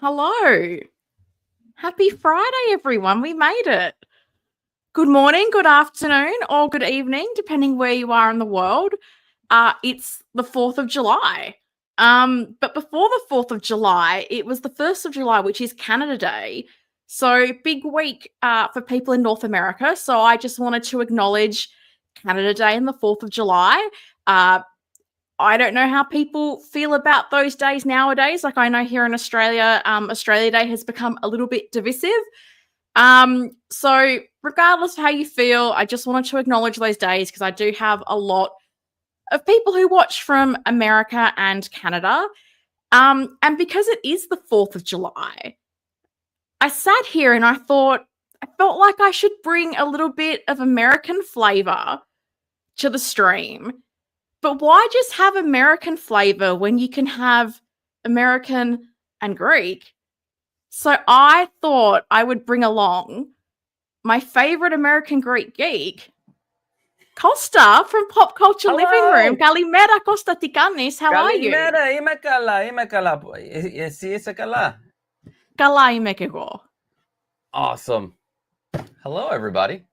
Hello. Happy Friday, everyone. We made it. Good morning, good afternoon, or good evening, depending where you are in the world. It's the 4th of July. But before the 4th of July, it was the 1st of July, which is Canada Day. So big week for people in North America. So I just wanted to acknowledge Canada Day and the 4th of July. I don't know how people feel about those days nowadays. Like I know here in Australia, Australia Day has become a little bit divisive. So regardless of how you feel, I just wanted to acknowledge those days because I do have a lot of people who watch from America and Canada. And because it is the 4th of July, I sat here and I felt like I should bring a little bit of American flavor to the stream. But why just have American flavor when you can have American and Greek? So I thought I would bring along my favorite American Greek geek, Costa from Pop Culture Living Room. Kalimera, Costa Tikanis. How are you? Kalimera, imekala. Si sakala. Kala imekego. Awesome. Hello, everybody.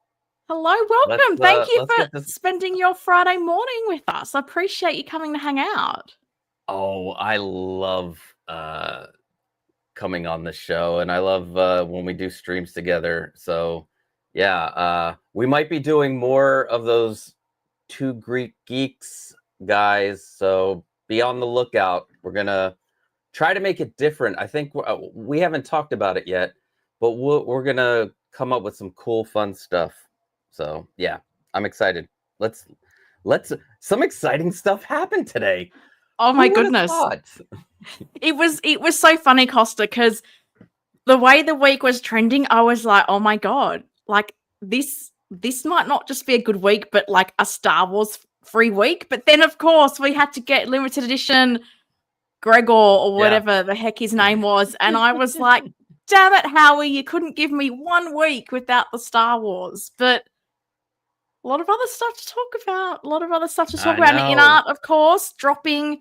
Hello, welcome. Thank you for spending your Friday morning with us. I appreciate you coming to hang out. Oh, I love coming on the show, and I love when we do streams together. So, yeah, we might be doing more of those Two Greek Geeks guys. So be on the lookout. We're gonna try to make it different. I think we haven't talked about it yet, but we're gonna come up with some cool, fun stuff. So yeah, I'm excited. Let's some exciting stuff happened today. Oh my goodness. It was so funny, Costa, because the way the week was trending, I was like, oh my God, like this might not just be a good week, but like a Star Wars free week. But then of course we had to get limited edition Gregor or whatever the heck his name was. And I was like, damn it, Howie, you couldn't give me 1 week without the Star Wars. But a lot of other stuff to talk about. And InArt, of course, dropping a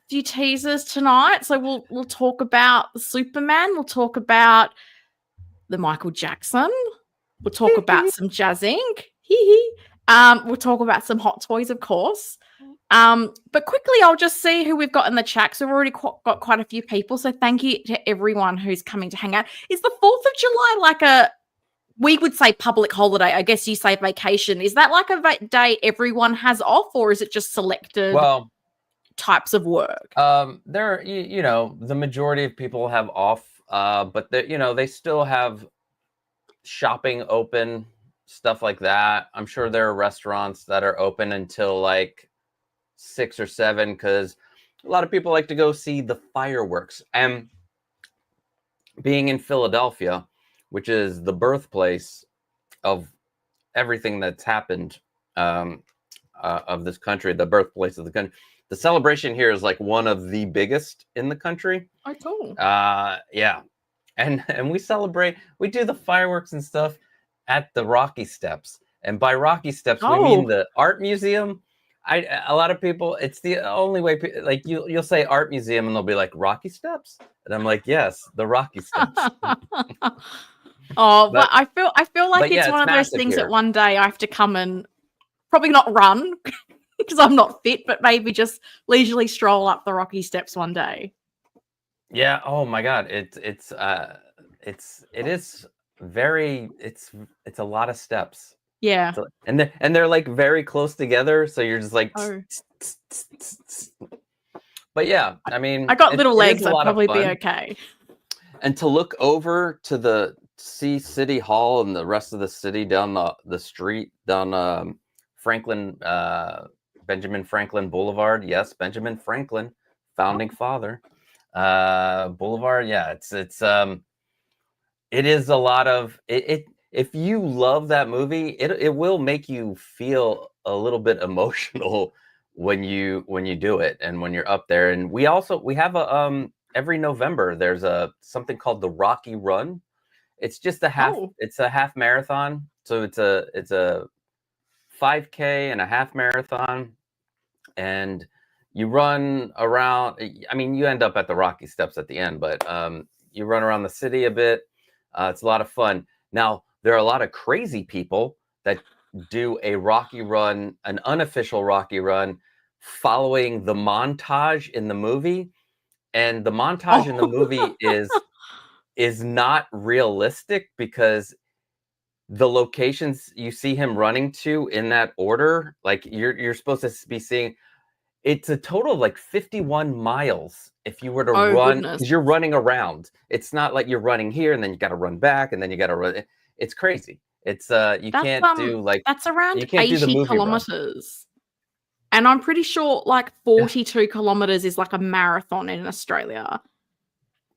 few teasers tonight. So we'll talk about the Superman. We'll talk about the Michael Jackson. We'll talk about some JazzInc. We'll talk about some Hot Toys, of course. But quickly, I'll just see who we've got in the chat. So we've already got quite a few people. So thank you to everyone who's coming to hang out. Is the 4th of July like we would say public holiday? I guess you say vacation. Is that like a day everyone has off, or is it just selected types of work? There, the majority of people have off, but they still have shopping open, stuff like that. I'm sure there are restaurants that are open until like 6 or 7 because a lot of people like to go see the fireworks. And being in Philadelphia, which is the birthplace of everything that's happened of this country, the birthplace of the country, the celebration here is like one of the biggest in the country. Oh, cool. Yeah. And we celebrate, we do the fireworks and stuff at the Rocky Steps. And by Rocky Steps, we mean the art museum. A lot of people, it's the only way, like you'll say art museum and they'll be like, Rocky Steps? And I'm like, yes, the Rocky Steps. But I feel like it's one of those things that one day I have to come and probably not run because I'm not fit, but maybe just leisurely stroll up the Rocky Steps one day. Yeah. Oh my God. It is very, it's a lot of steps. Yeah. So, and they're like very close together. So you're just like, but yeah, I mean, I got little legs. I'd probably be okay. And to look over to see City Hall and the rest of the city down the street, down Benjamin Franklin Boulevard. Yes, Benjamin Franklin, founding father. Boulevard. Yeah, it is a lot of it. If you love that movie, it will make you feel a little bit emotional when you do it and when you're up there. And we have a every November there's something called the Rocky Run. It's just a half marathon. So it's a 5K and a half marathon, and you run around. I mean, you end up at the Rocky Steps at the end, but you run around the city a bit. It's a lot of fun. Now, there are a lot of crazy people that do a Rocky run, an unofficial Rocky run, following the montage in the movie. And the montage in the movie is not realistic because the locations you see him running to in that order, like you're supposed to be seeing, it's a total of like 51 miles if you were to run, because you're running around. It's not like you're running here and then you got to run back and then you got to run. It's crazy. It's you can't do like, that's around you can't do the 80 movie run. kilometers. And I'm pretty sure like 42 kilometers is like a marathon in Australia.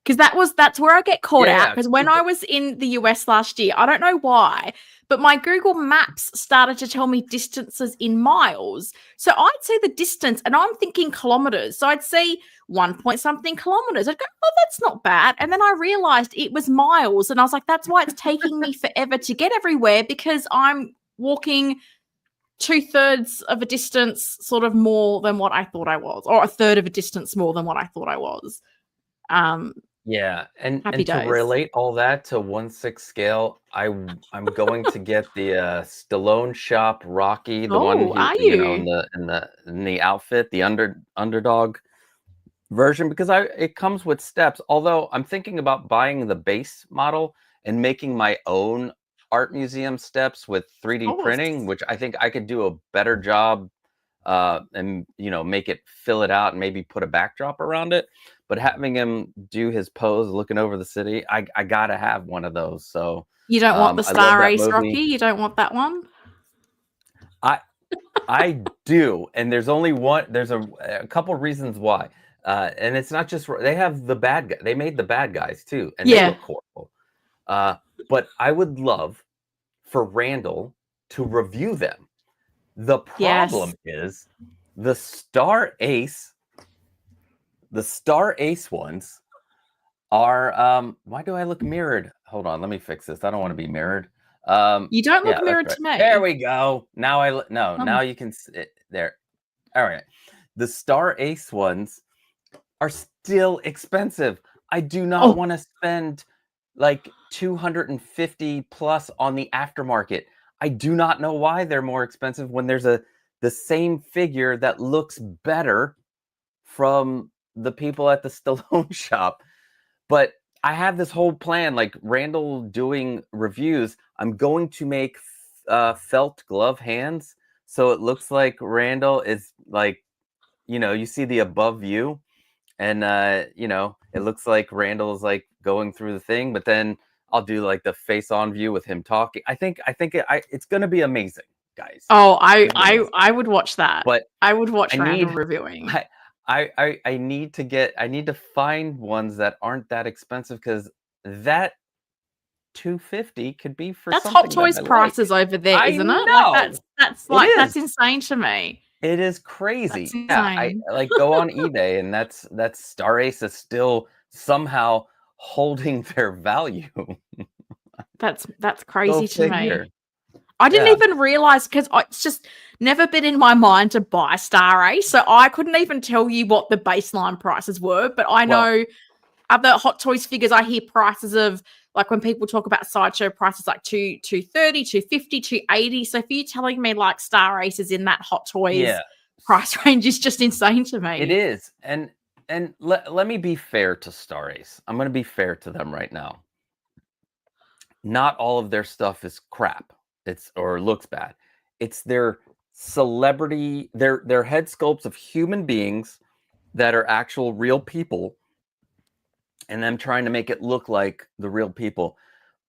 Because that's where I get caught out. Because when I was in the US last year, I don't know why, but my Google Maps started to tell me distances in miles. So I'd see the distance and I'm thinking kilometers. So I'd see 1 point something kilometers. I'd go, oh, that's not bad. And then I realized it was miles. And I was like, that's why it's taking me forever to get everywhere, because I'm walking 2/3 of a distance sort of more than what I thought I was, or 1/3 of a distance more than what I thought I was. Yeah, and Happy to days. relate all that to 1/6 scale, I'm going to get the Stallone shop Rocky, the one who, you know, in the outfit, the underdog version, because it comes with steps. Although I'm thinking about buying the base model and making my own art museum steps with 3D printing, which I think I could do a better job and, you know, make it, fill it out and maybe put a backdrop around it. But having him do his pose looking over the city, I gotta have one of those. So you don't want the Star Ace Rocky? You don't want that one? I do, and there's only one. There's a couple reasons why, and it's not just they have the bad guy. They made the bad guys too, and they look horrible. But I would love for Randall to review them. The problem is the Star Ace ones are why do I look mirrored? Hold on, let me fix this. I don't want to be mirrored. You don't look mirrored to me. There we go. Now now you can see it there. All right. The Star Ace ones are still expensive. I do not want to spend like 250 plus on the aftermarket. I do not know why they're more expensive when there's the same figure that looks better from the people at the Stallone shop. But I have this whole plan, like Randall doing reviews. I'm going to make felt glove hands, so it looks like Randall is like, you know, you see the above view, and you know, it looks like Randall is like going through the thing, but then I'll do like the face-on view with him talking. I think it's going to be amazing, guys. Oh, I would watch that. But I would watch Randall reviewing. I need to find ones that aren't that expensive, because that 250 could be for that's something Hot Toys prices over there, isn't it? Like that's insane to me. It is crazy. Yeah, I like go on eBay, and that's Star Ace is still somehow holding their value. That's crazy to me. I didn't even realize, because it's just never been in my mind to buy Star Ace, so I couldn't even tell you what the baseline prices were. But I know other Hot Toys figures, I hear prices of, like when people talk about Sideshow prices, like 230, 250, 280. So if you're telling me like Star Ace is in that Hot Toys price range, is just insane to me. It is, and let me be fair to Star Ace. I'm going to be fair to them right now. Not all of their stuff is crap. Or looks bad. It's their celebrity, their head sculpts of human beings that are actual real people, and them trying to make it look like the real people.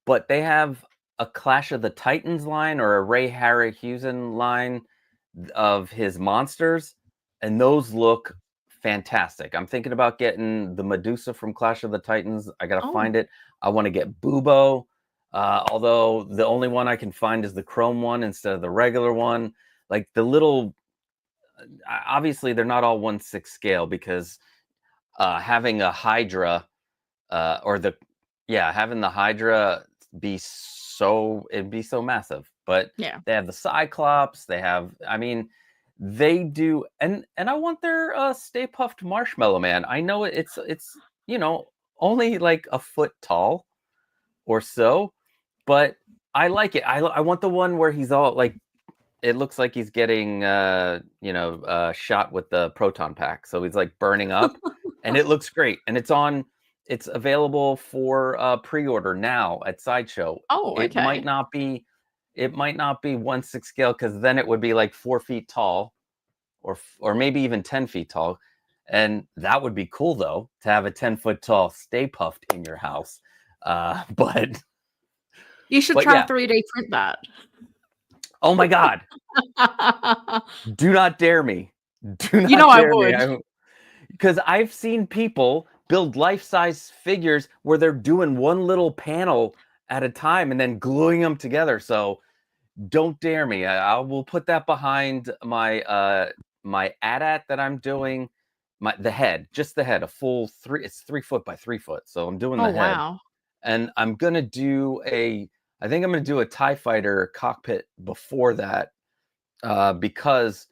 But they have a Clash of the Titans line or a Ray Harryhausen line of his monsters, and those look fantastic. I'm thinking about getting the Medusa from Clash of the Titans. I gotta find it. I want to get Bubo. Although the only one I can find is the chrome one instead of the regular one. Like the little, obviously they're not all 1/6 scale, because having a Hydra having the Hydra it'd be so massive. But they have the Cyclops. They have, I mean, they do, and I want their Stay Puffed Marshmallow Man. I know it's only like a foot tall or so, but I like it. I want the one where he's all like, it looks like he's getting shot with the proton pack, so he's like burning up, and it looks great. And it's available for pre-order now at Sideshow. Oh, okay. It might not be 1/6 scale, because then it would be like 4 feet tall, or maybe even 10 feet tall, and that would be cool though, to have a 10-foot tall Stay Puffed in your house. But you should try 3D print that. Oh my God. Do not dare me. Do not dare me. Because I've seen people build life-size figures where they're doing one little panel at a time and then gluing them together. So don't dare me. I will put that behind my my AT-AT that I'm doing. The head, just the head, it's 3 foot by 3 foot. So I'm doing the head. Wow. And I'm gonna do I think I'm gonna do a TIE fighter cockpit before that, because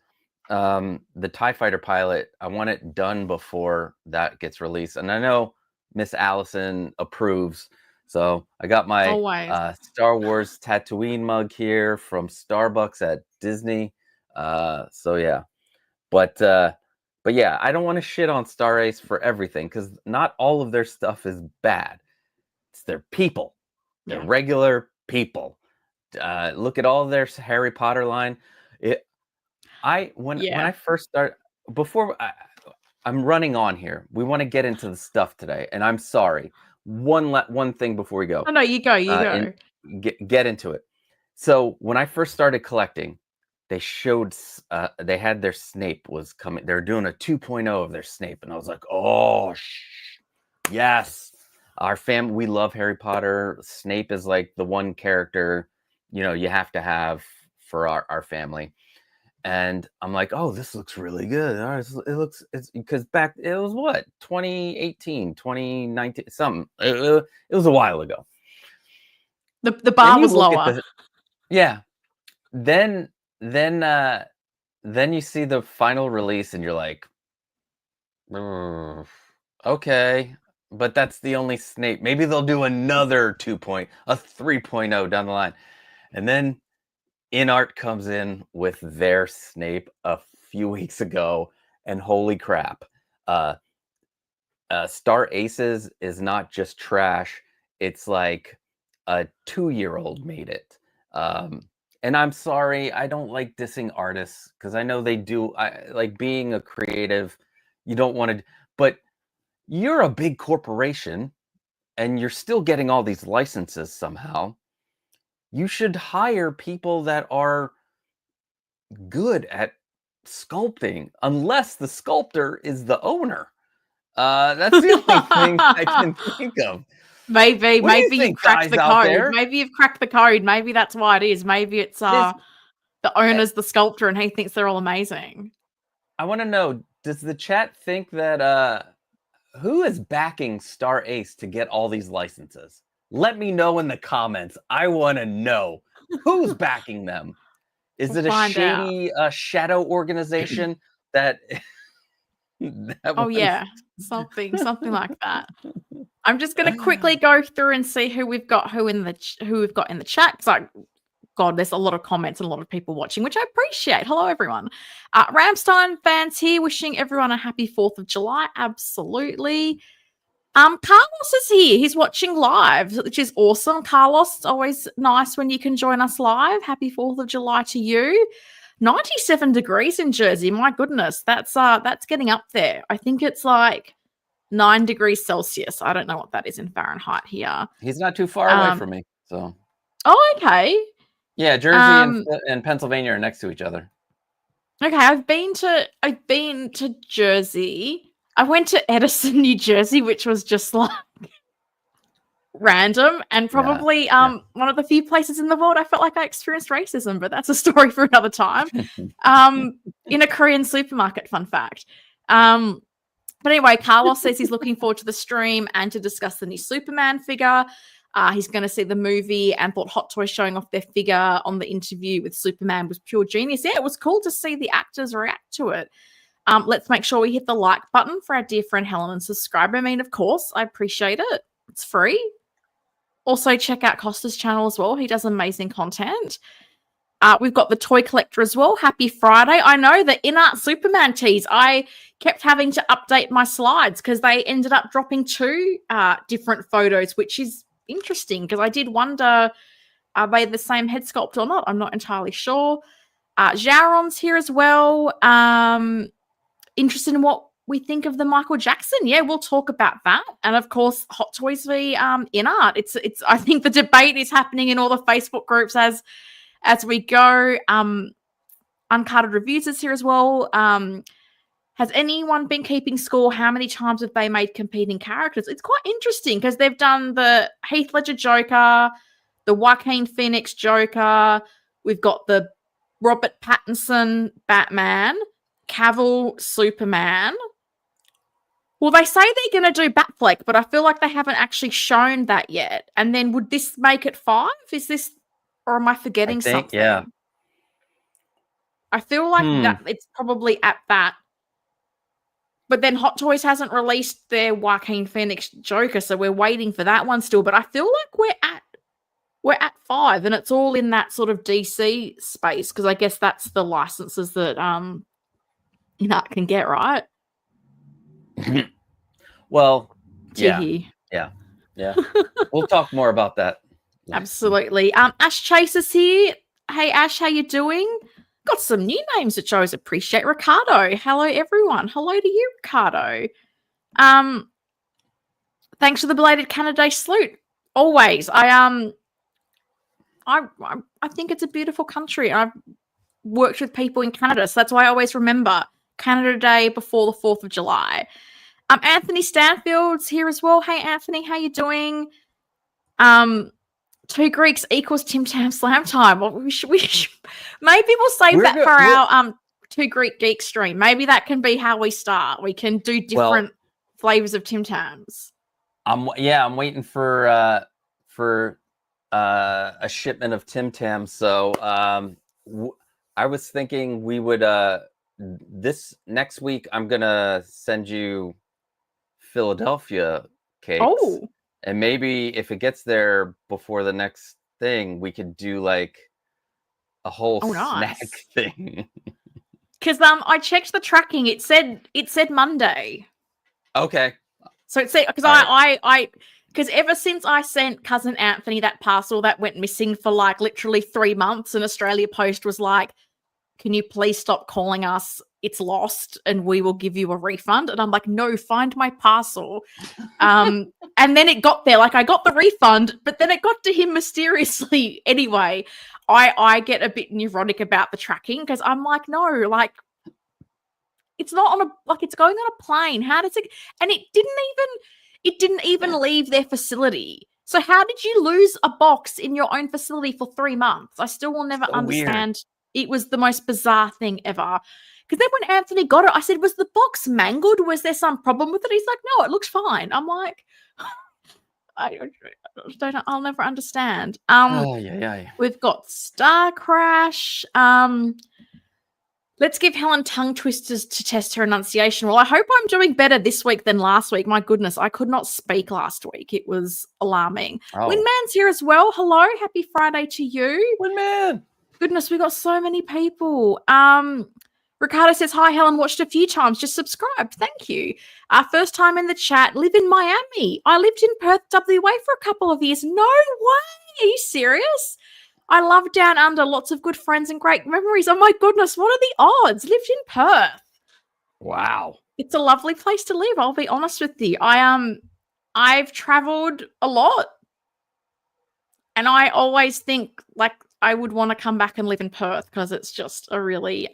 the TIE fighter pilot, I want it done before that gets released. And I know Miss Allison approves. So I got my Star Wars Tatooine mug here from Starbucks at Disney. So yeah, but yeah, I don't want to shit on Star Ace for everything, because not all of their stuff is bad. It's their people. They're regular people. Look at all their Harry Potter line. When I first started, I'm running on here. We want to get into the stuff today, and I'm sorry. One thing before we go. Oh, no, you go. Get into it. So when I first started collecting, they showed they had their Snape was coming. They're doing a 2.0 of their Snape, and I was like, oh, yes. Our family, we love Harry Potter. Snape is like the one character, you have to have for our family. And I'm like, oh, this looks really good. All right, it's because back, it was what, 2018, 2019, something. It was a while ago. The bar was lower. Then you see the final release and you're like, okay, but that's the only Snape. Maybe they'll do another 3.0 down the line. And then InArt comes in with their Snape a few weeks ago, and holy crap. Star Aces is not just trash. It's like a 2-year-old made it. And I'm sorry, I don't like dissing artists, because I know they do. Like being a creative, you don't want to, but you're a big corporation and you're still getting all these licenses somehow. You should hire people that are good at sculpting, unless the sculptor is the owner. That's the only thing I can think of. Maybe you've cracked the code. Maybe you've cracked the code. Maybe that's why it is. Maybe it's the owner's the sculptor and he thinks they're all amazing. I want to know, does the chat think that who is backing Star Ace to get all these licenses? Let me know in the comments. I want to know who's backing them. Is it a shady shadow organization that? Something like that. I'm just going to quickly go through and see who we've got in the chat. It's like, God, there's a lot of comments and a lot of people watching, which I appreciate. Hello, everyone. Ramstein fans here, wishing everyone a happy 4th of July. Absolutely. Carlos is here. He's watching live, which is awesome. Carlos, it's always nice when you can join us live. Happy 4th of July to you. 97 degrees in Jersey. My goodness, that's getting up there. I think it's like 9 degrees Celsius. I don't know what that is in Fahrenheit here. He's not too far away from me, so. Oh, okay. Yeah, Jersey and Pennsylvania are next to each other. Okay, I've been to Jersey. I went to Edison, New Jersey, which was just like random, and probably one of the few places in the world I felt like I experienced racism, but that's a story for another time. In a Korean supermarket, fun fact. But anyway, Carlos says he's looking forward to the stream and to discuss the new Superman figure. He's going to see the movie and thought Hot Toys showing off their figure on the interview with Superman was pure genius. Yeah, it was cool to see the actors react to it. Let's make sure we hit the like button for our dear friend Helen and subscribe. I mean, of course, I appreciate it. It's free. Also, check out Costa's channel as well. He does amazing content. We've got the toy collector as well. Happy Friday. I know the InArt Superman tease. I kept having to update my slides because they ended up dropping 2 different photos, which is interesting because I did wonder, are they the same head sculpt or not? I'm not entirely sure. Jaron's here as well. Interested in what we think of the Michael Jackson. Yeah, we'll talk about that. And of course, Hot Toys v InArt. It's I think the debate is happening in all the Facebook groups as we go. Uncarded Reviews is here as well. Has anyone been keeping score? How many times have they made competing characters? It's quite interesting because they've done the Heath Ledger Joker, the Joaquin Phoenix Joker. We've got the Robert Pattinson Batman, Cavill Superman. Well, they say they're going to do Batfleck, but I feel like they haven't actually shown that yet. And then would this make it 5? Is this, or am I forgetting something? Yeah. I feel like that it's probably at that. But then Hot Toys hasn't released their Joaquin Phoenix Joker, so we're waiting for that one still. But I feel like we're at 5, and it's all in that sort of DC space because I guess that's the licenses that InArt can get, right? Well, yeah. We'll talk more about that. Absolutely. Ash Chase is here. Hey, Ash, how you doing? Got some new names which I always appreciate. Ricardo. Hello, everyone. Hello to you, Ricardo. Thanks for the belated Canada Day salute. Always. I think it's a beautiful country. I've worked with people in Canada, so that's why I always remember Canada Day before the 4th of July. Anthony Stanfield's here as well. Hey, Anthony, how you doing? 2 Greeks equals Tim Tam Slam time. Well, we should maybe we'll save that for our 2 Greek geek stream. Maybe that can be how we start. We can do different flavors of Tim Tams. I'm waiting for a shipment of Tim Tams. So I was thinking we would this next week I'm gonna send you Philadelphia cakes. Oh. And maybe if it gets there before the next thing, we could do like a whole snack thing. Because I checked the tracking. It said Monday. Okay. So it said because because ever since I sent cousin Anthony that parcel that went missing for like literally 3 months, and Australia Post was like, "Can you please stop calling us? It's lost and we will give you a refund." And I'm like, "No, find my parcel." And then it got there. Like I got the refund, but then it got to him mysteriously anyway. I get a bit neurotic about the tracking because I'm like, no, like it's not on it's going on a plane. How does it? And it didn't even leave their facility. So how did you lose a box in your own facility for 3 months? I still will never understand. Weird. It was the most bizarre thing ever. Because then when Anthony got it, I said, "Was the box mangled? Was there some problem with it?" He's like, "No, it looks fine." I'm like, I'll never understand. We've got Star Crash. Let's give Helen tongue twisters to test her enunciation. Well, I hope I'm doing better this week than last week. My goodness, I could not speak last week. It was alarming. Winman's here as well. Hello, happy Friday to you. Winman. Goodness, we got so many people. Ricardo says, "Hi, Helen, watched a few times, just subscribed. Thank you. First time in the chat, live in Miami. I lived in Perth, WA for a couple of years." No way. Are you serious? I love Down Under. Lots of good friends and great memories. Oh my goodness, what are the odds? Lived in Perth. Wow. It's a lovely place to live, I'll be honest with you. I've traveled a lot. And I always think like I would want to come back and live in Perth because it's just a really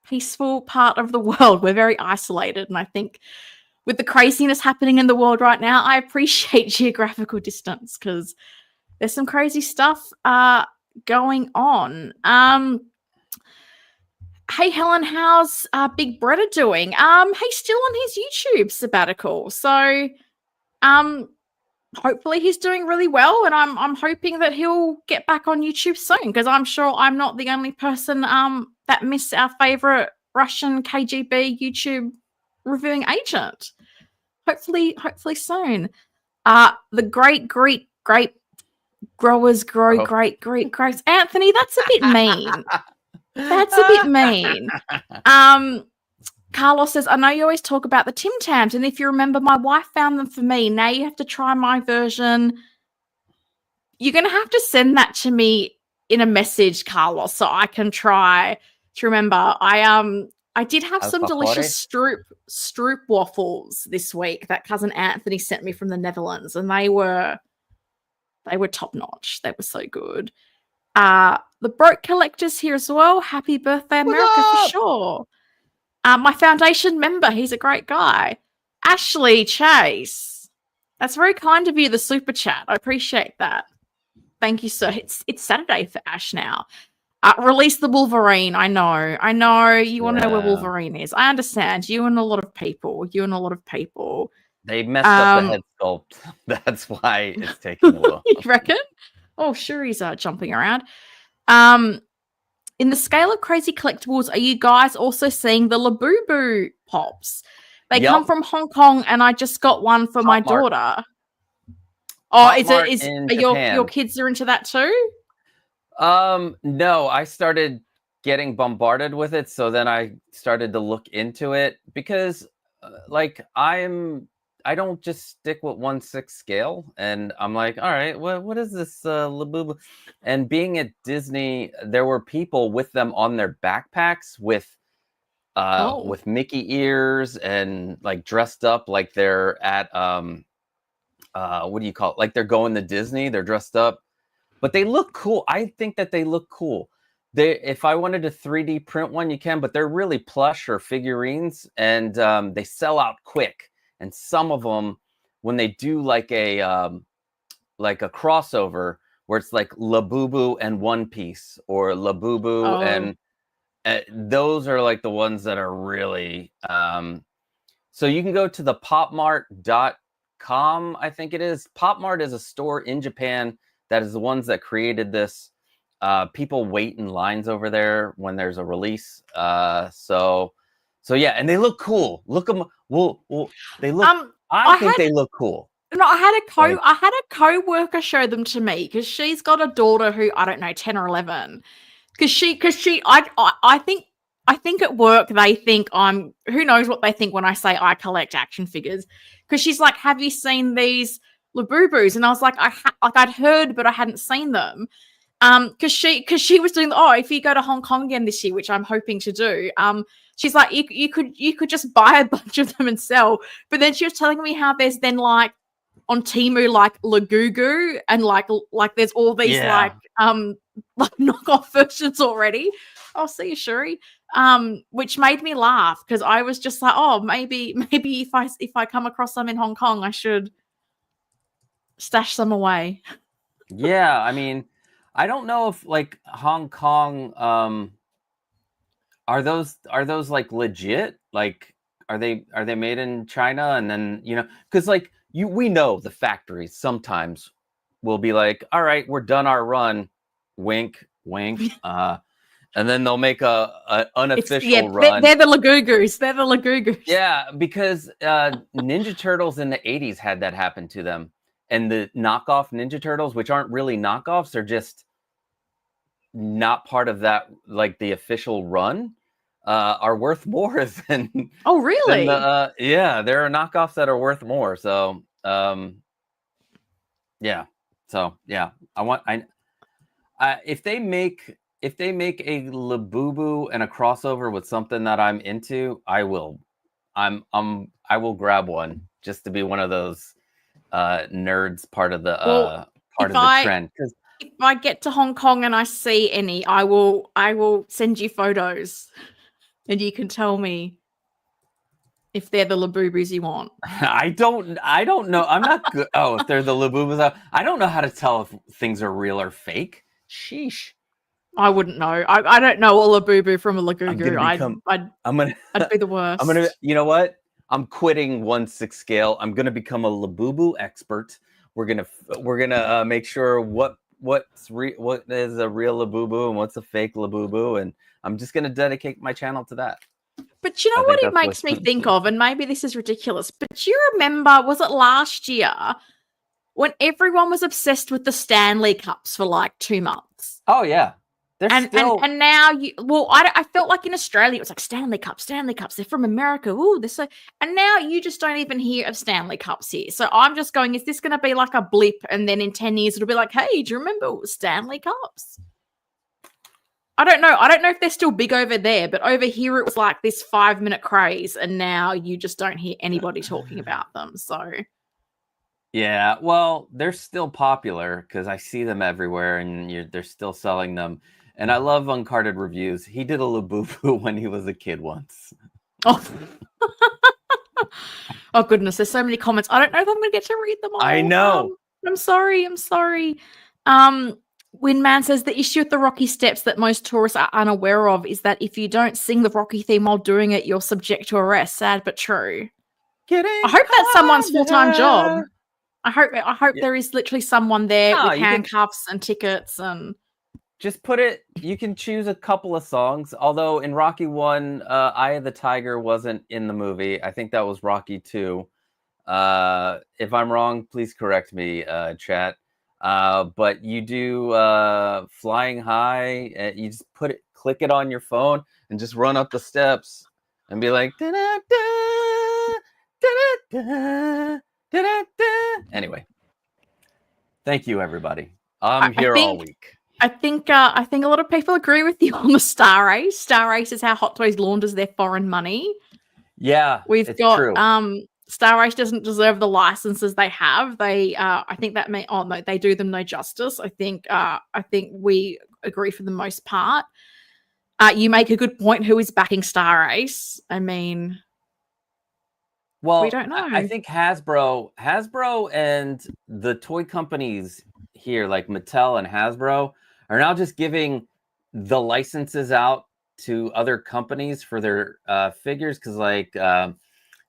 peaceful part of the world. We're very isolated, and I think with the craziness happening in the world right now, I appreciate geographical distance because there's some crazy stuff going on. Hey Helen, how's Big Bretta doing? He's still on his YouTube sabbatical, so hopefully he's doing really well, and I'm hoping that he'll get back on YouTube soon, because I'm sure I'm not the only person that missed our favorite Russian KGB YouTube reviewing agent. Hopefully soon. The great growers grow great grapes. Anthony, that's a bit mean. That's a bit mean. Carlos says, I know you always talk about the Tim Tams, and if you remember, my wife found them for me. Now you have to try my version. You're going to have to send that to me in a message, Carlos, so I can try to remember. I did have some delicious stroop waffles this week that cousin Anthony sent me from the Netherlands, and they were top notch. They were so good. The Broke Collector's here as well. Happy birthday, America, for sure. My foundation member, he's a great guy. Ashley Chase. That's very kind of you, the super chat. I appreciate that. Thank you, sir. It's Saturday for Ash now. Release the Wolverine. I know. You want to know where Wolverine is. I understand. You and a lot of people. They messed up the head sculpt. That's why it's taking a while. You reckon? Oh, sure, he's jumping around. In the scale of crazy collectibles, are you guys also seeing the Labubu pops? They come from Hong Kong, and I just got one for my daughter. Are your kids are into that too? No, I started getting bombarded with it, so then I started to look into it, because I don't just stick with 1/6 scale, and I'm like, all right, what is this Labubu? And being at Disney, there were people with them on their backpacks with Mickey ears, and like dressed up like they're at what do you call it? Like they're going to Disney, they're dressed up, but they look cool. I think that they look cool. If I wanted to 3D print one, you can, but they're really plush or figurines, and they sell out quick. And some of them, when they do like a crossover where it's like Labubu and One Piece, or Labubu and those are like the ones that are really. So you can go to the popmart.com, I think it is. Popmart is a store in Japan that is the ones that created this. People wait in lines over there when there's a release. So yeah, and they look cool. Look them. They look. I think they look cool. No, I had a co-worker show them to me, because she's got a daughter who, I don't know, 10 or 11. I think at work they think who knows what they think when I say I collect action figures. Because she's like, have you seen these Labubus? And I was like, I'd heard, but I hadn't seen them. Because she was doing if you go to Hong Kong again this year, which I'm hoping to do, she's like, you could just buy a bunch of them and sell. But then she was telling me how there's then like on Temu like Lagugu, and like there's all these like knockoff versions already. I'll see you, Shuri. Which made me laugh, because I was just like, maybe if I come across them in Hong Kong, I should stash some away. Yeah, I mean, I don't know if like Hong Kong, are those like legit? Like, are they made in China? And then, because like we know the factories sometimes will be like, all right, we're done our run, wink, wink, and then they'll make a unofficial run. They're the Lagugus. Yeah, because Ninja Turtles in the 80s had that happen to them. And the knockoff Ninja Turtles, which aren't really knockoffs, are just not part of that, like the official run, are worth more than. Oh, really? Yeah, there are knockoffs that are worth more. So, yeah. So, yeah, if they make a Labubu and a crossover with something that I'm into, I will grab one, just to be one of those nerds, part of the trend. If I get to Hong Kong and I see any, I will send you photos, and you can tell me if they're the Labubus you want. I don't know. I'm not good. If they're the Labubus, I don't know how to tell if things are real or fake. Sheesh. I wouldn't know. I don't know a Labubu from a Lagugu. I'd be the worst. You know what? I'm quitting 1/6 scale. I'm going to become a Labubu expert, We're gonna make sure what is a real Labubu and what's a fake Labubu, and I'm just gonna dedicate my channel to that. But you know what it makes me think of, and maybe this is ridiculous, but do you remember, was it last year when everyone was obsessed with the Stanley Cups for like 2 months? Oh yeah. And now I felt like in Australia it was like Stanley Cups. They're from America. Ooh, they're so. And now you just don't even hear of Stanley Cups here. So I'm just going, is this going to be like a blip? And then in 10 years it'll be like, hey, do you remember Stanley Cups? I don't know. I don't know if they're still big over there, but over here it was like this 5-minute craze, and now you just don't hear anybody talking about them. So. Yeah, well, they're still popular because I see them everywhere, and they're still selling them. And I love Uncarded Reviews. He did a Labubu when he was a kid once. Oh. Oh, goodness. There's so many comments. I don't know if I'm going to get to read them all. I know. I'm sorry. Winman says the issue with the Rocky steps that most tourists are unaware of is that if you don't sing the Rocky theme while doing it, you're subject to arrest. Sad but true. I hope that's someone's full-time job. I hope there is literally someone there with handcuffs and tickets and... Just put it, you can choose a couple of songs. Although in Rocky 1, Eye of the Tiger wasn't in the movie. I think that was Rocky 2. If I'm wrong, please correct me, chat. But you do Flying High. You just click it on your phone and just run up the steps and be like, da-da-da, da-da-da, da-da-da. Anyway, thank you, everybody. I'm here all week. I think a lot of people agree with you on the Star Race. Star Race is how Hot Toys launders their foreign money. Yeah, we've got true. Star Race doesn't deserve the licenses they have. They I think that they do them no justice. I think we agree for the most part. You make a good point. Who is backing Star Race? I mean, well, we don't know. I think Hasbro and the toy companies here, like Mattel and Hasbro, are now just giving the licenses out to other companies for their figures, because like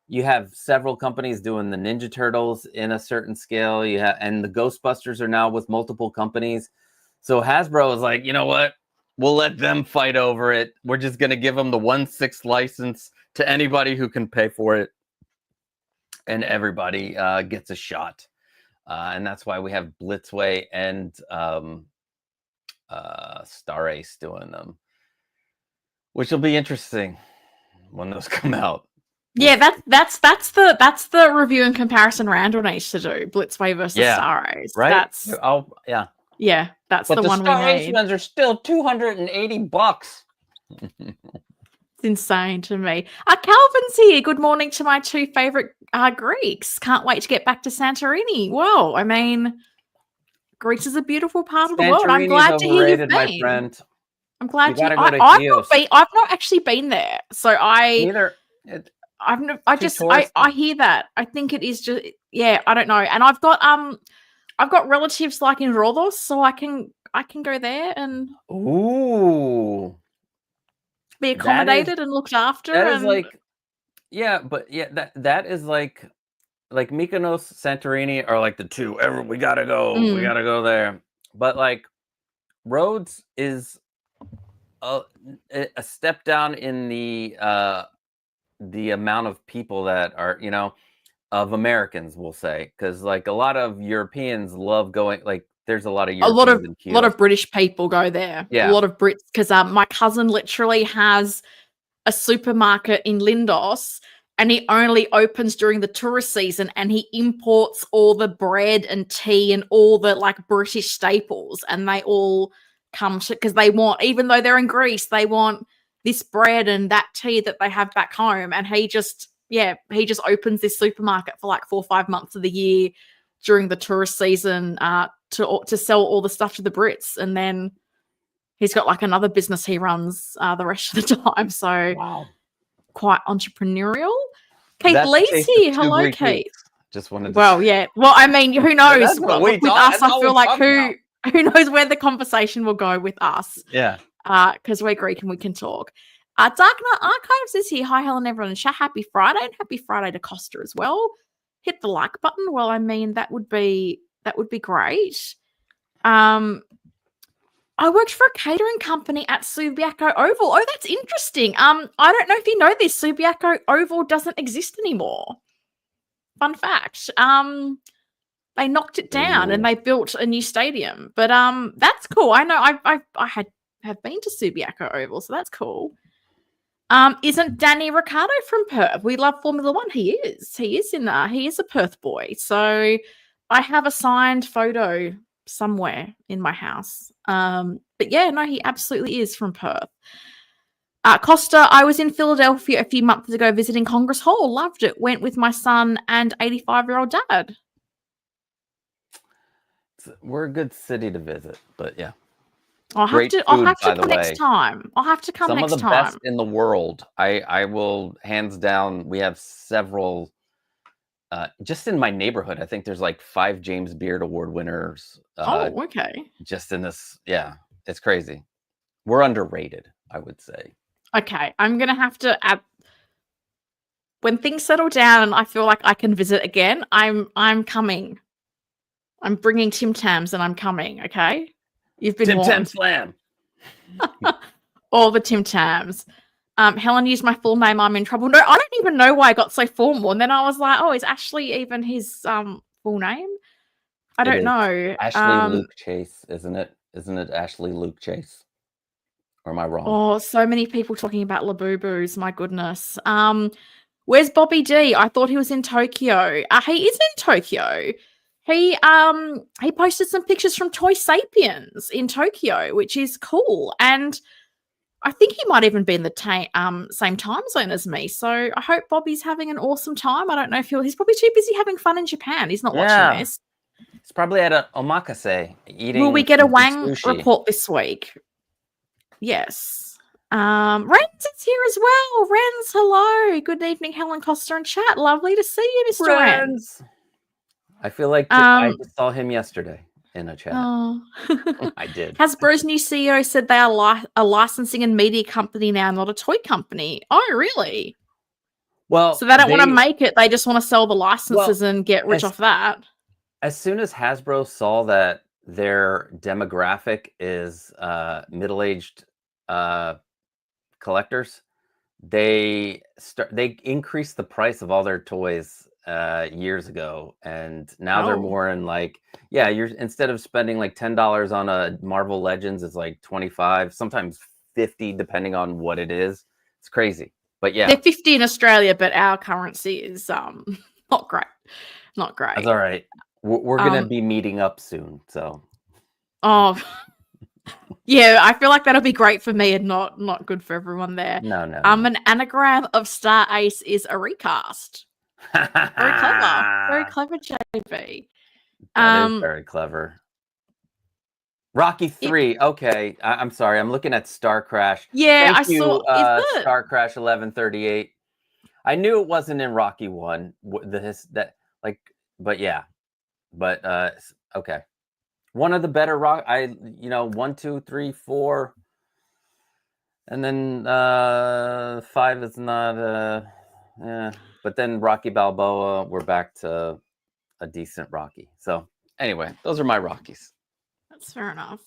you have several companies doing the Ninja Turtles in a certain scale. And the Ghostbusters are now with multiple companies. So Hasbro is like, you know what? We'll let them fight over it. We're just going to give them the 1/6 license to anybody who can pay for it. And everybody gets a shot. And that's why we have Blitzway and Star Ace doing them, which will be interesting when those come out. Yeah, that's the review and comparison round one needs to do. Blitzway versus Star Ace. Right? Yeah, that's the one we need. Star Ace ones are still $280. It's insane to me. Calvin's here. Good morning to my two favorite Greeks. Can't wait to get back to Santorini. Whoa, I mean, Greece is a beautiful part of the world. I'm glad to hear you've been. My friend. I'm glad you. I've not actually been there, so I hear that. I think it is just I don't know, and I've got relatives like in Rhodos, so I can go there and be accommodated and looked after. That is like, that is like Mykonos, Santorini are like the two. We gotta go. We gotta go there. But like Rhodes is a step down in the amount of people that are, of Americans, we'll say, because like a lot of Europeans love going. Like there's a lot of Europeans a lot of British people go there. Yeah, a lot of Brits, because my cousin literally has a supermarket in Lindos, and he only opens during the tourist season, and he imports all the bread and tea and all the like British staples, and they all come to, because they want, even though they're in Greece, they want this bread and that tea that they have back home. And he just opens this supermarket for like 4 or 5 months of the year during the tourist season to sell all the stuff to the Brits. And then he's got like another business he runs the rest of the time. So quite entrepreneurial. Kate Lee's here. Hello, Kate. Just wanted to Well, I mean, who knows? With us, I feel like who knows where the conversation will go with us. Yeah. Because we're Greek and we can talk. Dark Knight Archives is here. Hi, Helen, everyone in chat. Happy Friday, and happy Friday to Costa as well. Hit the like button. Well, I mean, that would be That would be great. I worked for a catering company at Subiaco Oval. Oh, that's interesting. I don't know if you know this. Subiaco Oval doesn't exist anymore. Fun fact. They knocked it down and they built a new stadium. But that's cool. I know I have been to Subiaco Oval, so that's cool. Isn't Danny Ricciardo from Perth? We love Formula One. He is. He is in there. He is a Perth boy. So I have a signed photo somewhere in my house. But yeah, no, he absolutely is from Perth. Costa, I was in Philadelphia a few months ago visiting Congress Hall. Loved it. Went with my son and 85-year-old dad. We're a good city to visit, but yeah. I'll have to come next time. I'll have to come next time. Some of the best in the world. I will, hands down, we have several. Just in my neighborhood, I think there's like 5 James Beard Award winners. Okay. Just in this, yeah, it's crazy. We're underrated, I would say. Okay, I'm gonna have to add. When things settle down and I feel like I can visit again, I'm coming. I'm bringing Tim Tams and I'm coming. Okay, you've been warned. Tim Tam Slam. All the Tim Tams. Helen used my full name. I'm in trouble. No, I don't even know why I got so formal. And then I was like, oh, is Ashley even his full name? I don't know. Ashley Luke Chase, isn't it? Isn't it Ashley Luke Chase? Or am I wrong? Oh, so many people talking about Labubus. My goodness. Where's Bobby D? I thought he was in Tokyo. He is in Tokyo. He posted some pictures from Toy Sapiens in Tokyo, which is cool. And I think he might even be in the same time zone as me. So I hope Bobby's having an awesome time. I don't know if he's probably too busy having fun in Japan. He's not watching this. He's probably at an omakase eating. Will we get a Wang sushi report this week? Yes. Renz is here as well. Renz, hello. Good evening, Helen Costa and chat. Lovely to see you, Mr. Renz. I feel like I just saw him yesterday in a chat. Oh. I did. Hasbro's new CEO said they are a licensing and media company now, not a toy company. Oh, really? Well, so they don't want to make it. They just want to sell the licenses and get rich off that. As soon as Hasbro saw that their demographic is middle-aged collectors, they increased the price of all their toys years ago, and now they're more in like, you're instead of spending like $10 on a Marvel Legends, it's like 25, sometimes 50, depending on what it is. It's crazy, but yeah, they're 50 in Australia, but our currency is not great. Not great. That's all right. We're gonna be meeting up soon, so. Oh, yeah, I feel like that'll be great for me and not good for everyone there. No. An anagram of Star Ace is a recast. Very clever, JB. That is very clever. Rocky 3. Okay, I'm sorry. I'm looking at Star Crash. Yeah, Thank you, saw. Star Crash 1138. I knew it wasn't in Rocky 1. But okay. One of the better rock. 1, 2, 3, 4, and then 5 is not. But then Rocky Balboa, we're back to a decent Rocky. So anyway, those are my Rockies. That's fair enough.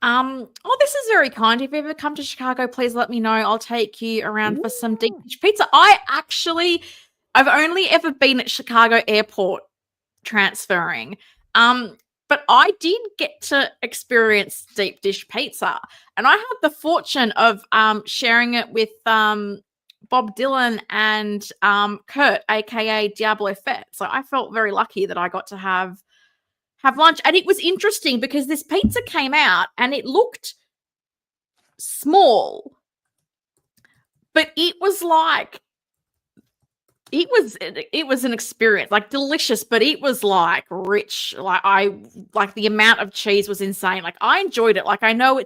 This is very kind. If you ever come to Chicago, please let me know. I'll take you around for some deep dish pizza. I've only ever been at Chicago Airport transferring. But I did get to experience deep dish pizza, and I had the fortune of sharing it with Bob Dylan and Kurt, aka Diablo Fett. So I felt very lucky that I got to have lunch. And it was interesting because this pizza came out and it looked small, but it was like it was an experience, like delicious, but it was like rich. Like the amount of cheese was insane. Like I enjoyed it. Like I know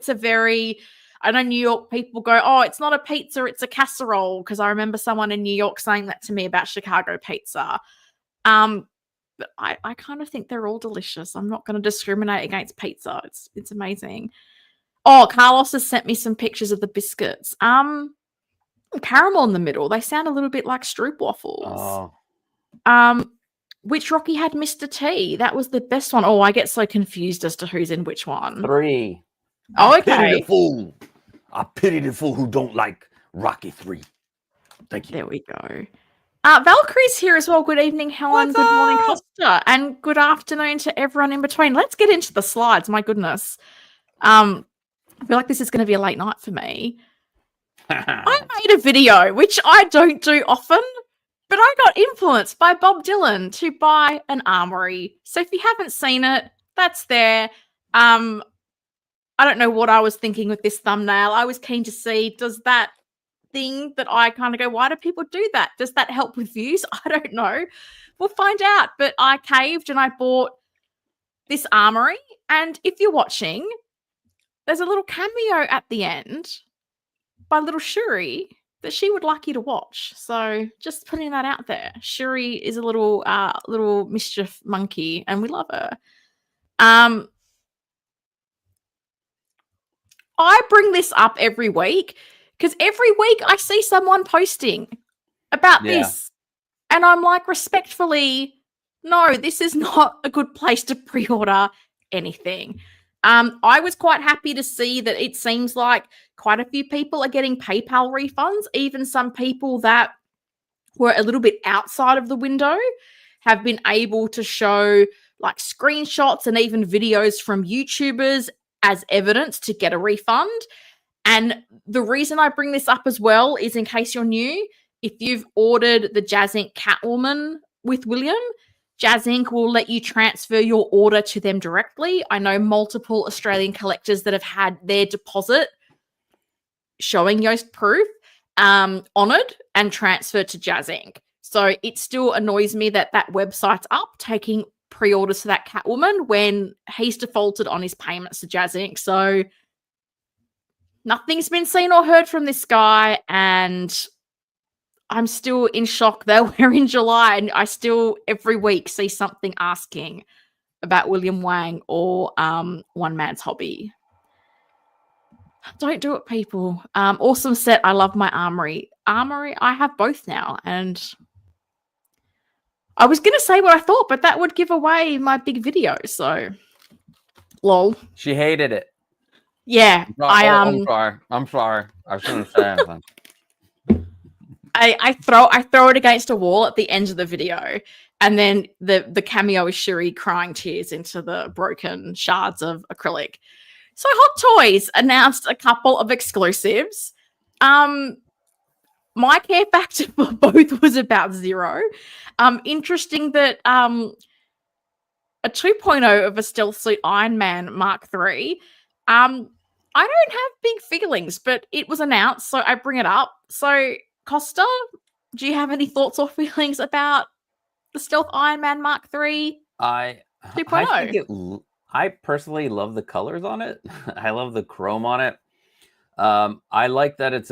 New York people go, oh, it's not a pizza, it's a casserole. Because I remember someone in New York saying that to me about Chicago pizza. But I kind of think they're all delicious. I'm not going to discriminate against pizza. It's amazing. Oh, Carlos has sent me some pictures of the biscuits. Caramel in the middle. They sound a little bit like stroop waffles. Oh. which Rocky had Mr. T? That was the best one. Oh, I get so confused as to who's in which one. 3. Oh, I pity okay. the fool. I pity the fool who don't like Rocky 3. Thank you. There we go. Valkyrie's here as well. Good evening, Helen. Good morning, Costa. And good afternoon to everyone in between. Let's get into the slides. My goodness. I feel like this is going to be a late night for me. I made a video, which I don't do often, but I got influenced by Bob Dylan to buy an Armory. So if you haven't seen it, that's there. I don't know what I was thinking with this thumbnail. I was keen to see, does that thing that I kind of go, why do people do that? Does that help with views? I don't know. We'll find out. But I caved and I bought this Armory. And if you're watching, there's a little cameo at the end by little Shuri that she would like you to watch. So just putting that out there. Shuri is a little mischief monkey and we love her. I bring this up every week because every week I see someone posting about this. And I'm like, respectfully, no, this is not a good place to pre-order anything. I was quite happy to see that it seems like quite a few people are getting PayPal refunds. Even some people that were a little bit outside of the window have been able to show like screenshots and even videos from YouTubers as evidence to get a refund. And the reason I bring this up as well is in case you're new, if you've ordered the JazzInc Catwoman with William, JazzInc will let you transfer your order to them directly. I know multiple Australian collectors that have had their deposit showing Yoast proof honoured and transferred to JazzInc. So it still annoys me that that website's up taking pre-orders for that Catwoman when he's defaulted on his payments to JazzInc. So nothing's been seen or heard from this guy, and I'm still in shock that we're in July and I still every week see something asking about William Wang or One Man's Hobby. Don't do it, people. Awesome set. I love my Armory. Armory, I have both now, and I was going to say what I thought, but that would give away my big video, so lol. She hated it. Yeah, I'm sorry. I shouldn't say anything. I throw it against a wall at the end of the video, and then the cameo is Shuri crying tears into the broken shards of acrylic. So Hot Toys announced a couple of exclusives. My care factor for both was about 0. Interesting that a 2.0 of a stealth suit Iron Man Mark III. I don't have big feelings, but it was announced, so I bring it up. So Costa, do you have any thoughts or feelings about the stealth Iron Man Mark III 2.0? I personally love the colors on it. I love the chrome on it. I like that it's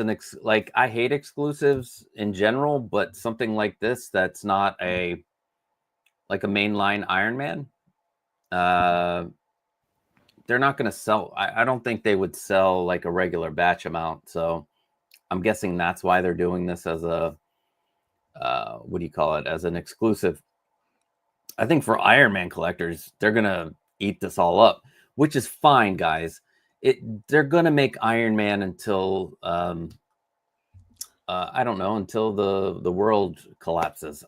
I hate exclusives in general, but something like this that's not a mainline Iron Man. They're not going to sell. I don't think they would sell like a regular batch amount. So I'm guessing that's why they're doing this as a as an exclusive. I think for Iron Man collectors, they're going to eat this all up, which is fine, guys. They're going to make Iron Man until I don't know, until the world collapses.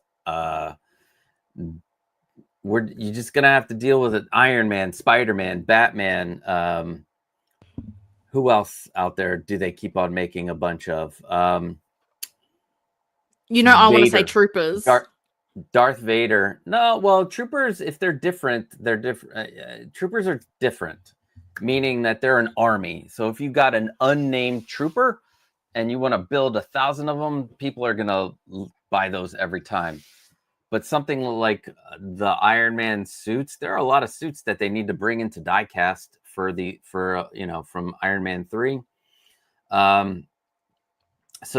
You're just going to have to deal with it. Iron Man, Spider-Man, Batman. Who else out there do they keep on making a bunch of? I want to say Troopers. Darth Vader. No, well, Troopers, if they're different, they're different. Troopers are different, meaning that they're an army. So if you got an unnamed trooper and you want to build 1,000 of them, people are going to buy those every time. But something like the Iron Man suits, there are a lot of suits that they need to bring into diecast from Iron Man 3. So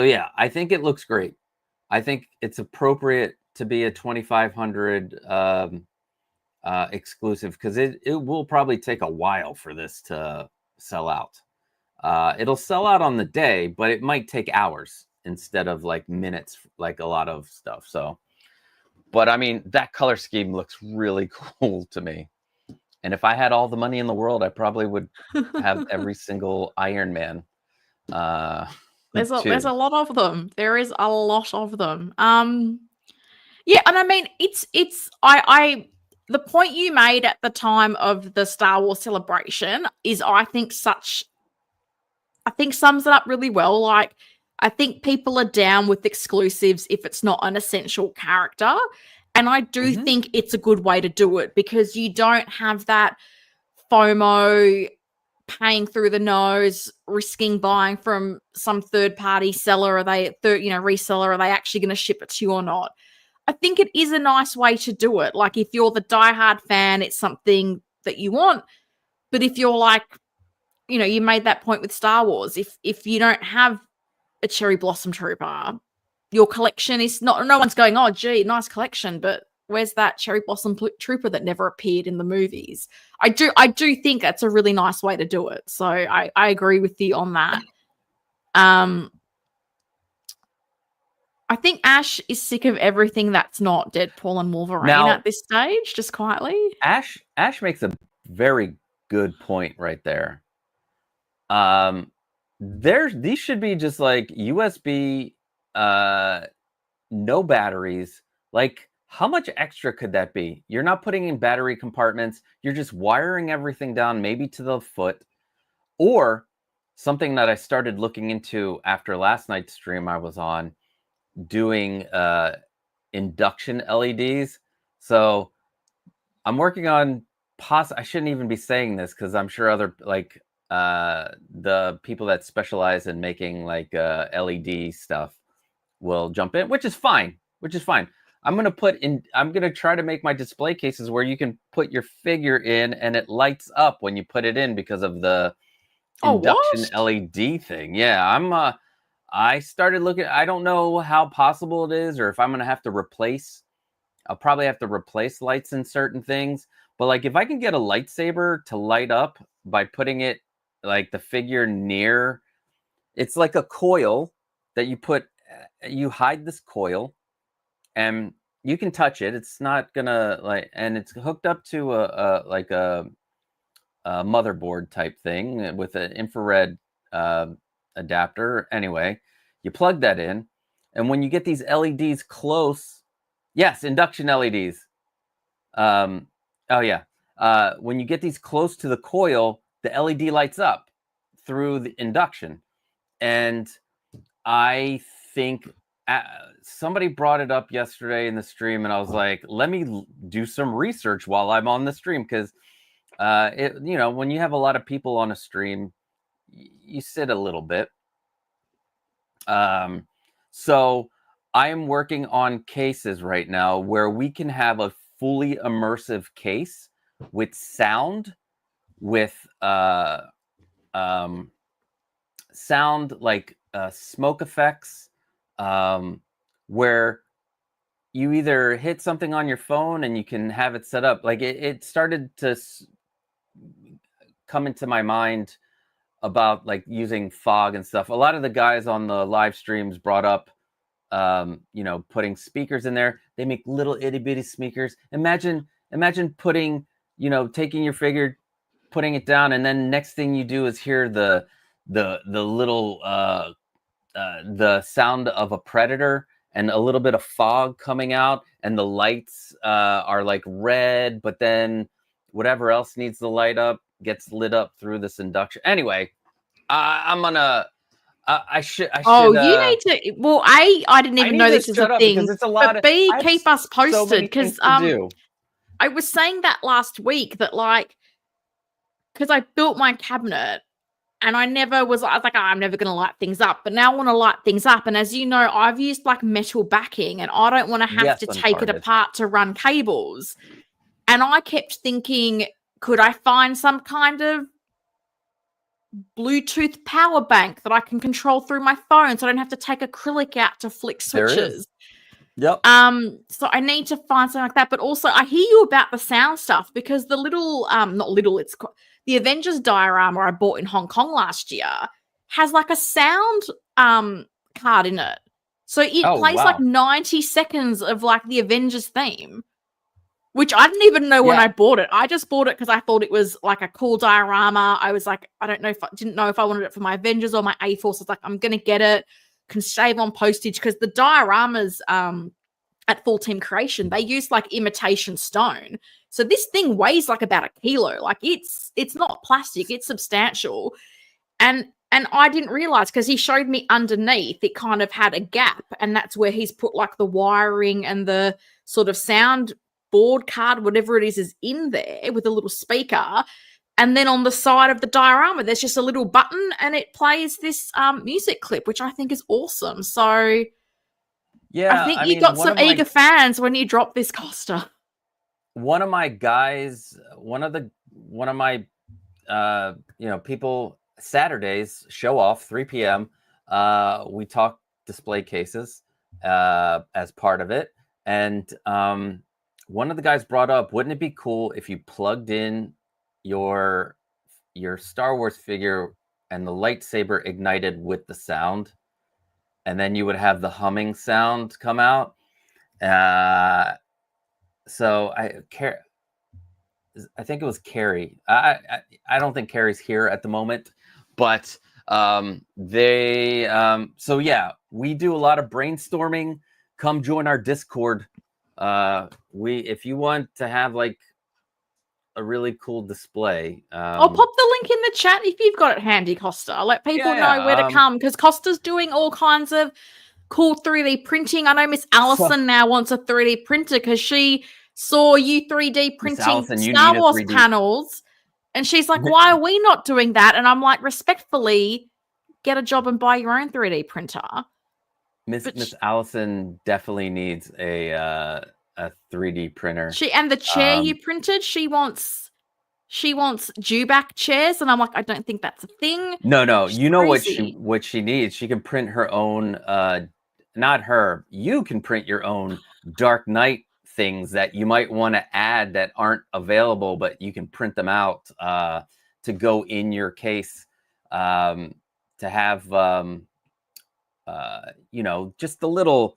yeah, I think it looks great. I think it's appropriate to be a 2,500 exclusive because it will probably take a while for this to sell out. It'll sell out on the day, but it might take hours instead of like minutes, like a lot of stuff. So But I mean, that color scheme looks really cool to me. And if I had all the money in the world, I probably would have every single Iron Man. There's a lot of them. There is a lot of them. Yeah, and I mean, it's the point you made at the time of the Star Wars celebration is, I think sums it up really well. Like, I think people are down with exclusives if it's not an essential character. And I do think it's a good way to do it, because you don't have that FOMO, paying through the nose, risking buying from some third-party seller. Reseller? Are they actually going to ship it to you or not? I think it is a nice way to do it. Like, if you're the diehard fan, it's something that you want. But if you're like, you made that point with Star Wars. If you don't have a Cherry Blossom Trooper, your collection is not. No one's going, oh, gee, nice collection, but where's that Cherry Blossom Trooper that never appeared in the movies? I do think that's a really nice way to do it. So I agree with you on that. I think Ash is sick of everything that's not Deadpool and Wolverine at this stage, just quietly. Ash makes a very good point right there. These should be just like USB, no batteries. Like, how much extra could that be? You're not putting in battery compartments. You're just wiring everything down, maybe to the foot. Or something that I started looking into after last night's stream I was on, doing induction LEDs. So I'm working on I shouldn't even be saying this, because I'm sure other the people that specialize in making LED stuff will jump in, which is fine. I'm going to try to make my display cases where you can put your figure in and it lights up when you put it in, because of the induction LED thing. Yeah, I started looking. I don't know how possible it is, or if I'm going to have to replace. I'll probably have to replace lights in certain things. But like, if I can get a lightsaber to light up by putting it, like, the figure near, it's like a coil that you hide this coil, and you can touch it. It's not gonna and it's hooked up to a motherboard type thing with an infrared adapter. Anyway, you plug that in, and when you get these LEDs close, yes, induction LEDs. When you get these close to the coil, the LED lights up through the induction. And I think somebody brought it up yesterday in the stream, and I was like, let me do some research while I'm on the stream, because when you have a lot of people on a stream, you sit a little bit. So I am working on cases right now where we can have a fully immersive case with sound, with sound like smoke effects, where you either hit something on your phone and you can have it set up. Like, it started to come into my mind about like using fog and stuff. A lot of the guys on the live streams brought up putting speakers in there. They make little itty bitty speakers. Imagine putting, taking your figure, putting it down, and then next thing you do is hear the little the sound of a predator and a little bit of fog coming out, and the lights are like red, but then whatever else needs the light up gets lit up through this induction. Anyway, I'm gonna. I should. You need to. Well, I didn't even know this was a thing. It's a lot. But B, keep us posted, because I was saying that last week that, like, because I built my cabinet and I was like, I'm never going to light things up. But now I want to light things up. And as you know, I've used like metal backing, and I don't want to have to take it apart to run cables. And I kept thinking, could I find some kind of Bluetooth power bank that I can control through my phone, so I don't have to take acrylic out to flick switches? Yep. So I need to find something like that. But also, I hear you about the sound stuff, because the little, the Avengers diorama I bought in Hong Kong last year has like a sound card in it. So it plays wow. like 90 seconds of like the Avengers theme, which I didn't even know when I bought it. I just bought it because I thought it was like a cool diorama. I was like, I didn't know if I wanted it for my Avengers or my A-Force. I was like, I'm going to get it, can save on postage, because the dioramas at Full Team Creation, they use like imitation stone. So this thing weighs like about 1 kilo. Like it's not plastic, it's substantial. And I didn't realize, because he showed me underneath, it kind of had a gap, and that's where he's put like the wiring and the sort of sound board card, whatever it is in there with a little speaker. And then on the side of the diorama, there's just a little button, and it plays this music clip, which I think is awesome. So yeah, I think you got some eager fans when you dropped this Costa. One of my guys, one of my people, Saturdays show off 3 p.m. We talk display cases as part of it, and one of the guys brought up, wouldn't it be cool if you plugged in your Star Wars figure and the lightsaber ignited with the sound, and then you would have the humming sound come out. So I think it was Carrie. I don't think Carrie's here at the moment, but so yeah, we do a lot of brainstorming. Come join our Discord. If you want to have like a really cool display, I'll pop the link in the chat if you've got it handy, Costa. I'll let people know where to come, because Costa's doing all kinds of cool 3D printing. I know Miss Allison now wants a 3D printer because she saw you 3D printing Star Wars panels, and she's like, why are we not doing that? And I'm like, respectfully, get a job and buy your own 3D printer. Miss Allison definitely needs a 3D printer. And the chair you printed, she wants dewback chairs, and I'm like, I don't think that's a thing. No, She's you know crazy. what she needs. She can print her own. Not her. You can print your own Dark Knight things that you might want to add that aren't available, but you can print them out to go in your case, to have just the little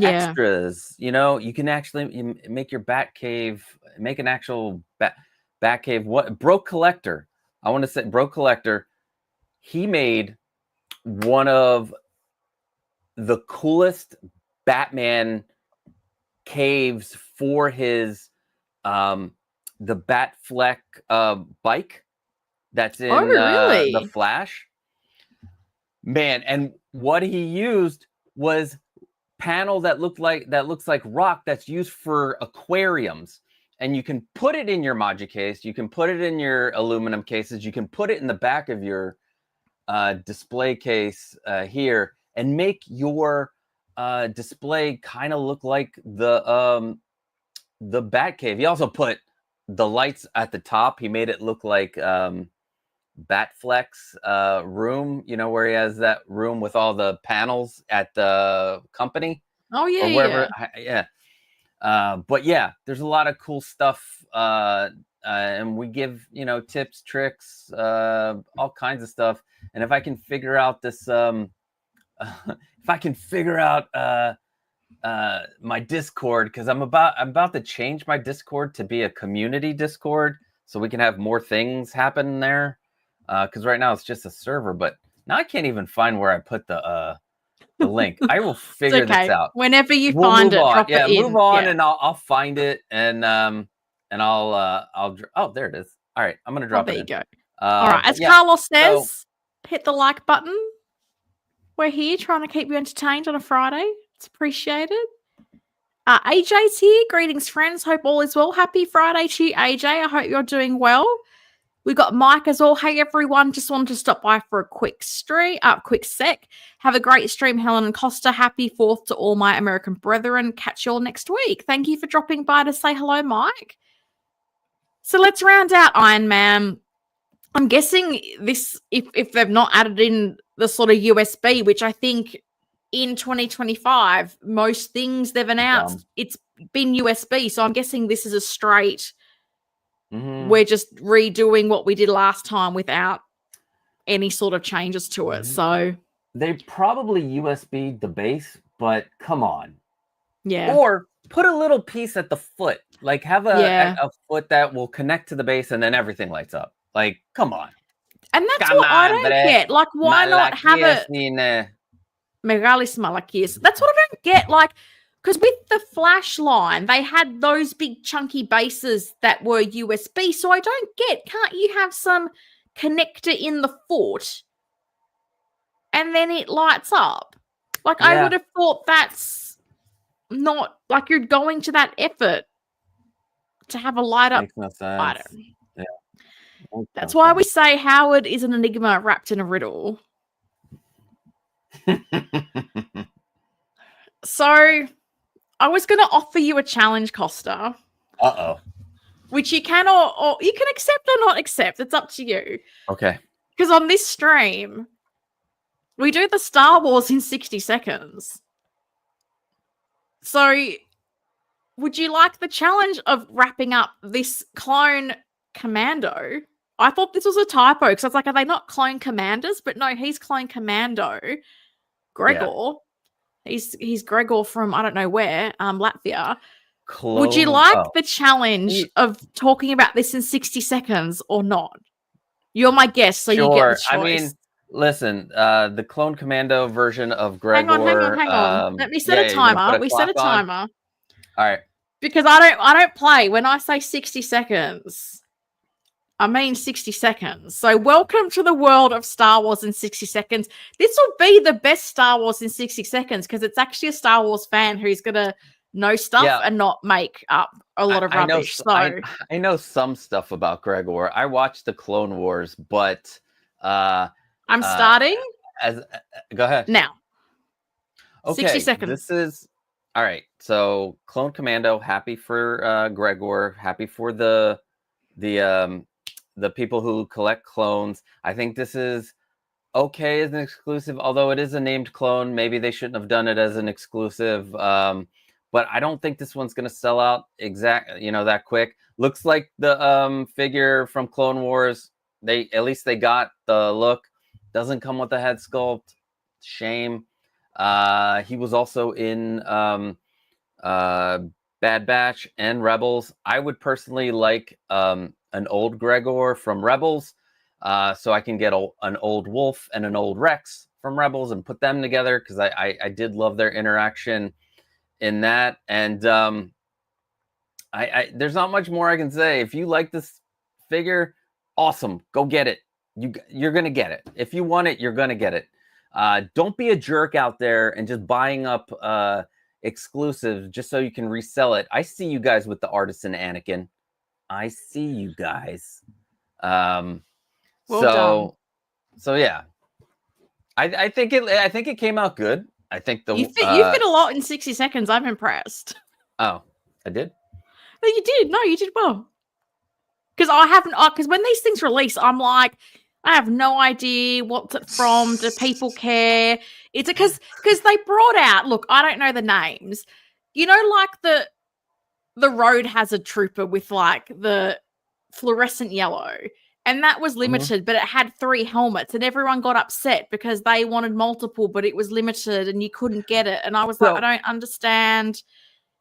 extras. You can actually make your bat cave, make an actual bat cave. What Broke Collector? I want to say Broke Collector. He made one of the coolest Batman caves for his the Batfleck bike that's in the Flash. Man, and what he used was panel that looks like rock that's used for aquariums. And you can put it in your Maji case, you can put it in your aluminum cases, you can put it in the back of your display case here, and make your display kind of look like the Batcave. He also put the lights at the top. He made it look like Batfleck's room, where he has that room with all the panels at the company. Oh yeah, or wherever, yeah. But yeah, there's a lot of cool stuff, and we give tips, tricks, all kinds of stuff. And if I can figure out this, my Discord, because I'm about to change my Discord to be a community Discord, so we can have more things happen there. Because right now it's just a server, but now I can't even find where I put the link. I will figure this out. Whenever you find it, drop it in. Move on, and I'll find it, and I'll oh, there it is. All right, I'm gonna drop it. There you go. All right, as Carlos says, hit the like button. We're here trying to keep you entertained on a Friday. It's appreciated. AJ's here. Greetings, friends. Hope all is well. Happy Friday to you, AJ. I hope you're doing well. We got Mike as well. Hey, everyone. Just wanted to stop by for a quick sec. Have a great stream, Helen and Costa. Happy 4th to all my American brethren. Catch you all next week. Thank you for dropping by to say hello, Mike. So let's round out Iron Man. I'm guessing this, if they've not added in the sort of USB, which I think in 2025, most things they've announced, it's been USB. So I'm guessing this is a straight... We're just redoing what we did last time without any sort of changes to it. So they probably USB the base, but come on. Yeah. Or put a little piece at the foot. Like have a foot that will connect to the base and then everything lights up. Like, come on. And that's what I don't get. Like, why not have a Megalis Malakias? That's what I don't get. Like, because with the flash line, they had those big chunky bases that were USB. So I don't get, can't you have some connector in the foot and then it lights up? Like, I would have thought that's not, like, you're going to that effort to have a light up item. Yeah. That's why we say Howard is an enigma wrapped in a riddle. So, I was going to offer you a challenge, Costa. Uh-oh. Which you can or you can accept or not accept. It's up to you. Okay. Because on this stream, we do the Star Wars in 60 seconds. So, would you like the challenge of wrapping up this clone Commando? I thought this was a typo because I was like, are they not clone commanders? But no, he's clone Commando. Gregor. Yeah. He's Gregor from I don't know where, Latvia. Would you like the challenge of talking about this in 60 seconds or not? You're my guest, so you get the choice. I mean, listen, the clone Commando version of Gregor. Hang on. Let me set a timer. We set a timer. All right. Because I don't play. When I say 60 seconds, I mean 60 seconds. So welcome to the world of Star Wars in 60 seconds. This will be the best Star Wars in 60 seconds because it's actually a Star Wars fan who's going to know stuff and not make up a lot of rubbish. I know some stuff about Gregor. I watched the Clone Wars, but I'm starting. Go ahead. Now. Okay, 60 seconds. This is all right. So Clone Commando, happy for Gregor, happy for the people who collect clones. I think this is okay as an exclusive, although it is a named clone. Maybe they shouldn't have done it as an exclusive. But I don't think this one's going to sell out that quick. Looks like the figure from Clone Wars. At least they got the look. Doesn't come with a head sculpt. Shame. He was also in Bad Batch and Rebels. I would personally like an old Gregor from Rebels, so I can get an old Wolf and an old Rex from Rebels and put them together because I did love their interaction in that. And there's not much more I can say. If you like this figure, awesome, go get it. You're gonna get it. If you want it, you're gonna get it. Don't be a jerk out there and just buying up exclusives just so you can resell it. I see you guys with the Artisan Anakin. I see you guys. Well done. So yeah, I think it came out good. I think you fit a lot in 60 seconds. I'm impressed. Oh, I did? No, you did. No, you did well. Because because when these things release, I'm like, I have no idea what's it from. Do people care? It's because they brought out, look, I don't know the names. You know, like the road hazard trooper with like the fluorescent yellow. And that was limited, but it had 3 helmets, and everyone got upset because they wanted multiple, but it was limited and you couldn't get it. And I was like, I don't understand.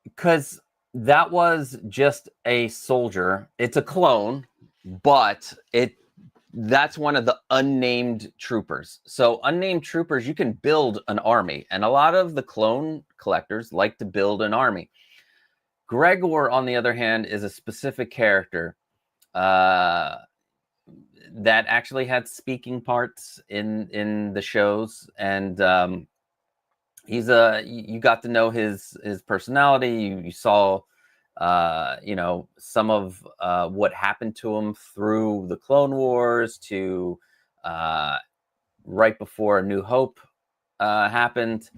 Because that was just a soldier. It's a clone, but that's one of the unnamed troopers. So unnamed troopers, you can build an army. And a lot of the clone collectors like to build an army. Gregor, on the other hand, is a specific character that actually had speaking parts in the shows, and you got to know his personality. You saw some of what happened to him through the Clone Wars to right before A New Hope happened.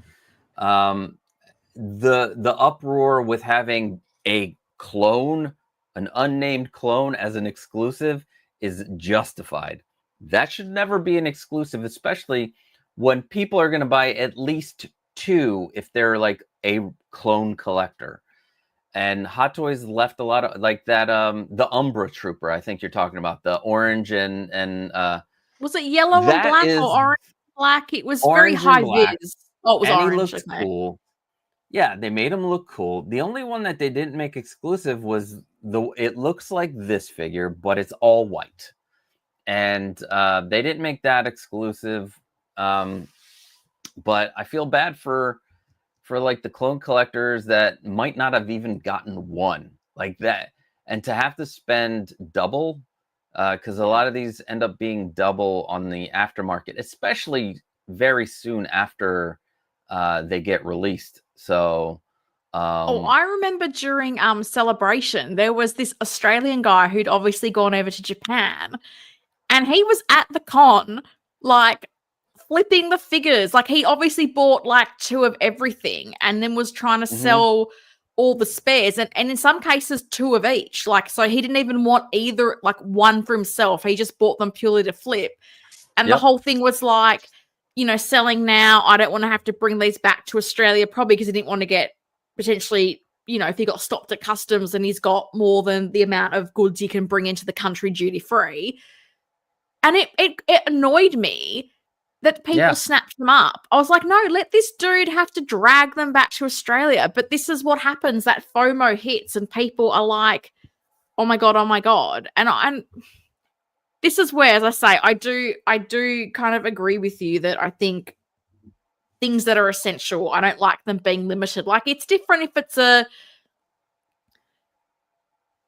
The uproar with having a clone, an unnamed clone as an exclusive, is justified. That should never be an exclusive, especially when people are going to buy at least 2 if they're like a clone collector. And Hot Toys left a lot of like that the Umbra Trooper, I think you're talking about, the orange and was it yellow and black or orange and black? It was very high vis. Oh, it was orange. He looked cool. Yeah, they made them look cool. The only one that they didn't make exclusive was it looks like this figure, but it's all white. And they didn't make that exclusive. But I feel bad for like the clone collectors that might not have even gotten one like that. And to have to spend double, because a lot of these end up being double on the aftermarket, especially very soon after they get released. So I remember during Celebration, there was this Australian guy who'd obviously gone over to Japan, and he was at the con, like, flipping the figures. Like, he obviously bought like 2 of everything and then was trying to sell all the spares, and in some cases 2 of each. Like, so he didn't even want either, like, one for himself. He just bought them purely to flip. And the whole thing was like, you know, selling now. I don't want to have to bring these back to Australia, probably because he didn't want to get potentially, you know, if he got stopped at customs and he's got more than the amount of goods he can bring into the country duty free. And it annoyed me that people snapped them up. I was like, no, let this dude have to drag them back to Australia. But this is what happens, that FOMO hits and people are like, oh my God, oh my God. And this is where, as I say, I do kind of agree with you that I think things that are essential, I don't like them being limited. Like, it's different if it's a,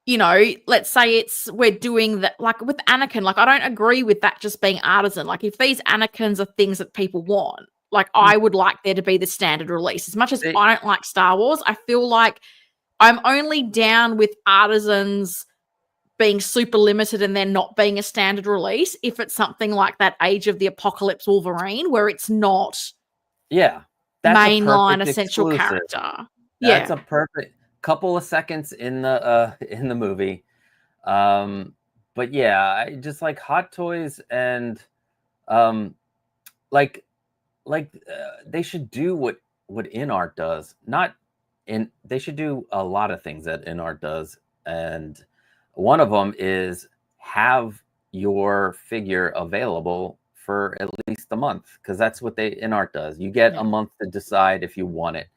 you know, let's say we're doing that, like with Anakin, like, I don't agree with that just being artisan. Like, if these Anakins are things that people want, like, I would like there to be the standard release. As much as I don't like Star Wars, I feel like I'm only down with artisans being super limited and then not being a standard release if it's something like that Age of the Apocalypse Wolverine, where it's not that's mainline essential character. That's a perfect couple of seconds in the movie. But yeah, I just like Hot Toys, and they should do what InArt does. They should do a lot of things that InArt does, and one of them is have your figure available for at least a month, because that's what InArt does. You get a month to decide if you want it.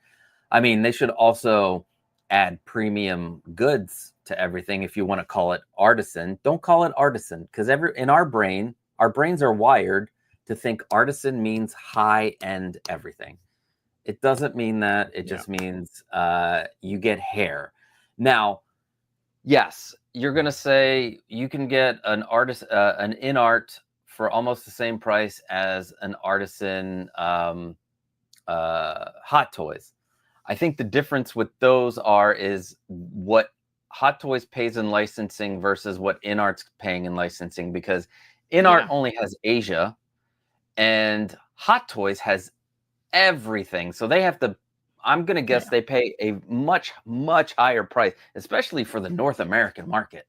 I mean, they should also add premium goods to everything. If you want to call it artisan, don't call it artisan, because in our brains are wired to think artisan means high-end everything. It doesn't mean that. It just means you get hair. Now, yes, you're going to say you can get an InArt for almost the same price as an artisan Hot Toys. I think the difference with those is what Hot Toys pays in licensing versus what InArt's paying in licensing, because InArt only has Asia and Hot Toys has everything. So they have to, I'm going to guess they pay a much, much higher price, especially for the North American market.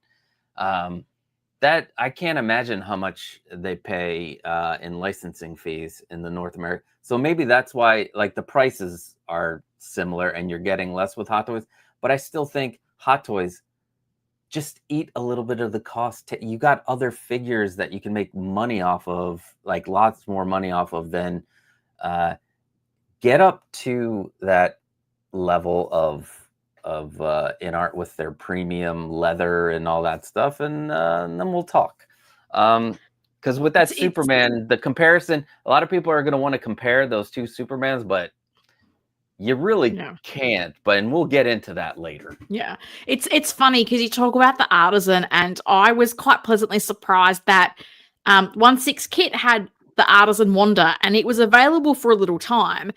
That I can't imagine how much they pay in licensing fees in the North America. So maybe that's why, like, the prices are similar and you're getting less with Hot Toys. But I still think Hot Toys, just eat a little bit of the cost. You got other figures that you can make money off of, like lots more money off of, than get up to that level of InArt with their premium leather and all that stuff, and then we'll talk. Because with that Superman, the comparison, a lot of people are going to want to compare those two Supermans, but you really can't. And we'll get into that later. Yeah, it's funny because you talk about the artisan, and I was quite pleasantly surprised that 1/6 Kit had the artisan Wanda, and it was available for a little time.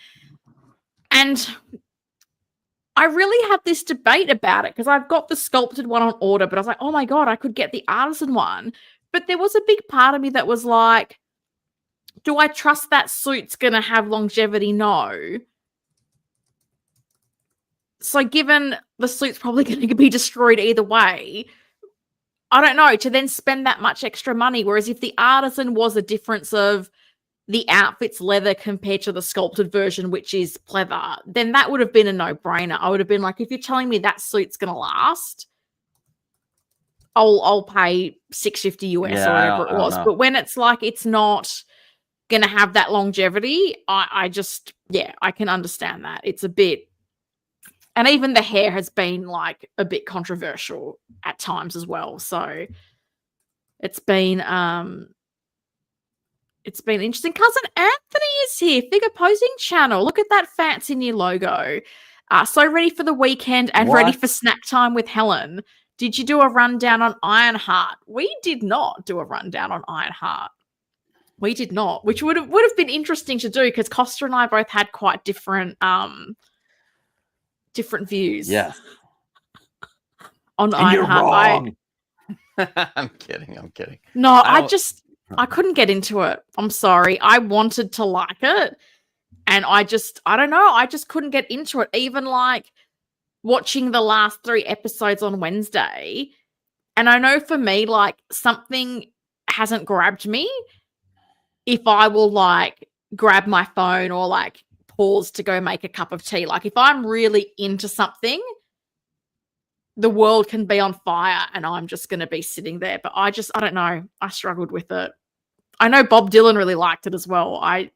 And I really had this debate about it because I've got the sculpted one on order, but I was like, oh my God, I could get the artisan one. But there was a big part of me that was like, do I trust that suit's going to have longevity? No. So given the suit's probably going to be destroyed either way, I don't know, to then spend that much extra money. Whereas if the artisan was a difference of the outfit's leather compared to the sculpted version, which is pleather, then that would have been a no-brainer. I would have been like, if you're telling me that suit's going to last, I'll pay $650 US or whatever it was. But when it's like it's not going to have that longevity, I just, I can understand that. It's a bit And even the hair has been like a bit controversial at times as well. So it's been interesting. Cousin Anthony is here. Figure Posing Channel. Look at that fancy new logo. So ready for the weekend and ready for snack time with Helen. Did you do a rundown on Ironheart? We did not do a rundown on Ironheart. We did not, which would have been interesting to do because Costa and I both had quite different views. Yes. On and you're Ironheart. wrong. I'm kidding. No, I couldn't get into it. I'm sorry. I wanted to like it. And I don't know. I just couldn't get into it. Even like watching the last 3 episodes on Wednesday. And I know for me, like something hasn't grabbed me if I will like grab my phone or like pause to go make a cup of tea. Like if I'm really into something, the world can be on fire and I'm just going to be sitting there. But I don't know. I struggled with it. I know Bob Dylan really liked it as well. A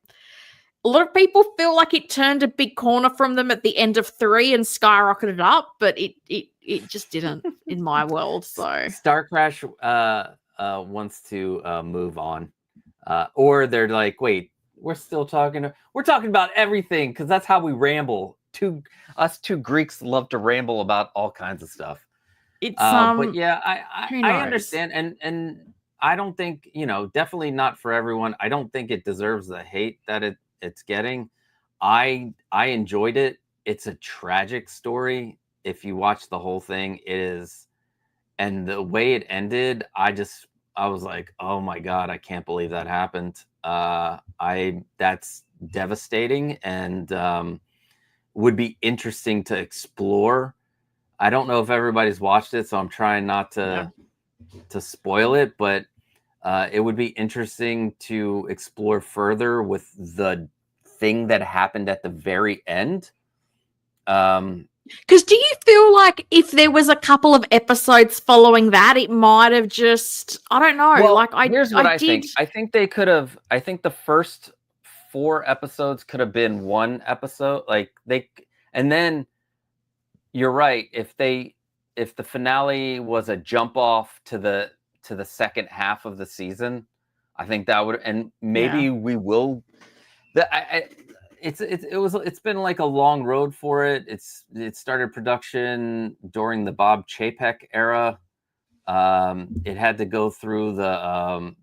lot of people feel like it turned a big corner from them at the end of 3 and skyrocketed up, but it just didn't in my world. So Star Crash wants to move on. Or they're like, wait, we're talking about everything because that's how we ramble. Us two Greeks love to ramble about all kinds of stuff. It's but yeah, I understand, and I don't think, definitely not for everyone. I don't think it deserves the hate that it's getting. I enjoyed it. It's a tragic story. If you watch the whole thing, it is, and the way it ended, I was like, oh my God, I can't believe that happened. That's devastating and would be interesting to explore. I don't know if everybody's watched it, so I'm trying not to spoil it, but it would be interesting to explore further with the thing that happened at the very end. Because do you feel like if there was a couple of episodes following that, it might have just, I don't know. Well, here's what I think. I think they could have, I think the first 4 episodes could have been 1 episode. And then you're right. If the finale was a jump off to the second half of the season, I think that would, and maybe we will. It's been like a long road for it. It started production during the Bob Chapek era. It had to go through the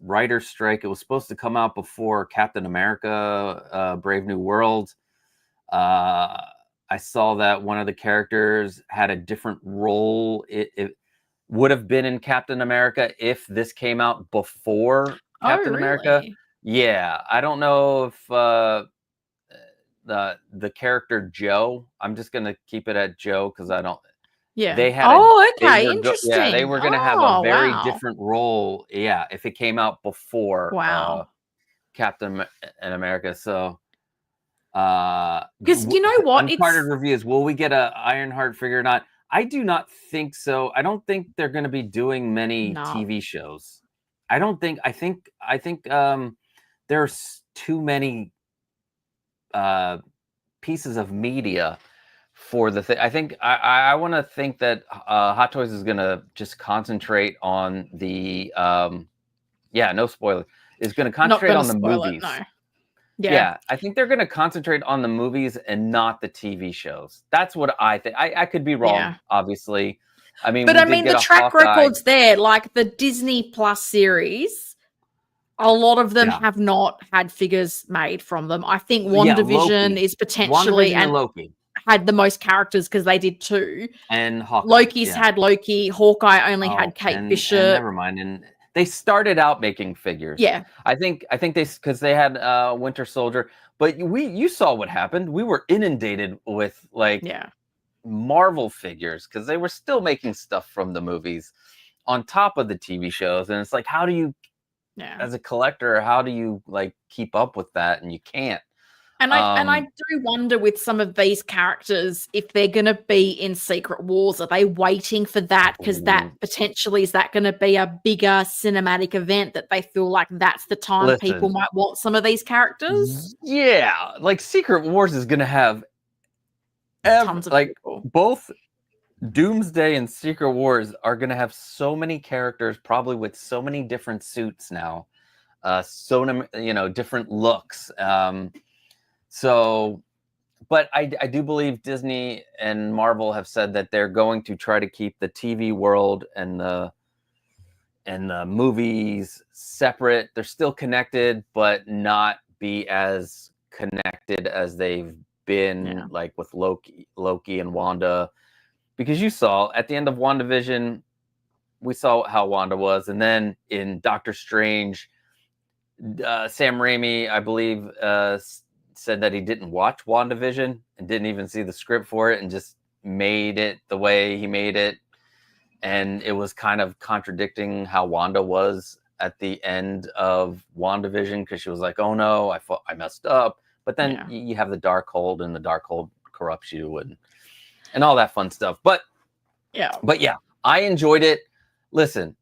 writer's strike. It was supposed to come out before Captain America, Brave New World. I saw that one of the characters had a different role. It would have been in Captain America if this came out before Captain America. Yeah, I don't know if the character Joe. I'm just gonna keep it at Joe because I don't. Yeah. They had. Interesting. They were gonna have a very different role. Yeah, if it came out before. Captain America. So. Because you know what? Uncharted reviews. Will we get a Ironheart figure or not? I do not think so. I don't think they're going to be doing many TV shows. I don't think. I think there's too many pieces of media for the thing. I think I want to think that Hot Toys is going to just concentrate on the no spoiler. Is going to concentrate on the movies. Yeah, I think they're going to concentrate on the movies and not the TV shows. That's what I think. I could be wrong, obviously. I mean, but the track record's there. Like the Disney Plus series, a lot of them have not had figures made from them. I think WandaVision is potentially and Loki had the most characters because they did 2. And Hawkeye, Loki's had Loki. Hawkeye only had Kate Bishop. And never mind. And they started out making figures. Yeah. I think because they had Winter Soldier, but you saw what happened. We were inundated with Marvel figures because they were still making stuff from the movies on top of the TV shows. And it's like, how do you, as a collector, how do you like keep up with that? And you can't. And I do wonder with some of these characters if they're going to be in Secret Wars. Are they waiting for that? Because that potentially is that going to be a bigger cinematic event that they feel like that's the time people might want some of these characters? Yeah, like Secret Wars is going to have tons of people. Both Doomsday and Secret Wars are going to have so many characters, probably with so many different suits now, different looks. But I do believe Disney and Marvel have said that they're going to try to keep the TV world and the movies separate. They're still connected, but not be as connected as they've been, like with Loki and Wanda. Because you saw at the end of WandaVision, we saw how Wanda was, and then in Doctor Strange, Sam Raimi, I believe, said that he didn't watch WandaVision and didn't even see the script for it and just made it the way he made it. And it was kind of contradicting how Wanda was at the end of WandaVision, because she was like, oh no, I messed up. But then you have the Darkhold, and the Darkhold corrupts you and all that fun stuff. But yeah, I enjoyed it. Listen,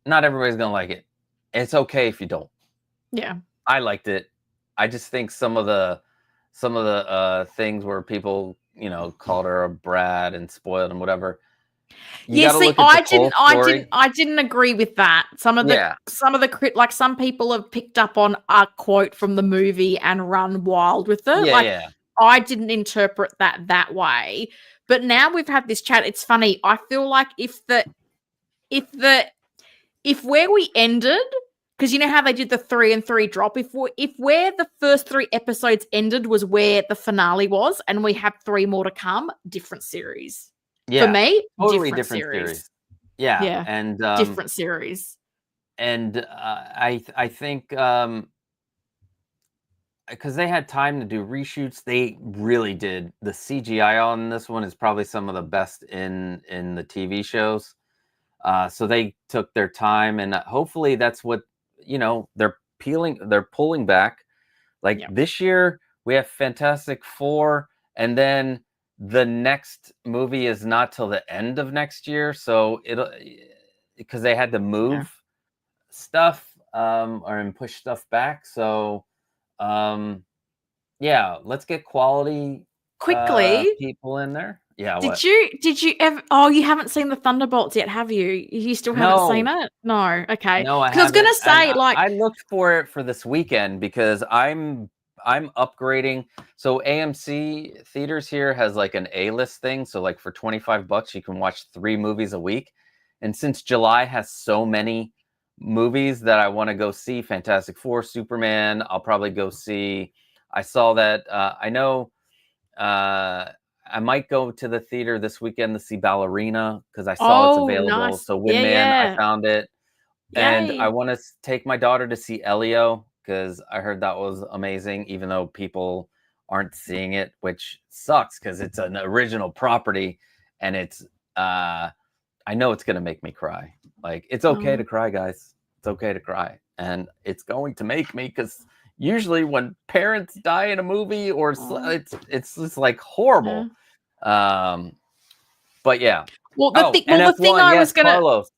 not everybody's going to like it. It's okay if you don't. Yeah. I liked it. I just think some of the things where people, called her a brat and spoiled and whatever. I didn't agree with that. Some of the like some people have picked up on a quote from the movie and run wild with it. I didn't interpret that way. But now we've had this chat, it's funny. I feel like if where we ended, because you know how they did the 3 and 3 drop, if where the first 3 episodes ended was where the finale was, and we have 3 more to come, different series. Yeah, for me, totally different series. Yeah, and different series. And I think because they had time to do reshoots, they really did. The CGI on this one is probably some of the best in the TV shows. So they took their time, and hopefully that's what they're pulling back. Like this year, we have Fantastic Four, and then the next movie is not till the end of next year. So because they had to move stuff and push stuff back. So let's get quality quickly people in there. Yeah. Did you ever? Oh, you haven't seen the Thunderbolts yet, have you? You still haven't seen it? No. Okay. No, I was gonna say, I looked for it for this weekend because I'm upgrading. So AMC theaters here has like an A-list thing. So like for $25, you can watch 3 movies a week. And since July has so many movies that I want to go see, Fantastic Four, Superman, I'll probably go see. I saw that. I know. I might go to the theater this weekend to see Ballerina because I saw it's available. Nice. So Windman, I found it. Yay. And I want to take my daughter to see Elio because I heard that was amazing, even though people aren't seeing it, which sucks because it's an original property and it's I know it's going to make me cry. Like, it's okay to cry, guys. It's okay to cry. And it's going to make me, because usually when parents die in a movie or it's just like horrible. But yeah. Well, the thing I was gonna, Carlos,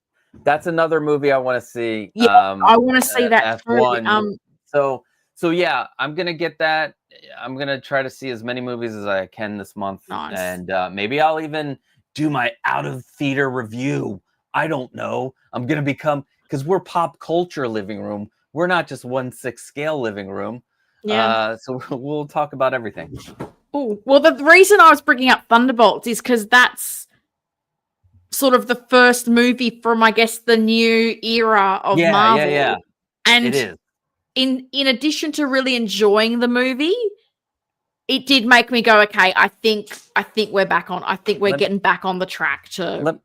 that's another movie I want to see. Yeah, I want to see that F1. So yeah, I'm gonna get that. I'm gonna try to see as many movies as I can this month. Nice. And maybe I'll even do my out of theater review. I don't know. I'm gonna become, because we're pop culture living room. We're not just 1/6 scale living room. Yeah. So we'll talk about everything. Oh, well, the reason I was bringing up Thunderbolts is because that's sort of the first movie from, I guess, the new era of Marvel. Yeah. And it is. In addition to really enjoying the movie, it did make me go, okay, I think we're back on. I think we're getting back on the track to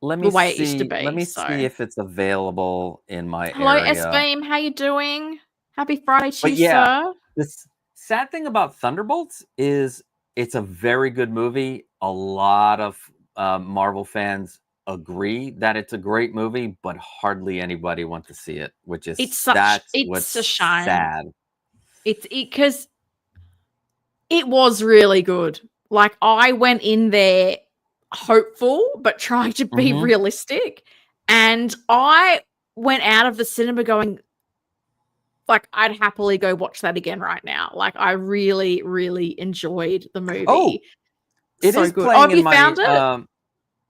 the way it used to be. Let me see if it's available in my area. Hello, S-Beam. How you doing? Happy Friday to you, sir. The sad thing about Thunderbolts is it's a very good movie. A lot of Marvel fans agree that it's a great movie, but hardly anybody wants to see it, which is it's a shame. Sad. It's because it was really good. Like, I went in there hopeful, but trying to be realistic. And I went out of the cinema going, like, I'd happily go watch that again right now. Like, I really, really enjoyed the movie. Oh, It So is good. playing Have in you my found it?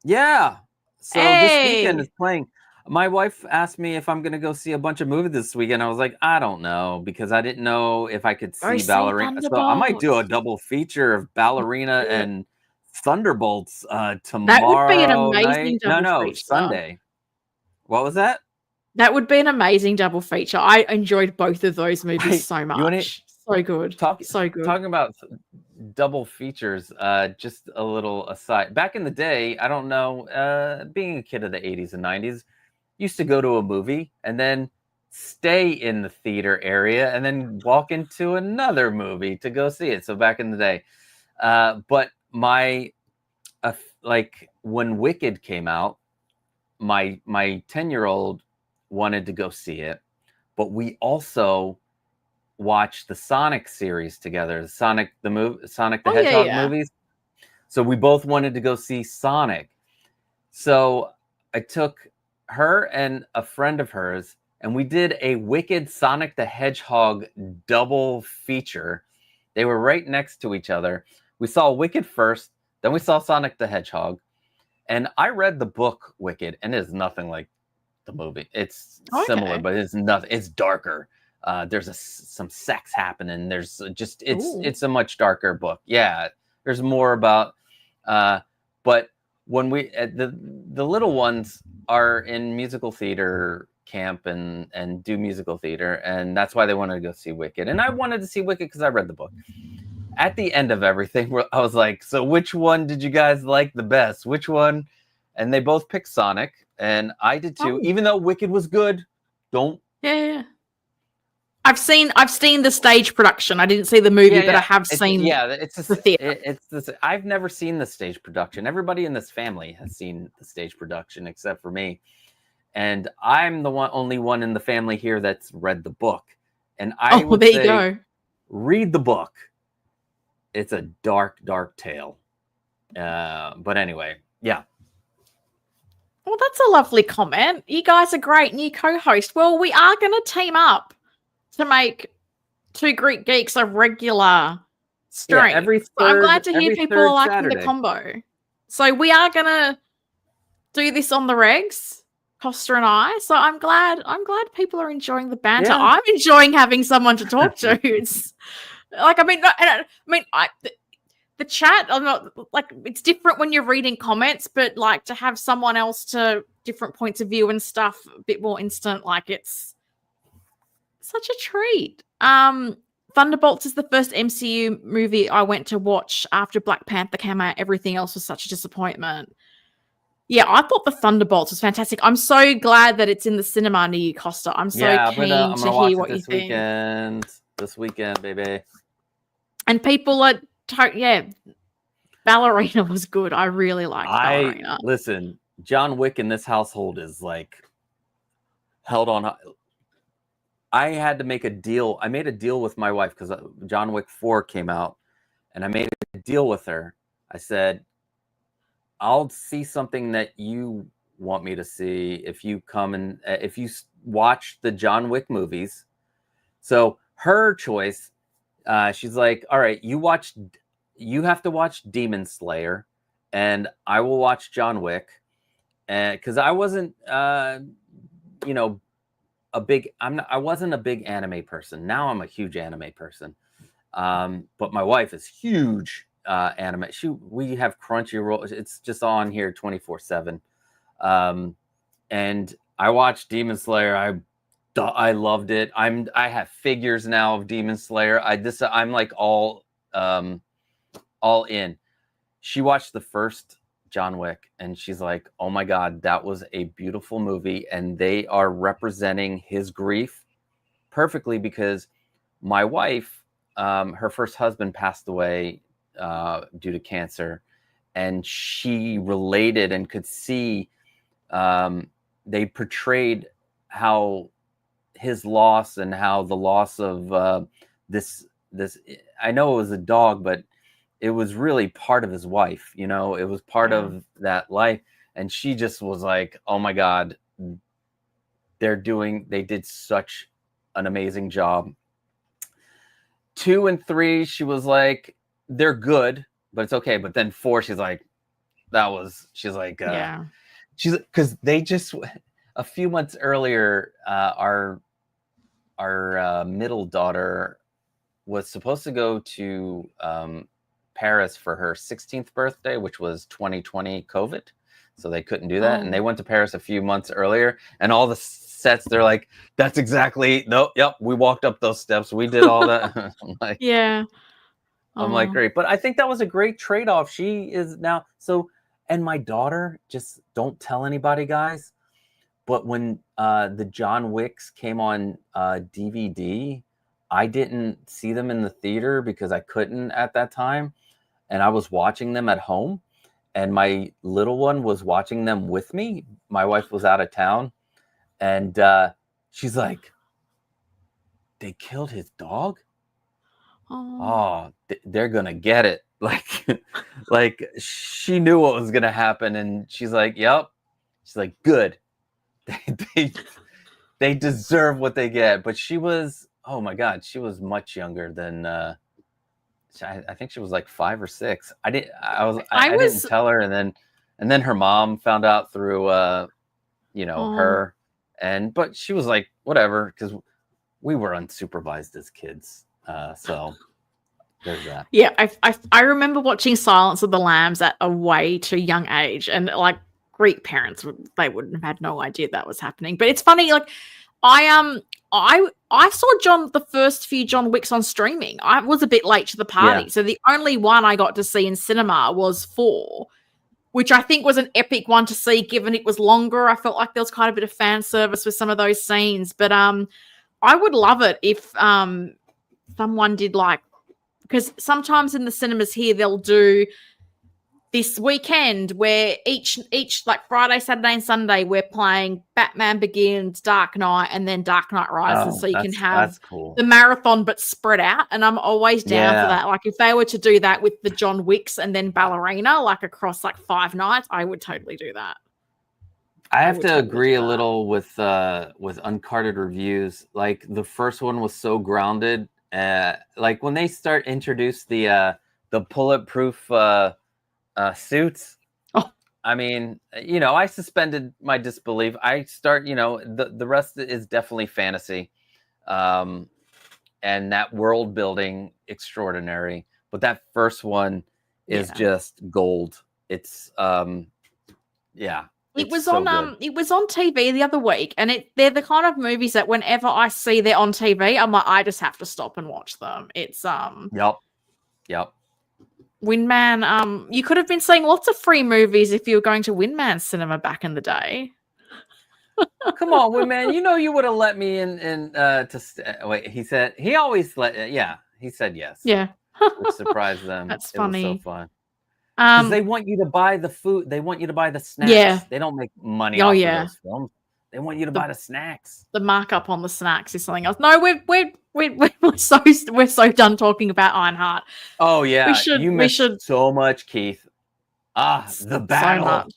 yeah. So this weekend Hey! is playing. My wife asked me if I'm gonna go see a bunch of movies this weekend. I was like, I don't know, because I didn't know if I could Go see see Ballerina. So I might do a Thunderbolts. double feature of Ballerina Yeah. and Thunderbolts That would be an tomorrow amazing night. No, double no, feature. Sunday. What was that? That would be an amazing double feature. I enjoyed both of those movies so You want to much. So good. So good. talking about double features? Just a little aside. Back in the day, I don't know. Being a kid of the 80s and 90s, used to go to a movie and then stay in the theater area and then walk into another movie to go see it. So back in the day, but my like when Wicked came out, my 10-year-old wanted to go see it, but we also watched the Sonic series together, Sonic the Hedgehog yeah. movies. So we both wanted to go see Sonic. So I took her and a friend of hers, and we did a Wicked Sonic the Hedgehog double feature. They were right next to each other. We saw Wicked first, then we saw Sonic the Hedgehog. And I read the book Wicked, and it is nothing like the movie. It's similar, but it's nothing. It's darker. There's some sex happening. There's just it's a much darker book. Yeah, there's more about. But when we the little ones are in musical theater camp and do musical theater, and that's why they wanted to go see Wicked. And I wanted to see Wicked because I read the book. At the end of everything, I was like, so which one did you guys like the best? Which one? And they both picked Sonic, and I did too. Even though Wicked was good, Yeah. I've seen the stage production. I didn't see the movie, but I have seen the theater. I've never seen the stage production. Everybody in this family has seen the stage production except for me, and I'm the only one in the family here that's read the book. And I would there say, you go. Read the book. It's a dark, dark tale. But anyway, yeah. Well, that's a lovely comment. You guys are great new co-host. Well, we are going to team up to make Two Greek Geeks a regular stream. I'm glad to hear people are liking Saturday. The combo. So we are going to do this on the regs, Costa and I. So I'm glad people are enjoying the banter. Yeah. I'm enjoying having someone to talk to. It's like, the chat, I'm not like, it's different when you're reading comments, but like to have someone else to different points of view and stuff a bit more instant, like it's such a treat. Thunderbolts is the first MCU movie I went to watch after Black Panther came out. Everything else was such a disappointment. Yeah, I thought the Thunderbolts was fantastic. I'm so glad that it's in the cinema near you, Costa. I'm so keen to hear what you think. This weekend, baby. And people are Ballerina was good. I really liked Ballerina. Listen, John Wick in this household is like held on. I had to make a deal. I made a deal with my wife because John Wick 4 came out, and I made a deal with her. I said, I'll see something that you want me to see if you come and if you watch the John Wick movies. So her choice, she's like, all right, you have to watch Demon Slayer, and I will watch John Wick. And because I wasn't, I wasn't a big anime person. Now I'm a huge anime person. But my wife is huge anime. We have Crunchyroll. It's just on here 24/7. And I watched Demon Slayer. I loved it. I have figures now of Demon Slayer. I'm like all in. She watched the first John Wick and she's like, oh my God, that was a beautiful movie. And they are representing his grief perfectly because my wife, her first husband passed away due to cancer. And she related and could see they portrayed how his loss and how the loss of this, I know it was a dog, but it was really part of his wife, it was part of that life. And she just was like, oh my God, they did such an amazing job. 2 and 3, she was like, they're good, but it's okay. But then 4, she's like, she's like, Yeah. she's because they just a few months earlier, our middle daughter was supposed to go to Paris for her 16th birthday, which was 2020 COVID. So they couldn't do that. And they went to Paris a few months earlier, and all the sets, they're like, that's exactly, no, yep, we walked up those steps. We did all that. I'm like, Yeah. I'm like, great. But I think that was a great trade-off. She is now, so, and my daughter, just don't tell anybody, guys. But when the John Wicks came on DVD, I didn't see them in the theater because I couldn't at that time. And I was watching them at home. And my little one was watching them with me. My wife was out of town. And she's like, they killed his dog? Oh, they're going to get it. Like she knew what was going to happen. And she's like, yep. She's like, good. They deserve what they get. But she was, oh my God, she was much younger than I think she was like 5 or 6. I didn't tell her, and then her mom found out through her, but she was like, whatever, because we were unsupervised as kids. So there's that. Yeah, I remember watching Silence of the Lambs at a way too young age, and like Greek parents they wouldn't have had no idea that was happening. But it's funny, like I saw the first few John Wicks on streaming. I was a bit late to the party, so the only one I got to see in cinema was 4, which I think was an epic one to see, given it was longer. I felt like there was quite a bit of fan service with some of those scenes, but I would love it if someone did, like, because sometimes in the cinemas here they'll do this weekend where each like Friday, Saturday, and Sunday we're playing Batman Begins, Dark Knight, and then Dark Knight Rises, so you can have the marathon but spread out. And I'm always down for that. Like if they were to do that with the John Wicks and then Ballerina, like across like 5 nights, I would totally do that. I have to agree a little with uncarded reviews. Like the first one was so grounded. Like when they start introduce the bulletproof suits. I mean, I suspended my disbelief. I start, the rest is definitely fantasy, and that world building extraordinary. But that first one is just gold. It's It was on TV the other week, and they're the kind of movies that whenever I see they're on TV, I'm like, I just have to stop and watch them. It's Yep. Windman, you could have been seeing lots of free movies if you were going to Windman Cinema back in the day. Come on, Windman, you would have let me in wait, he said he always he said yes. Yeah. Which surprised them. That's funny. It was so fun. Because they want you to buy the food, they want you to buy the snacks. Yeah. They don't make money off of those films. They want you to buy the snacks. The markup on the snacks is something else. No, we're so done talking about Ironheart. Oh yeah, we should so much, Keith. The battle. So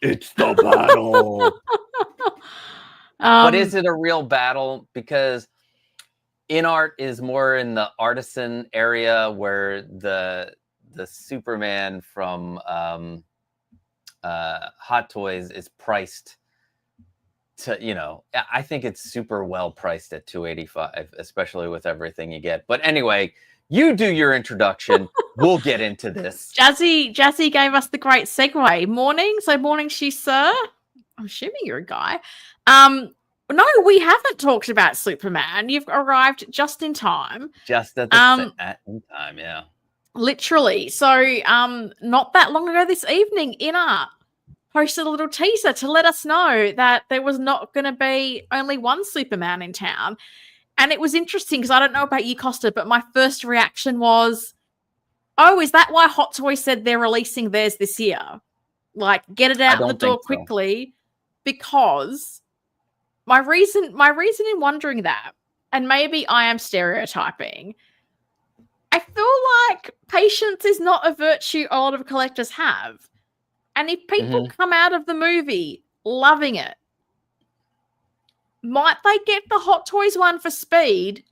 it's the battle. But is it a real battle? Because InArt is more in the artisan area, where the Superman from Hot Toys is priced to, I think it's super well priced at $285, especially with everything you get. But anyway, you do your introduction. We'll get into this. Jazzy gave us the great segue. Morning to you, sir. I'm assuming you're a guy. No, we haven't talked about Superman. You've arrived just in time. Just at the in time, yeah. Literally. So, not that long ago this evening, InArt posted a little teaser to let us know that there was not going to be only one Superman in town. And it was interesting because I don't know about you, Costa, but my first reaction was, oh, is that why Hot Toys said they're releasing theirs this year? Like, get it out the door quickly. Because my reason in wondering that, and maybe I am stereotyping, I feel like patience is not a virtue a lot of collectors have. And if people come out of the movie loving it, might they get the Hot Toys one for speed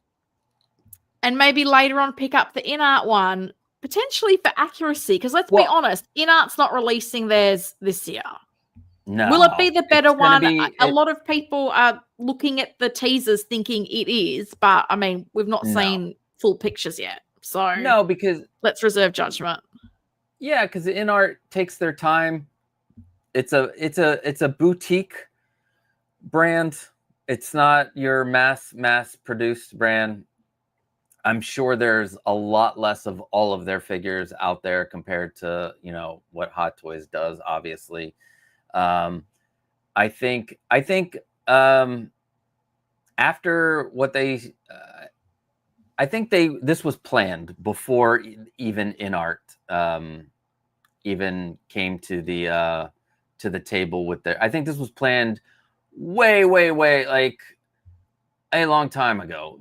and maybe later on pick up the InArt one potentially for accuracy, because let's be honest, InArt's not releasing theirs this year. No. Will it be the better one? A lot of people are looking at the teasers thinking it is, but I mean, we've not seen full pictures yet. So no, because let's reserve judgment. Yeah, because InArt takes their time. It's a boutique brand. It's not your mass produced brand. I'm sure there's a lot less of all of their figures out there compared to, you know, what Hot Toys does, obviously. I think after what they I think this was planned before even InArt even came to the table with their. I think this was planned way like a long time ago.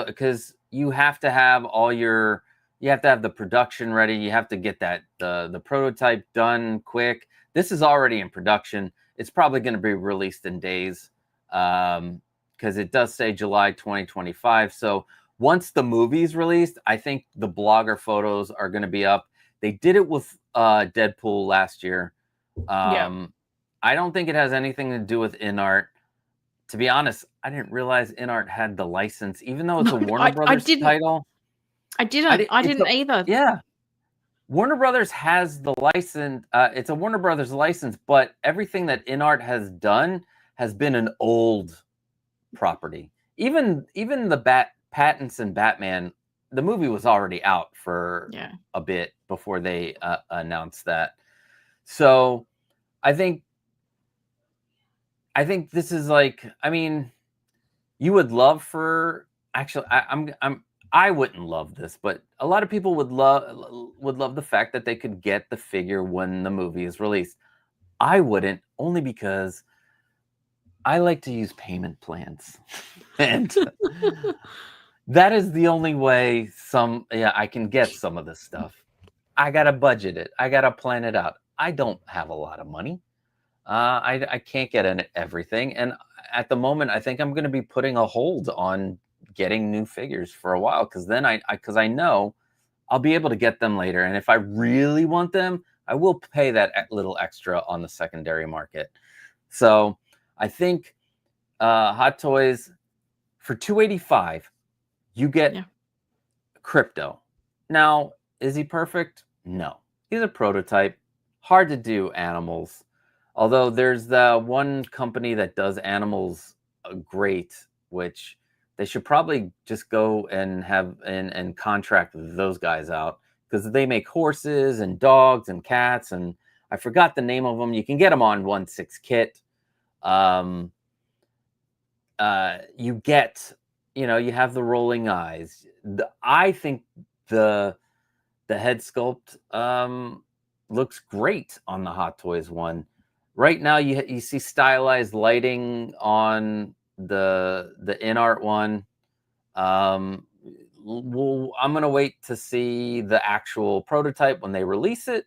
Because you have to have the production ready. You have to get the prototype done quick. This is already in production. It's probably going to be released in days because it does say July 2025. So once the movie's released, I think the blogger photos are going to be up. They did it with Deadpool last year. I don't think it has anything to do with InArt. To be honest, I didn't realize InArt had the license, even though it's a Warner Brothers title. I didn't either. Yeah. Warner Brothers has the license. It's a Warner Brothers license, but everything that InArt has done has been an old property. Even the patents in Batman, the movie was already out for a bit before they announced that. So I think this is like, I mean, you would love for actually, I wouldn't love this, but a lot of people would love the fact that they could get the figure when the movie is released. I wouldn't, only because I like to use payment plans, and that is the only way I can get some of this stuff. I gotta budget it. I gotta plan it out. I don't have a lot of money. I can't get in everything, and at the moment, I think I'm going to be putting a hold on getting new figures for a while, because then I know I'll be able to get them later, and if I really want them, I will pay that little extra on the secondary market. So I think Hot Toys for $285, you get Crypto. Now, is he perfect? No, he's a prototype. Hard to do animals. Although there's the one company that does animals great, which they should probably just go and have and contract those guys out, because they make horses and dogs and cats, and I forgot the name of them. You can get them on 1/6 kit. You get, you have the rolling eyes. I think the head sculpt looks great on the Hot Toys one. Right now, you see stylized lighting on the InArt one. I'm gonna wait to see the actual prototype when they release it.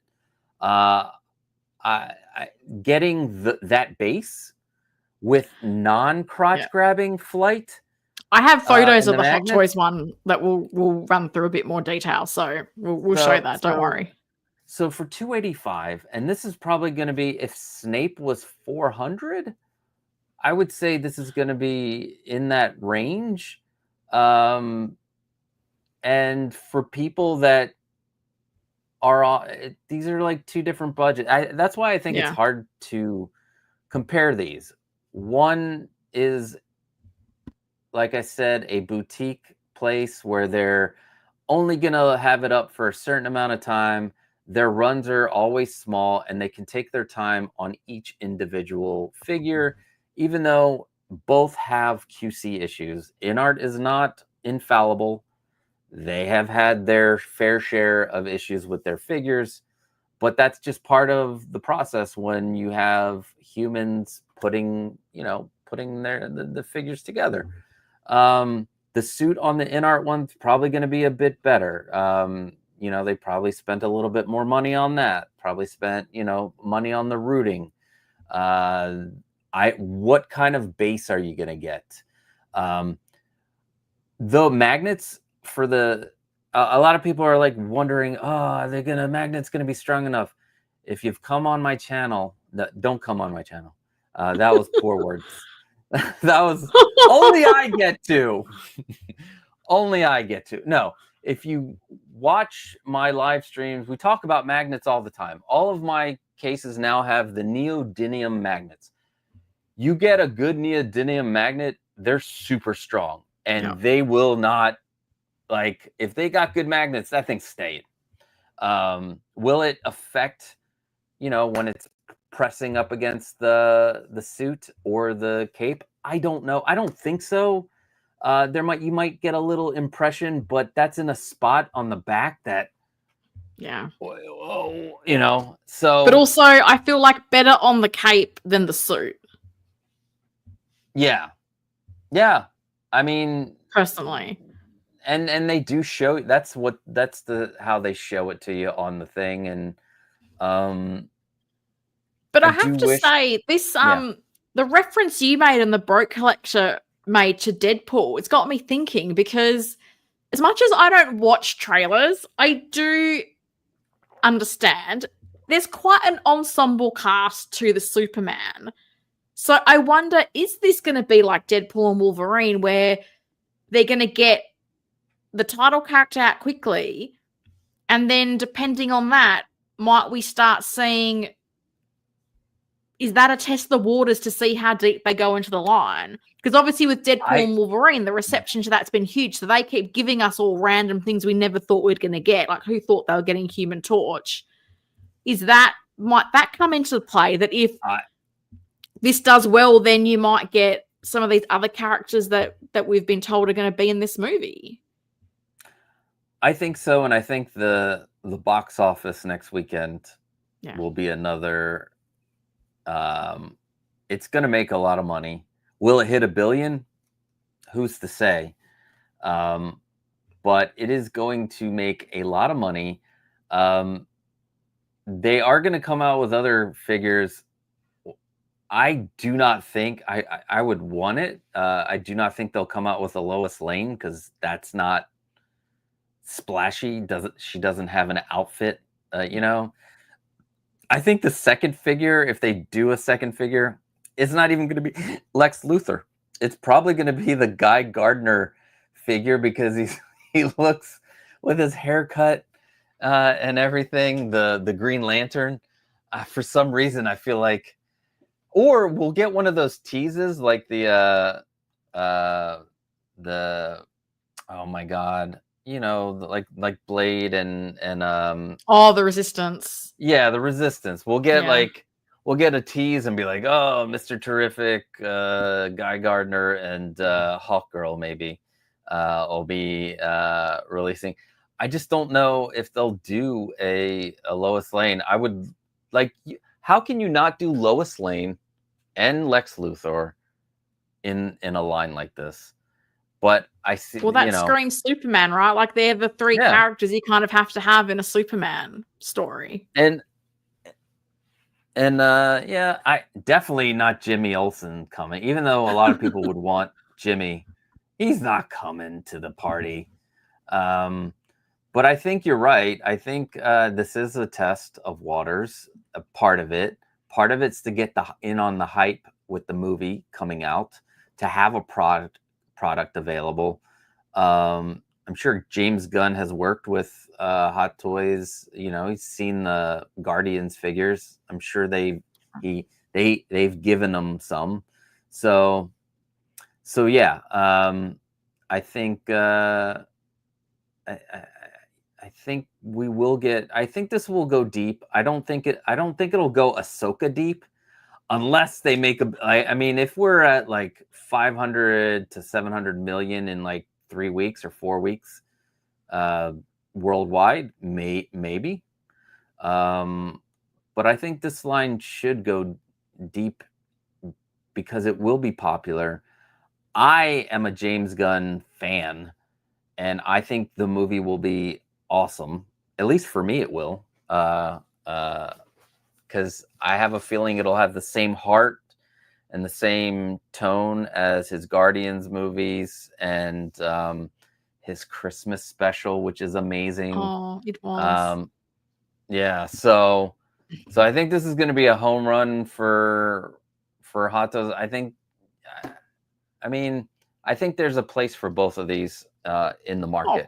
Getting that base with non-crotch grabbing flight. I have photos of the Hot Toys one that we'll run through a bit more detail, so we'll show that. Don't worry. So for $285, and this is probably going to be, if Snape was $400, I would say this is going to be in that range. And for people that are, these are like two different budgets. That's why I think it's hard to compare these. One is, like I said, a boutique place where they're only going to have it up for a certain amount of time. Their runs are always small, and they can take their time on each individual figure, even though both have QC issues. InArt is not infallible. They have had their fair share of issues with their figures, but that's just part of the process when you have humans putting the figures together. The suit on the InArt one's probably going to be a bit better. They probably spent a little bit more money on that. Probably spent, money on the rooting. What kind of base are you going to get? The magnets for the a lot of people are like wondering, oh, are they gonna magnets gonna be strong enough? If you've come on my channel, don't come on my channel. That was poor words. That was only I get to. Only I get to. No, if you watch my live streams, we talk about magnets all the time. All of my cases now have the neodymium magnets. You get a good neodymium magnet, they're super strong, and they will not, like, if they got good magnets, that thing's staying. Will it affect, when it's pressing up against the suit or the cape? I don't know. I don't think so. You might get a little impression, but that's in a spot on the back that, so. But also, I feel like better on the cape than the suit. Yeah. I mean, personally, and they do show that's how they show it to you on the thing, and but I have to say this the reference you made in the Broke Collector made to Deadpool, it's got me thinking, because as much as I don't watch trailers, I do understand there's quite an ensemble cast to the Superman. So I wonder, is this going to be like Deadpool and Wolverine, where they're going to get the title character out quickly, and then depending on that, might we start seeing, is that a test of the waters to see how deep they go into the line? Because obviously with Deadpool and Wolverine, the reception to that's been huge. So they keep giving us all random things we never thought we were going to get. Like, who thought they were getting Human Torch? Might that come into play, that if this does well, then you might get some of these other characters that we've been told are going to be in this movie? I think so, and I think the box office next weekend will be another. It's going to make a lot of money. Will it hit $1 billion? Who's to say? But it is going to make a lot of money. They are going to come out with other figures. I do not think I would want it. I do not think they'll come out with a Lois Lane, because that's not splashy. She doesn't have an outfit, I think the second figure, if they do a second figure, it's not even going to be Lex Luthor. It's probably going to be the Guy Gardner figure, because he looks, with his haircut and everything, the Green Lantern. For some reason, I feel like, or we'll get one of those teases, like the oh my god, like Blade and the Resistance. Yeah, the Resistance. We'll get a tease and be like, oh, Mr. Terrific, Guy Gardner, and Hawkgirl maybe will be releasing. I just don't know if they'll do a Lois Lane. I would like. How can you not do Lois Lane and Lex Luthor in a line like this? But I see. Well, that screams Superman, right? Like, they're the three characters you kind of have to have in a Superman story. And I definitely not Jimmy Olsen coming. Even though a lot of people would want Jimmy, he's not coming to the party. But I think you're right. I think this is a test of waters. A part of it's to get in on the hype with the movie coming out, to have a product available. I'm sure James Gunn has worked with Hot Toys. He's seen the Guardians figures. I'm sure they've given them some. So yeah. I think I think we will get. I think this will go deep. I don't think it'll go Ahsoka deep, unless they make I mean, if we're at like 500 to 700 million in like 3 weeks or 4 weeks, worldwide, maybe. But I think this line should go deep, because it will be popular. I am a James Gunn fan, and I think the movie will be awesome. At least for me, it will. Because I have a feeling it'll have the same heart and the same tone as his Guardians movies, and his Christmas special, which is amazing. Oh, it was. Yeah, so I think this is going to be a home run for Hot Toys. I think there's a place for both of these in the market.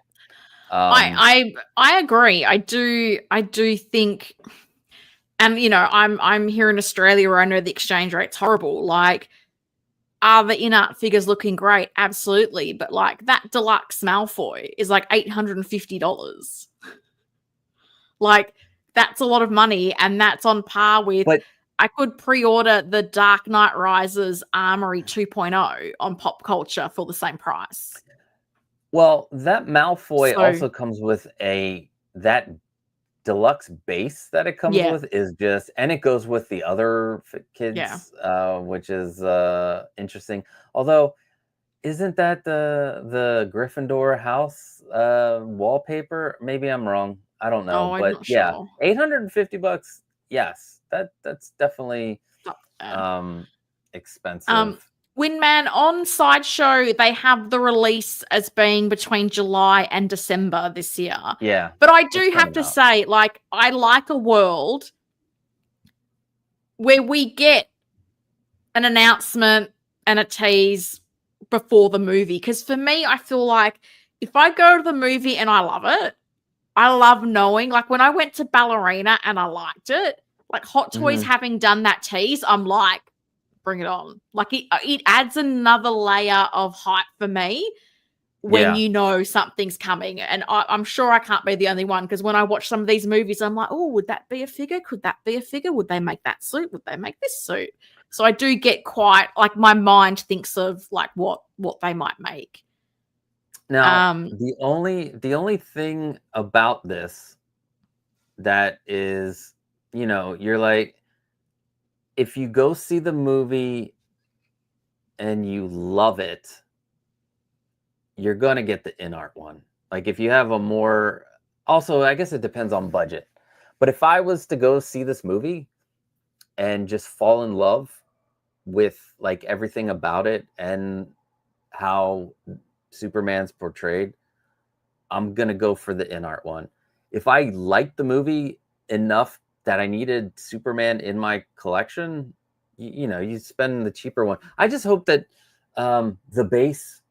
I agree. I do think, and you know, I'm here in Australia where I know the exchange rate's horrible. Like, are the InArt figures looking great? Absolutely, but like that deluxe Malfoy is like $850. Like, that's a lot of money, and that's on par with. But I could pre-order the Dark Knight Rises Armory 2.0 on Pop Culture for the same price. Well, that Malfoy also comes with that deluxe base that it comes with is just, and it goes with the other kids, which is interesting. Although, isn't that the Gryffindor house wallpaper? Maybe I'm wrong. I don't know, I'm but not sure. $850. Yes, that's definitely expensive. Windman, on Sideshow, they have the release as being between July and December this year. Yeah. But I do have to say, like, I like a world where we get an announcement and a tease before the movie. Because for me, I feel like if I go to the movie and I love it, I love knowing, like when I went to Ballerina and I liked it, like Hot Toys having done that tease, I'm like, bring it on. Like it adds another layer of hype for me when you know something's coming. And I'm sure I can't be the only one, because when I watch some of these movies, I'm like, oh, would that be a figure? Could that be a figure? Would they make that suit? Would they make this suit? So I do get quite, like, my mind thinks of like what they might make. Now, the only thing about this that is, you know, you're like, if you go see the movie and you love it, you're going to get the InArt one. Like, if you have a more, also, I guess it depends on budget. But if I was to go see this movie and just fall in love with like everything about it and how Superman's portrayed, I'm going to go for the InArt one. If I like the movie enough that I needed Superman in my collection, you know, you spend the cheaper one. I just hope that the base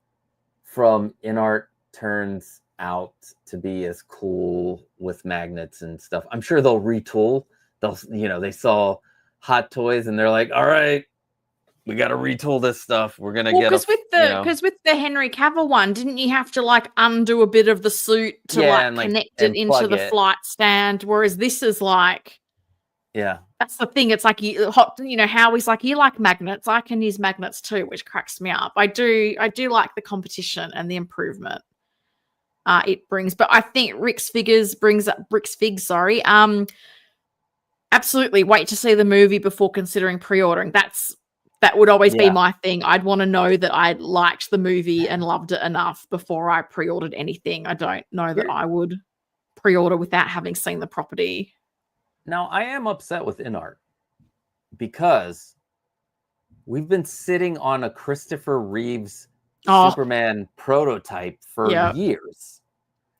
from InArt turns out to be as cool with magnets and stuff. I'm sure they'll retool. They saw Hot Toys and they're like, all right, we got to retool this stuff. We're gonna get because with the Henry Cavill one, didn't you have to like undo a bit of the suit to connect it into the flight stand? Whereas this is like, that's the thing. It's like Howie's like, you like magnets, I can use magnets too, which cracks me up. I do like the competition and the improvement it brings. But I think Rick's Figs. Absolutely, wait to see the movie before considering pre-ordering. That would always be my thing. I'd want to know that I liked the movie and loved it enough before I pre-ordered anything. I don't know that I would pre-order without having seen the property. Now, I am upset with InArt because we've been sitting on a Christopher Reeves Superman prototype for years.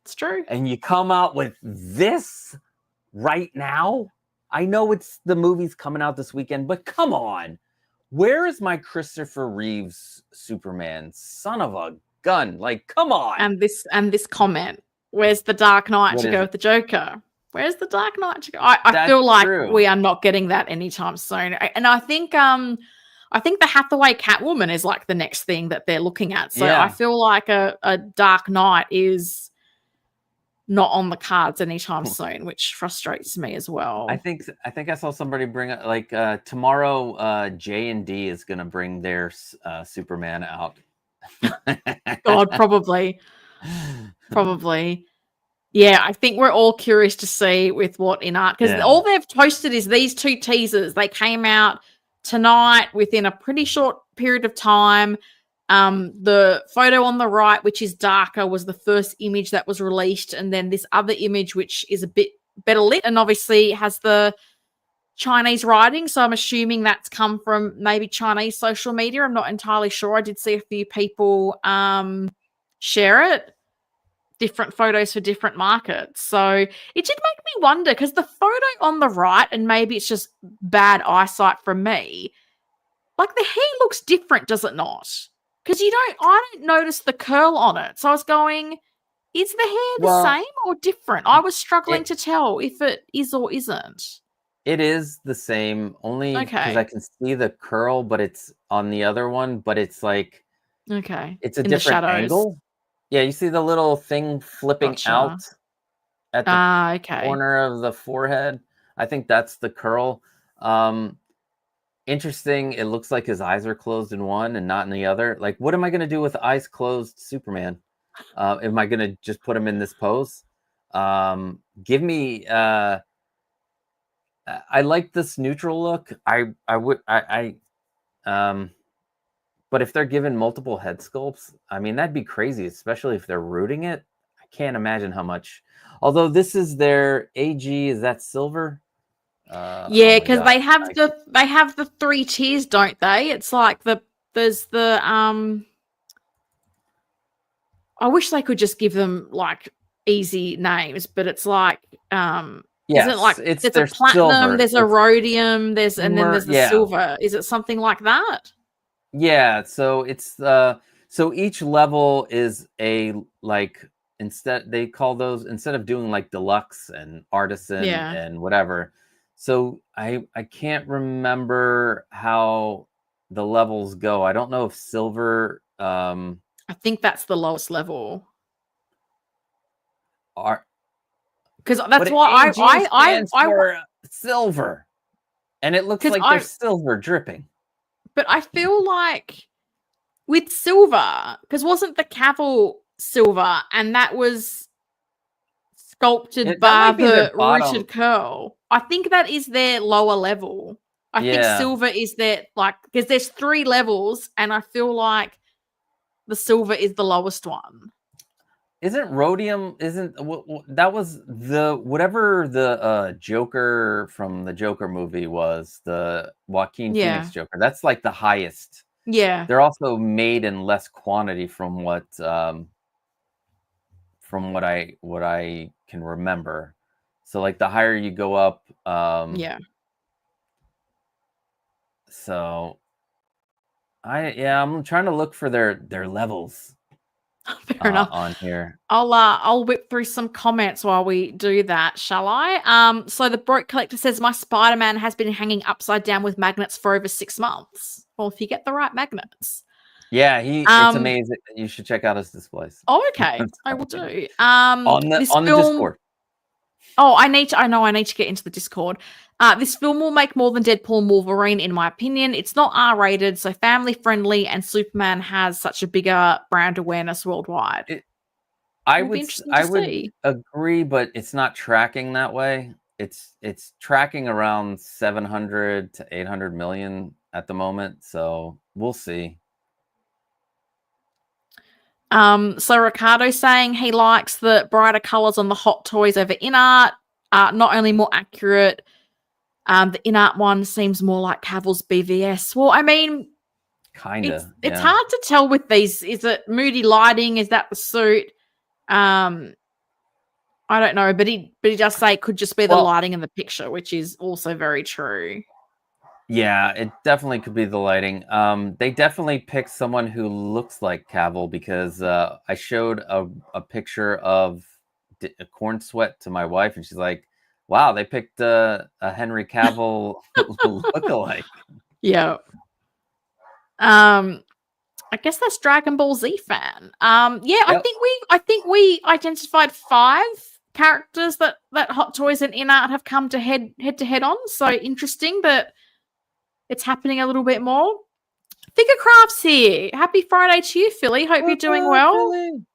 It's true. And you come out with this right now? I know the movie's coming out this weekend, but come on. Where is my Christopher Reeves Superman? Son of a gun. Like, come on. And this comment. Where's the Dark Knight to go with the Joker? Where's the Dark Knight to go? I feel like we are not getting that anytime soon. And I think the Hathaway Catwoman is like the next thing that they're looking at. So I feel like a Dark Knight is not on the cards anytime soon, which frustrates me as well. I think I saw somebody bring up like tomorrow JND is going to bring their Superman out. God, probably. Yeah, I think we're all curious to see with what InArt, because all they've posted is these two teasers. They came out tonight within a pretty short period of time. The photo on the right, which is darker, was the first image that was released, and then this other image, which is a bit better lit and obviously has the Chinese writing, so I'm assuming that's come from maybe Chinese social media. I'm not entirely sure. I did see a few people share it. different photos for different markets. So it did make me wonder, because the photo on the right, and maybe it's just bad eyesight from me, like the hair looks different, does it not? Because I don't notice the curl on it. So I was going, is the hair the same or different? I was struggling to tell if it is or isn't. It is the same, only because I can see the curl, but it's on the other one, but it's like, it's a different angle. Yeah, you see the little thing flipping out at the corner of the forehead. I think that's the curl. Interesting. It looks like his eyes are closed in one and not in the other. Like, what am I going to do with eyes closed Superman? Am I going to just put him in this pose? Give me... I like this neutral look. But if they're given multiple head sculpts, I mean, that'd be crazy, especially if they're rooting it. I can't imagine how much. Although this is their AG, is that silver? Yeah, because they have the 3 tiers, don't they? It's like there's the I wish they could just give them like easy names, but it's like yes, isn't like it's there's a platinum, silver. there's a rhodium, and then there's the silver. Is it something like that? Yeah, so it's so each level is a instead they call those, instead of doing like deluxe and artisan and whatever. So I can't remember how the levels go. I don't know if silver I think that's the lowest level. Because that's why I for silver, and it looks like there's silver dripping. But I feel like with silver, because wasn't the Cavill silver, and that was sculpted by the rooted curl. I think that is their lower level. I think silver is their because there's 3 levels, and I feel like the silver is the lowest one. Isn't rhodium? That was whatever the Joker from the Joker movie was, the Joaquin Phoenix Joker. That's like the highest. Yeah, they're also made in less quantity from what I can remember. So like the higher you go up, So I'm trying to look for their levels. Fair enough. On here. I'll whip through some comments while we do that, shall I? So the Broke Collector says, my Spider-Man has been hanging upside down with magnets for over 6 months. Well, if you get the right magnets. Yeah, it's amazing. You should check out his displays. Oh, okay. I will do. On the Discord. Oh, I need to get into the Discord. This film will make more than Deadpool and Wolverine, in my opinion. It's not R-rated, so family-friendly, and Superman has such a bigger brand awareness worldwide. I would agree, but it's not tracking that way. It's tracking around 700 to 800 million at the moment, so we'll see. So Ricardo saying he likes the brighter colors on the Hot Toys over InArt. Not only more accurate, the InArt one seems more like Cavill's BVS. Well, I mean, it's hard to tell with these. Is it moody lighting? Is that the suit? I don't know, but he does say it could just be the lighting in the picture, which is also very true. Yeah, it definitely could be the lighting. They definitely picked someone who looks like Cavill, because I showed a picture of Corenswet to my wife, and she's like, wow, they picked a Henry Cavill lookalike. Yeah. I guess that's Dragon Ball Z fan. I think we identified 5 characters that Hot Toys and InArt have come to head to head on. So interesting that it's happening a little bit more. Figure Crafts here. Happy Friday to you, Philly. Hope you're doing well. Philly.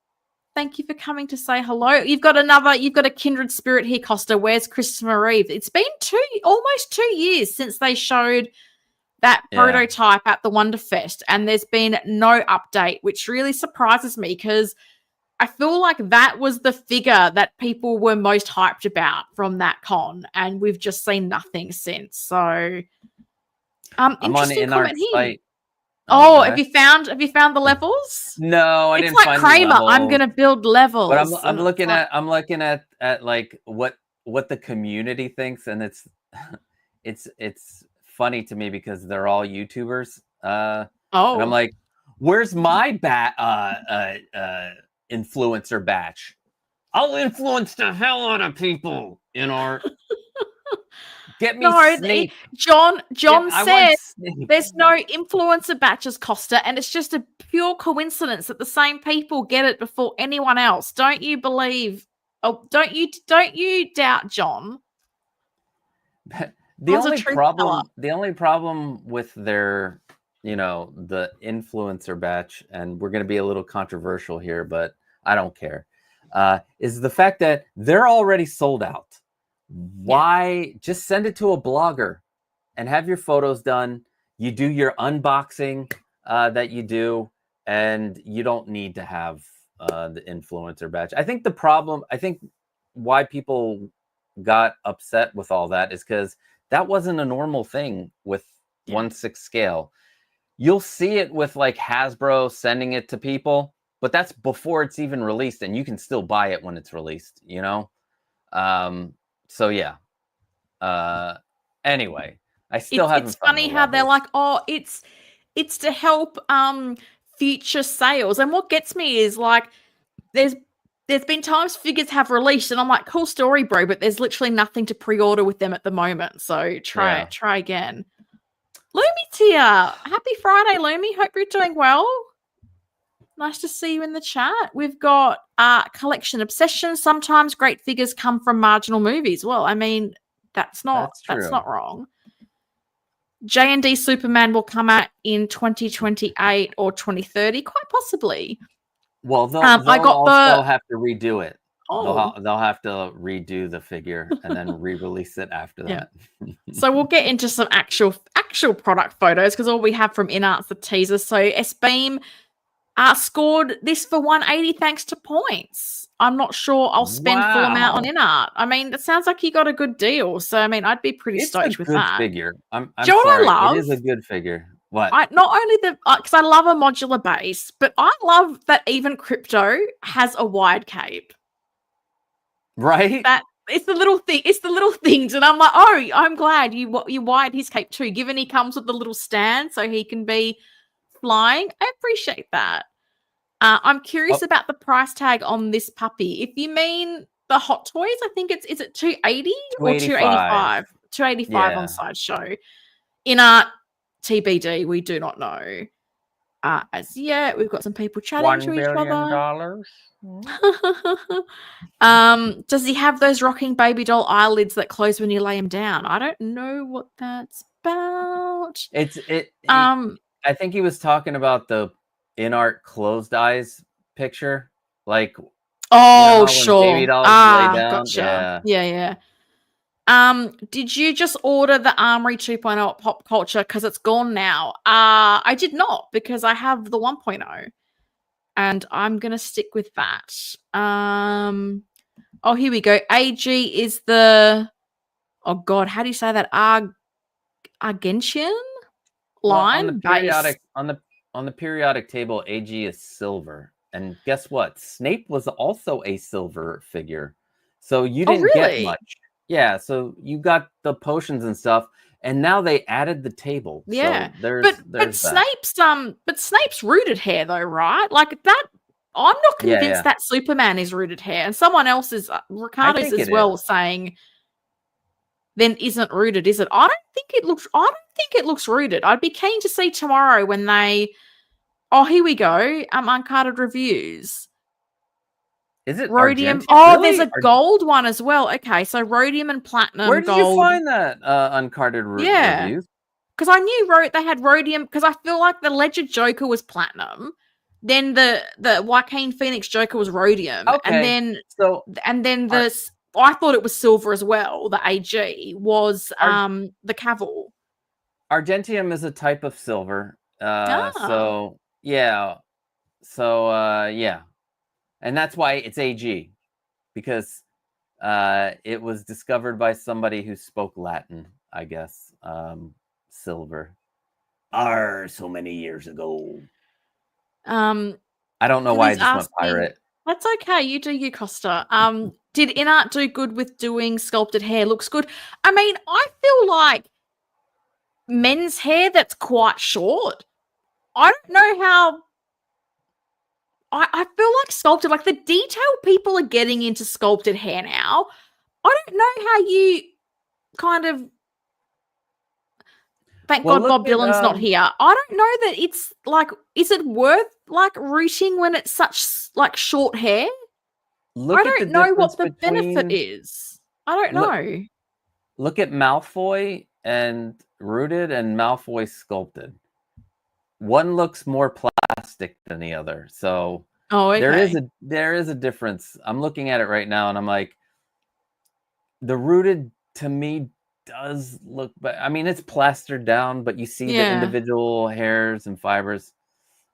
Thank you for coming to say hello. You've got a kindred spirit here, Costa. Where's Christopher Reeve? It's been almost 2 years since they showed that prototype at the Wonderfest, and there's been no update, which really surprises me, because I feel like that was the figure that people were most hyped about from that con, and we've just seen nothing since. So I'm on InArt site. Oh, the have heck? you found the levels? No, I It's didn't like find Kramer. the I'm levels. gonna build But levels. I'm and it's looking like, at like what the community thinks, and it's funny to me because they're all YouTubers. And I'm oh, like, where's my influencer batch? I'll influence the hell out of people, InArt. Get me no, Snape. John I want said Snape. there's no influencer batches, Costa, and it's just a pure coincidence that the same people get it before anyone else. Don't you believe? Oh, don't you doubt John? The As a only truth teller. problem with their, the influencer batch, and we're going to be a little controversial here, but I don't care, is the fact that they're already sold out. Why just send it to a blogger and have your photos done? You do your unboxing that you do, and you don't need to have the influencer batch. I think why people got upset with all that is because that wasn't a normal thing with 1/6 scale. You'll see it with like Hasbro sending it to people, but that's before it's even released, and you can still buy it when it's released, So yeah. Anyway, I still haven't It's found the funny how they're levels. like, oh, it's to help future sales. And what gets me is like there's been times figures have released and I'm like, cool story, bro, but there's literally nothing to pre-order with them at the moment. So try again. Lumi's here. Happy Friday, Lumi. Hope you're doing well. Nice to see you in the chat. We've got collection obsession. Sometimes great figures come from marginal movies. Well, I mean, that's not wrong. JND Superman will come out in 2028 or 2030, quite possibly. Well, they'll I got also have to redo it. Oh. They'll have to redo the figure and then re-release it after that. So we'll get into some actual product photos because all we have from InArt's the teasers. So S-Beam scored this for 180 thanks to points. I'm not sure I'll spend full amount on InArt. I mean, that sounds like you got a good deal. So I mean, I'd be pretty stoked with that. It's a good figure. I'm Do you know sorry. what I love? It is a good figure. What? Not only because I love a modular base, but I love that even Crypto has a wide cape. Right? That it's the little thing. It's the little things, and I'm like, oh, I'm glad you wired his cape too. Given he comes with the little stand, so he can be flying. I appreciate that. I'm curious about the price tag on this puppy. If you mean the Hot Toys, I think is it 280 or 285? 285 on Sideshow. InArt TBD, we do not know. As yet, we've got some people chatting to each other. Does he have those rocking baby doll eyelids that close when you lay him down? I don't know what that's about. I think he was talking about the InArt closed eyes picture, like sure. baby dolls lay down. Gotcha. Yeah. Did you just order the Armory 2.0 at Pop Culture because it's gone now? I did not because I have the 1.0 and I'm gonna stick with that. Oh, here we go. AG is the how do you say that? Argentian line on the periodic table, AG is silver. And guess what? Snape was also a silver figure. So you didn't get much. Yeah, so you got the potions and stuff, and now they added the table. Yeah, so but Snape's rooted hair though, right? Like that. I'm not convinced that Superman is rooted hair, and someone else is Ricardo's as well saying. Then isn't rooted, is it? I don't think it looks rooted. I'd be keen to see tomorrow when they. Oh, here we go. Uncarded reviews. Is it rhodium? Argentium? Oh, there's a gold one as well. Okay, so rhodium and platinum. Where did gold. you find that uncarded reviews? Because I knew they had rhodium. Because I feel like the Ledger Joker was platinum, then the Joaquin Phoenix Joker was rhodium, okay. and then I thought it was silver as well. The AG was the Cavill. Argentium is a type of silver. So and that's why it's AG, because it was discovered by somebody who spoke Latin, I guess. Silver, So many years ago. Um, I don't know why I just went pirate. That's okay. You do you, Costa. Did InArt do good with doing sculpted hair? Looks good. I mean, I feel like men's hair that's quite short. I don't know how. I feel like sculpted, like the detail people are getting into sculpted hair now. I don't know how you kind of. Thank God Bob Dylan's not here. I don't know that it's like, is it worth like rooting when it's such like short hair? I don't know what the benefit is. I don't know. Look at Malfoy and rooted and Malfoy sculpted. One looks more plastic than the other. So there is a difference. I'm looking at it right now and I'm like, the rooted to me does look, but I mean, it's plastered down, but you see the individual hairs and fibers.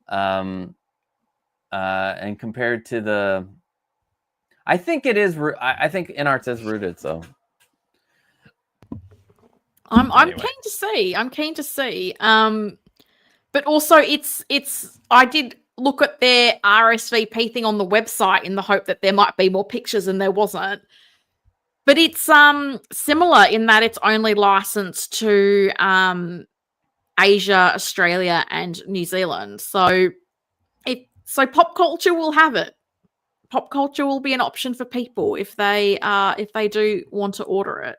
And compared to the, I think it is, I think InArt says rooted. So I'm keen to see. But also it's I did look at their RSVP thing on the website in the hope that there might be more pictures, and there wasn't. But it's similar in that it's only licensed to Asia, Australia, and New Zealand. So pop culture will have it. Pop culture will be an option for people if they do want to order it.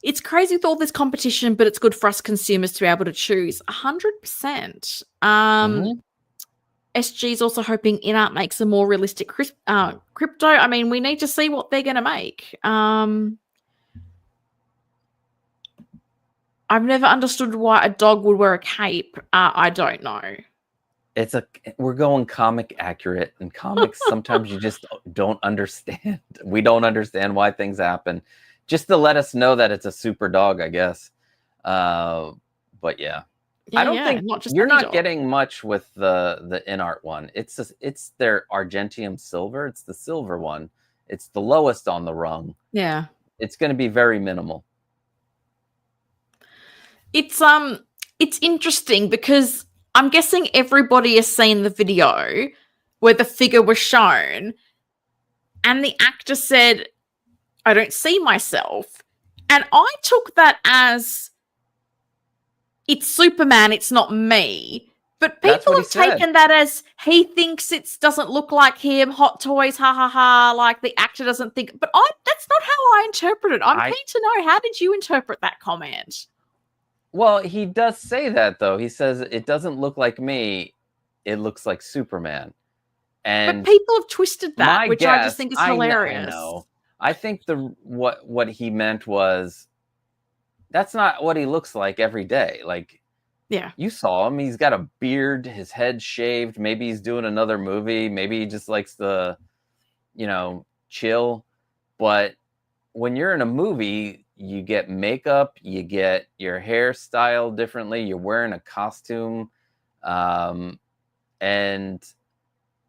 It's crazy with all this competition, but it's good for us consumers to be able to choose 100%. SG is also hoping InArt makes a more realistic crypto. I mean, we need to see what they're going to make. I've never understood why a dog would wear a cape. I don't know. We're going comic accurate, and comics sometimes you just don't understand. We don't understand why things happen. Just to let us know that it's a super dog, I guess. But yeah. I don't think you're not getting much with the InArt one. It's their Argentium silver. It's the silver one. It's the lowest on the rung. Yeah. It's going to be very minimal. It's interesting because I'm guessing everybody has seen the video where the figure was shown and the actor said, I don't see myself. And I took that as it's Superman, it's not me. But people have taken that as he thinks it doesn't look like him, hot toys, ha ha ha, like the actor doesn't think. But that's not how I interpret it. I'm keen to know, how did you interpret that comment? Well, he does say that, though. He says, it doesn't look like me, it looks like Superman. And but people have twisted that, which I just think is hilarious. I know. I think what he meant was, that's not what he looks like every day. Like, yeah, you saw him. He's got a beard, his head shaved. Maybe he's doing another movie. Maybe he just likes to, chill. But when you're in a movie, you get makeup, you get your hair styled differently. You're wearing a costume. And,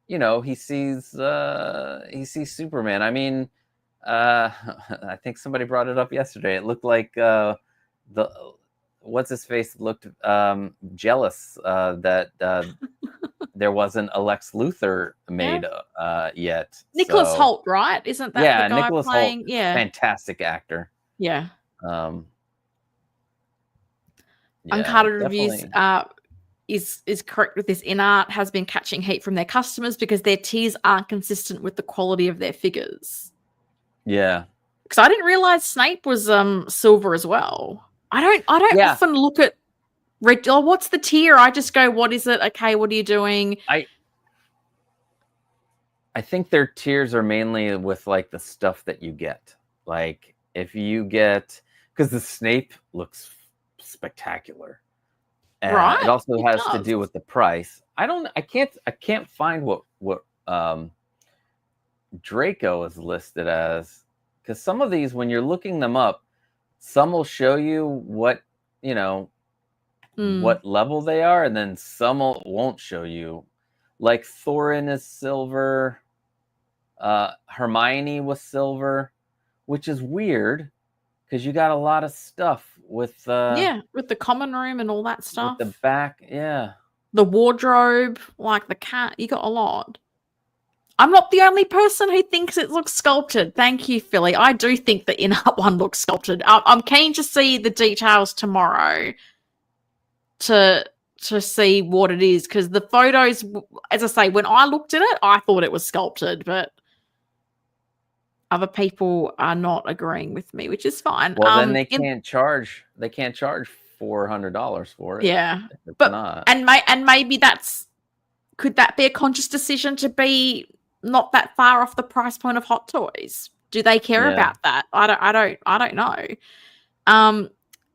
he sees Superman. I mean, I think somebody brought it up yesterday. It looked like what's his face looked jealous that there wasn't a Lex Luthor made yet. Nicholas Hoult, right? Isn't that the guy Nicholas playing? Hoult, yeah, fantastic actor. Yeah. Yeah, Uncarded Reviews is correct with this. InArt has been catching heat from their customers because their teas aren't consistent with the quality of their figures. Yeah. Because I didn't realize Snape was silver as well. I don't often look at red. Oh, what's the tier? I just go, what is it? Okay, what are you doing? I think their tiers are mainly with like the stuff that you get. Like if you get, because the Snape looks spectacular. And right. It also has to do with the price. I can't find what Draco is listed as, because some of these, when you're looking them up, some will show you what what level they are, and then some won't show you. Like Thorin is silver, Hermione was silver, which is weird because you got a lot of stuff with with the common room and all that stuff. With the back, yeah. The wardrobe, like the cat, you got a lot. I'm not the only person who thinks it looks sculpted. Thank you, Philly. I do think the InArt one looks sculpted. I'm keen to see the details tomorrow to see what it is, because the photos, as I say, when I looked at it, I thought it was sculpted, but other people are not agreeing with me, which is fine. Well, then they can't charge. They can't charge $400 for it. Yeah, but not. And maybe could that be a conscious decision to be not that far off the price point of Hot Toys? Do they care about that? I don't know.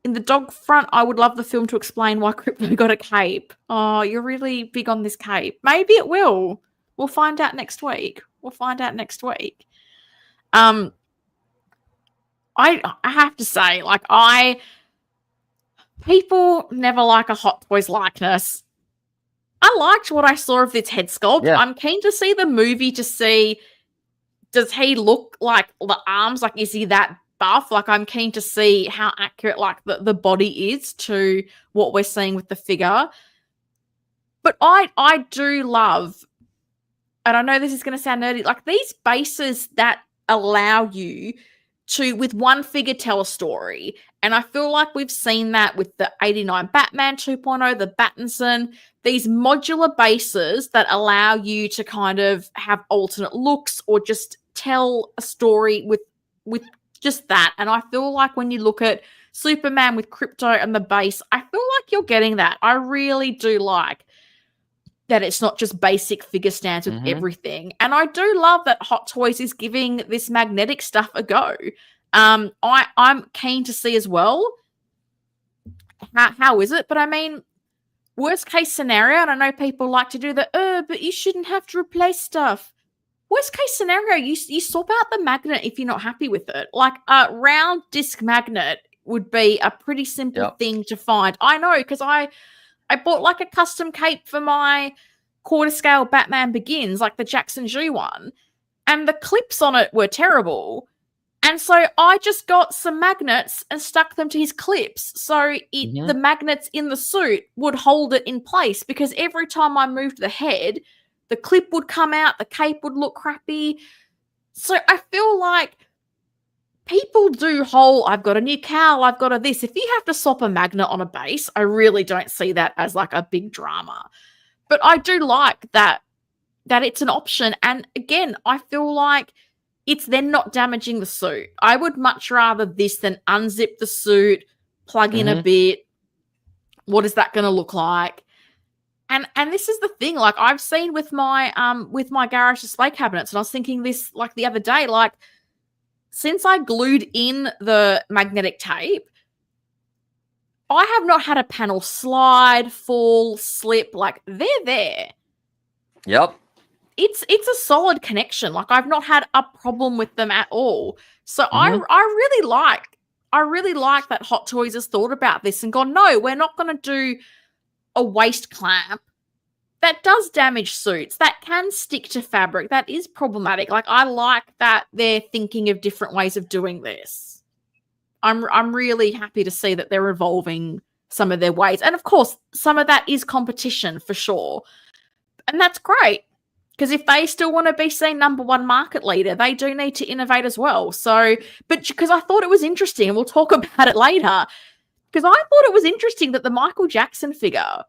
In the dog front, I would love the film to explain why Crypto got a cape. Oh, you're really big on this cape. Maybe it will. We'll find out next week. I have to say, like, people never like a Hot Toys likeness. I liked what I saw of this head sculpt. Yeah. I'm keen to see the movie to see, does he look like the arms, like, is he that buff? Like, I'm keen to see how accurate, like, the body is to what we're seeing with the figure. But I do love, and I know this is going to sound nerdy, like, these bases that allow you to, with one figure, tell a story. And I feel like we've seen that with the 89 Batman 2.0, the Battinson, these modular bases that allow you to kind of have alternate looks or just tell a story with just that. And I feel like when you look at Superman with Crypto and the base, I feel like you're getting that. I really do like that it's not just basic figure stands with everything. And I do love that Hot Toys is giving this magnetic stuff a go. I'm keen to see as well, how is it? But I mean, worst case scenario, and I know people like to do the, but you shouldn't have to replace stuff. Worst case scenario, you swap out the magnet if you're not happy with it. Like a round disc magnet would be a pretty simple thing to find. I know, because I bought like a custom cape for my quarter scale Batman Begins, like the Jackson Ju one, and the clips on it were terrible. And so I just got some magnets and stuck them to his clips. So the magnets in the suit would hold it in place, because every time I moved the head, the clip would come out, the cape would look crappy. So I feel like people do I've got a new cowl, I've got a this. If you have to swap a magnet on a base, I really don't see that as like a big drama. But I do like that it's an option. And again, I feel like it's then not damaging the suit. I would much rather this than unzip the suit, plug in a bit. What is that going to look like? And this is the thing, like I've seen with my garage display cabinets, and I was thinking this like the other day, like since I glued in the magnetic tape, I have not had a panel slide, fall, slip. Like they're there. Yep. It's a solid connection. Like I've not had a problem with them at all. So I really like that Hot Toys has thought about this and gone, no, we're not going to do a waist clamp that does damage suits, that can stick to fabric, that is problematic. Like I like that they're thinking of different ways of doing this. I'm really happy to see that they're evolving some of their ways. And of course, some of that is competition for sure. And that's great. Because if they still want to be, say, #1 market leader, they do need to innovate as well. So, but because I thought it was interesting, and we'll talk about it later, because I thought it was interesting that the Michael Jackson figure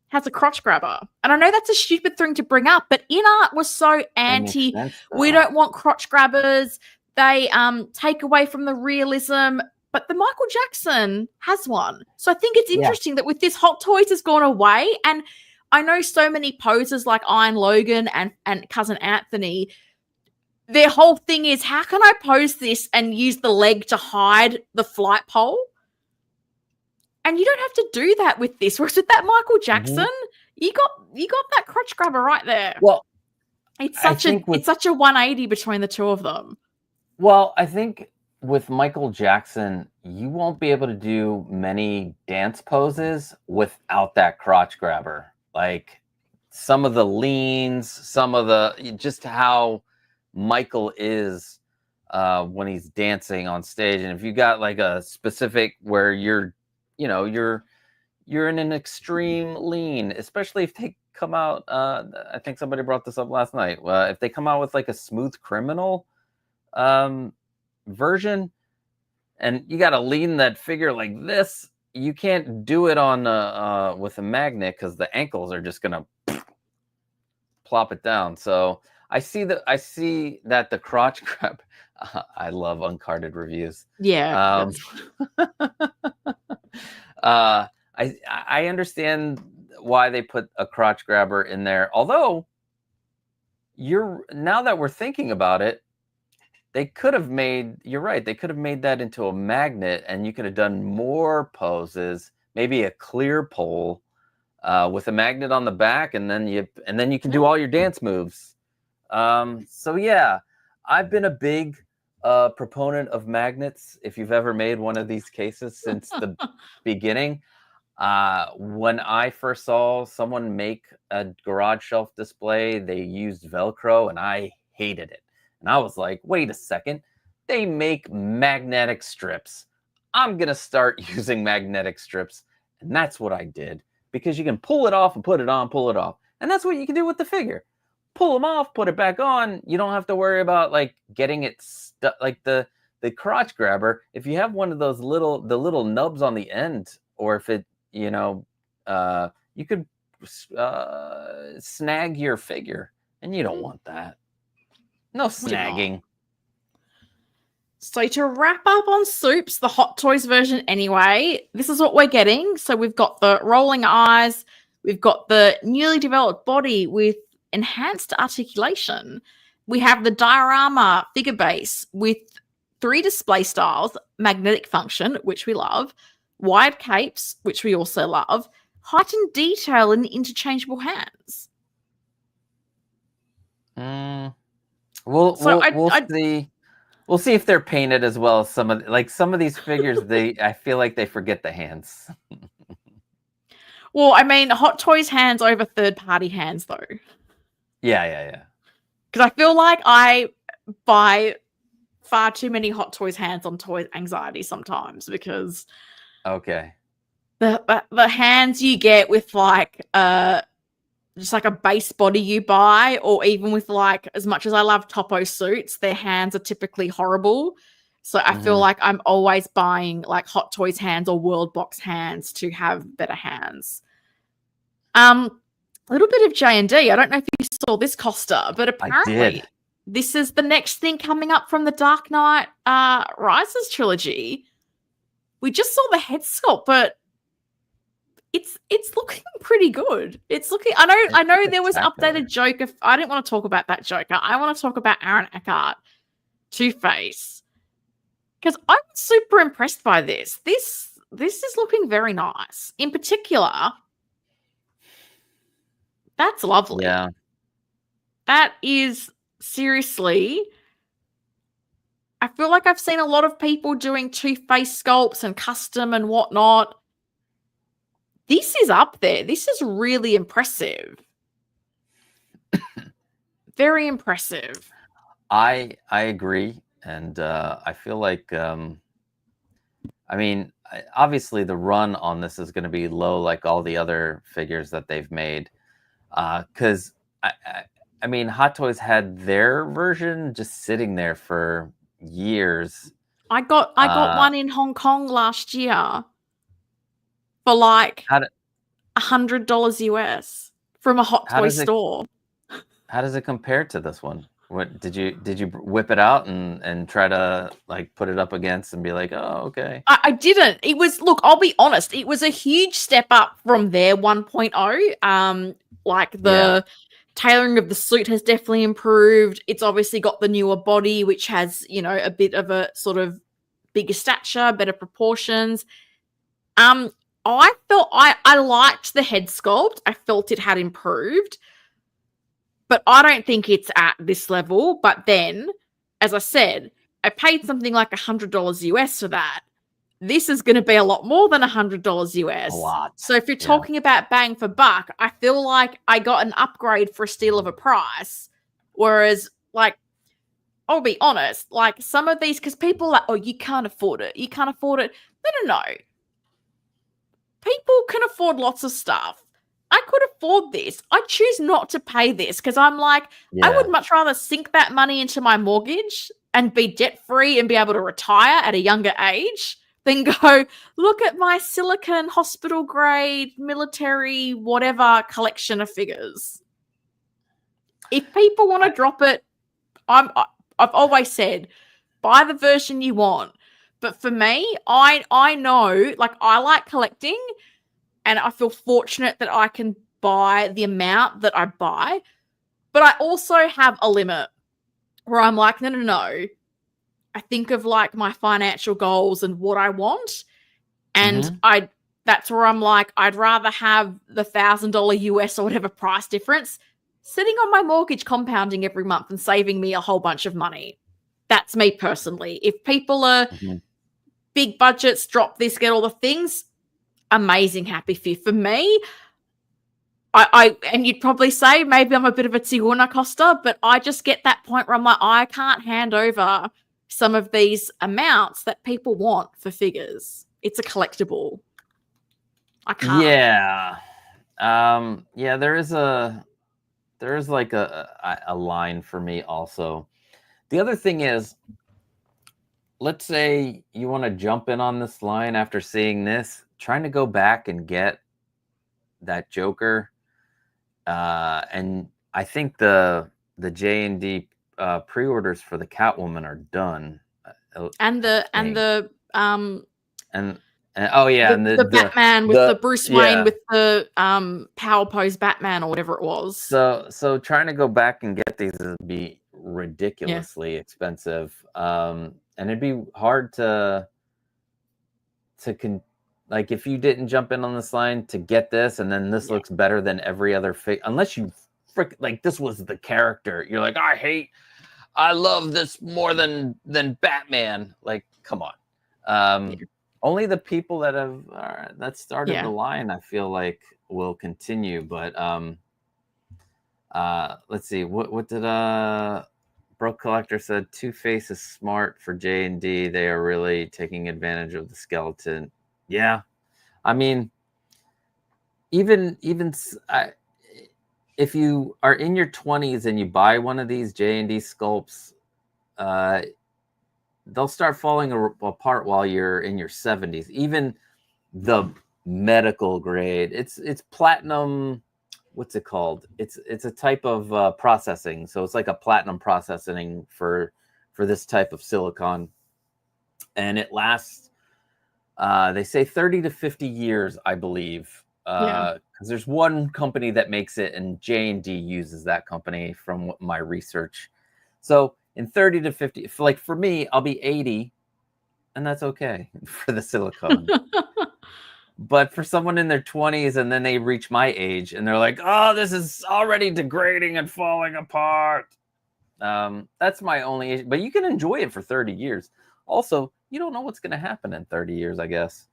has a crotch grabber. And I know that's a stupid thing to bring up, but InArt was so anti, we don't want crotch grabbers. They take away from the realism. But the Michael Jackson has one. So I think it's interesting that with this, Hot Toys has gone away. And I know so many posers like Iron Logan and Cousin Anthony, their whole thing is, how can I pose this and use the leg to hide the flight pole? And you don't have to do that with this. Whereas with that Michael Jackson, you got that crotch grabber right there. Well, it's such a 180 between the two of them. Well, I think with Michael Jackson, you won't be able to do many dance poses without that crotch grabber. Like some of the leans, some of the just how Michael is when he's dancing on stage. And if you got like a specific where you're in an extreme lean, especially if they come out, I think somebody brought this up last night. If they come out with like a smooth criminal version, and you got to lean that figure like this, you can't do it on with a magnet because the ankles are just gonna plop it down. So I see that the crotch grab. I love uncarded reviews. Yeah. I understand why they put a crotch grabber in there. Although now that we're thinking about it, they could have made. You're right. They could have made that into a magnet, and you could have done more poses. Maybe a clear pole with a magnet on the back, and then you can do all your dance moves. So yeah, I've been a big proponent of magnets. If you've ever made one of these cases since the beginning, when I first saw someone make a garage shelf display, they used Velcro, and I hated it. And I was like, wait a second, they make magnetic strips. I'm gonna start using magnetic strips, and that's what I did, because you can pull it off and put it on, pull it off, and that's what you can do with the figure. Pull them off, put it back on. You don't have to worry about like getting it stuck, like the crotch grabber. If you have one of those little nubs on the end, or if it, you could snag your figure, and you don't want that. No snagging. So to wrap up on Soups, the Hot Toys version anyway, this is what we're getting. So we've got the rolling eyes, we've got the newly developed body with enhanced articulation. We have the diorama figure base with 3 display styles, magnetic function, which we love, wide capes, which we also love, heightened detail and interchangeable hands. We'll see if they're painted as well as some of these figures. I feel like they forget the hands. Well, I mean, Hot Toys hands over third-party hands, though. Yeah. Because I feel like I buy far too many Hot Toys hands on toy anxiety sometimes, because okay, the hands you get with like just like a base body you buy, or even with like, as much as I love Topo suits, their hands are typically horrible. So I feel like I'm always buying like Hot Toys hands or World Box hands to have better hands. A little bit of JND. I don't know if you saw this, Costa, but apparently this is the next thing coming up from the Dark Knight Rises trilogy. We just saw the head sculpt, but it's looking pretty good. It's looking. I know there was an updated Joker. I didn't want to talk about that Joker. I want to talk about Aaron Eckhart, Two-Face, because I'm super impressed by this. This is looking very nice. In particular, that's lovely. Yeah, that is seriously. I feel like I've seen a lot of people doing Two-Face sculpts and custom and whatnot. This is up there. This is really impressive. Very impressive. I agree, and I feel like obviously the run on this is going to be low, like all the other figures that they've made, because I mean, Hot Toys had their version just sitting there for years. I got one in Hong Kong last year for like $100 US from a Hot Toy store. How does it compare to this one? What did you whip it out and try to like put it up against and be like, oh, okay? I didn't. It was, look, I'll be honest, it was a huge step up from their 1.0. Like the tailoring of the suit has definitely improved. It's obviously got the newer body, which has, a bit of a sort of bigger stature, better proportions. I felt I liked the head sculpt. I felt it had improved, but I don't think it's at this level. But then, as I said, I paid something like $100 US for that. This is going to be a lot more than $100 US. A lot. So if you're talking about bang for buck, I feel like I got an upgrade for a steal of a price. Whereas, like, I'll be honest, like some of these, because people are like, oh, you can't afford it. You can't afford it. No. People can afford lots of stuff. I could afford this. I choose not to pay this because I'm like, I would much rather sink that money into my mortgage and be debt-free and be able to retire at a younger age than go, look at my silicon hospital-grade military whatever collection of figures. If people want to drop it, I've always said, buy the version you want. But for me, I know, like, I like collecting, and I feel fortunate that I can buy the amount that I buy. But I also have a limit where I'm like, no. I think of like my financial goals and what I want. And that's where I'm like, I'd rather have the $1,000 US or whatever price difference sitting on my mortgage compounding every month and saving me a whole bunch of money. That's me personally. If people are big budgets, drop this, get all the things, amazing, happy for you. For me, and you'd probably say maybe I'm a bit of a Tiguna Costa, but I just get that point where I'm like, I can't hand over some of these amounts that people want for figures. It's a collectible. I can't. Yeah. There is like a line for me also. The other thing is, let's say you want to jump in on this line after seeing this, trying to go back and get that Joker. And I think the JND pre-orders for the Catwoman are done. And the Batman with the Bruce Wayne with the power pose Batman or whatever it was. So trying to go back and get these would be ridiculously expensive. And it'd be hard like if you didn't jump in on this line to get this, and then this looks better than every other figure, unless you like this was the character. You're like, I love this more than Batman. Like, come on. Only the people that have that started the line, I feel like, will continue. But let's see, what did Broke Collector said? Two-Face is smart for JND. They are really taking advantage of the skeleton. Yeah, I mean, even if you are in your 20s and you buy one of these JND sculpts, they'll start falling apart while you're in your 70s. Even the medical grade, it's platinum. What's it called? It's a type of processing. So it's like a platinum processing for this type of silicon, and it lasts. They say 30 to 50 years, I believe, because there's one company that makes it, and J&D uses that company from my research. So in 30 to 50, like for me, I'll be 80, and that's okay for the silicone. But for someone in their 20s, and then they reach my age, and they're like, oh, this is already degrading and falling apart. That's my only issue. But you can enjoy it for 30 years. Also, you don't know what's going to happen in 30 years, I guess.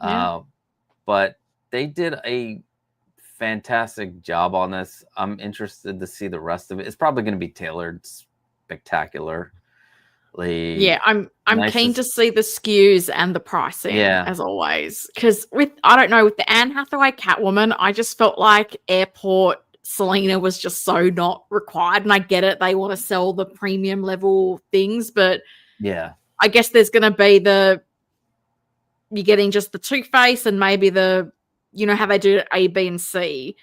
But they did a fantastic job on this. I'm interested to see the rest of it. It's probably going to be tailored spectacularly. Yeah, I'm keen to see the SKUs and the pricing, as always. Because with the Anne Hathaway Catwoman, I just felt like Airport Selena was just so not required. And I get it, they want to sell the premium level things, but I guess there's going to be you're getting just the Two-Face and maybe how they do it A, B, and C.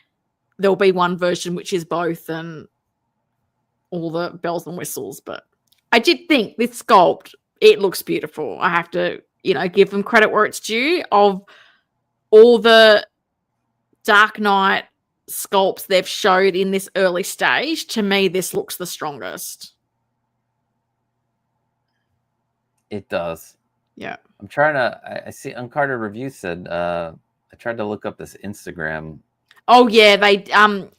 There'll be one version which is both and all the bells and whistles. But I did think this sculpt, it looks beautiful. I have to, give them credit where it's due. Of all the Dark Knight sculpts they've showed in this early stage, to me, this looks the strongest. It does. Yeah. I'm trying to, I see Uncarded Review said, I tried to look up this Instagram. Oh yeah, they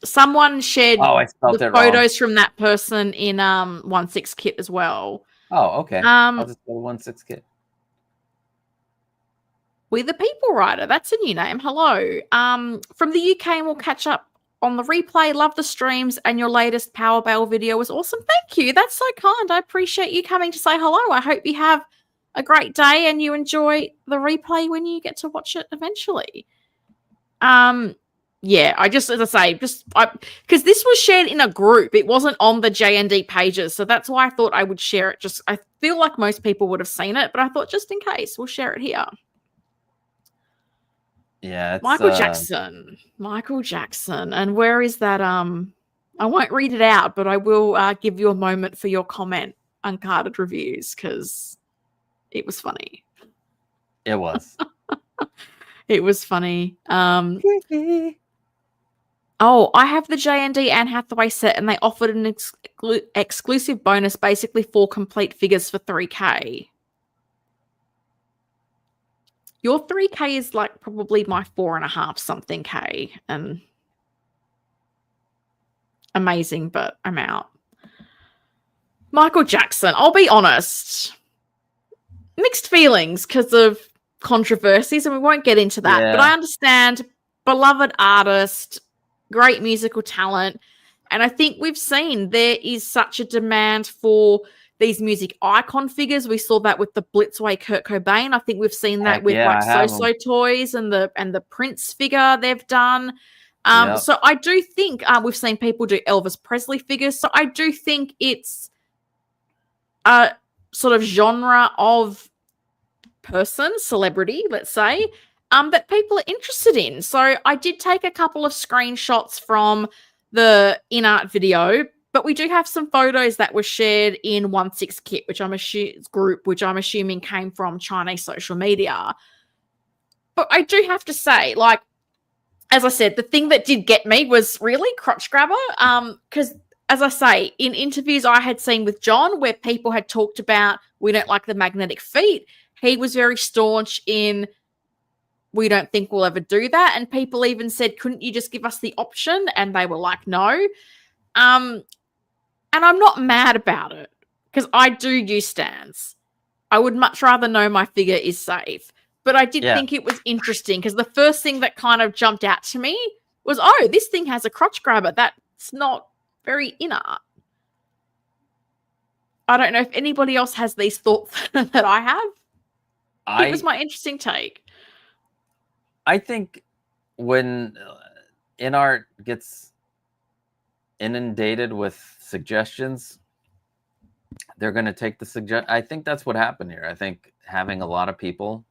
someone shared the photos from that person in 1/6 kit as well. Oh, okay. I'll just go 1/6 kit. We the People Writer. That's a new name. Hello. From the UK, and we'll catch up on the replay. Love the streams, and your latest Power Bale video was awesome. Thank you. That's so kind. I appreciate you coming to say hello. I hope you have a great day and you enjoy the replay when you get to watch it eventually. Yeah, I just, as I say, because this was shared in a group. It wasn't on the JND pages, so that's why I thought I would share it. I feel like most people would have seen it, but I thought just in case, we'll share it here. Yeah, it's, Michael Jackson. And where is that? I won't read it out, but I will give you a moment for your comment, Uncarded Reviews, because it was funny. It was. It was funny. Oh, I have the JND Anne Hathaway set, and they offered an exclusive bonus, basically 4 complete figures for $3K. Your $3K is like probably my 4.5 something K, and amazing, but I'm out. Michael Jackson, I'll be honest, mixed feelings because of controversies, and we won't get into that, but I understand, beloved artist, great musical talent, and I think we've seen there is such a demand for these music icon figures. We saw that with the Blitzway Kurt Cobain. I think we've seen that with like So-So Toys and the Prince figure they've done. So I do think we've seen people do Elvis Presley figures. So I do think it's a sort of genre of person, celebrity, let's say, that people are interested in. So I did take a couple of screenshots from the InArt video, but we do have some photos that were shared in 1/6 Kit, which I'm assuming came from Chinese social media. But I do have to say, like, as I said, the thing that did get me was really crotch grabber. Because as I say, in interviews I had seen with John where people had talked about we don't like the magnetic feet, he was very staunch in we don't think we'll ever do that. And people even said, couldn't you just give us the option? And they were like, no. And I'm not mad about it because I do use stands. I would much rather know my figure is safe. But I did think it was interesting because the first thing that kind of jumped out to me was, oh, this thing has a crotch grabber. That's not very InArt. I don't know if anybody else has these thoughts that I have. It was my interesting take. I think when InArt gets inundated with suggestions, they're going to take the suggestion. I think that's what happened here. I think having a lot of people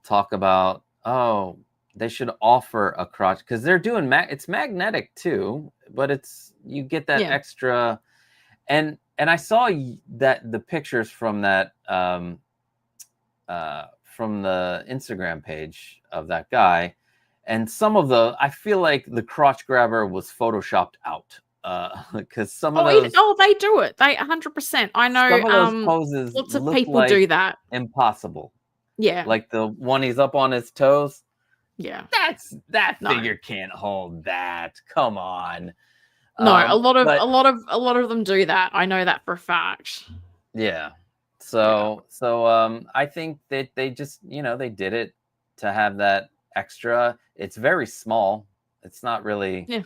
talk about, oh, they should offer a crotch because they're doing it's magnetic too, but you get that extra. And I saw that the pictures from that from the Instagram page of that guy, and some of I feel like the crotch grabber was photoshopped out because some of those. They do it. They 100%. I know. Some of those poses lots of people do that. Impossible. Yeah. Like the one he's up on his toes. Yeah. That figure can't hold that. Come on. No, a lot of them do that. I know that for a fact. Yeah. So I think that they just, they did it to have that extra. It's very small. It's not really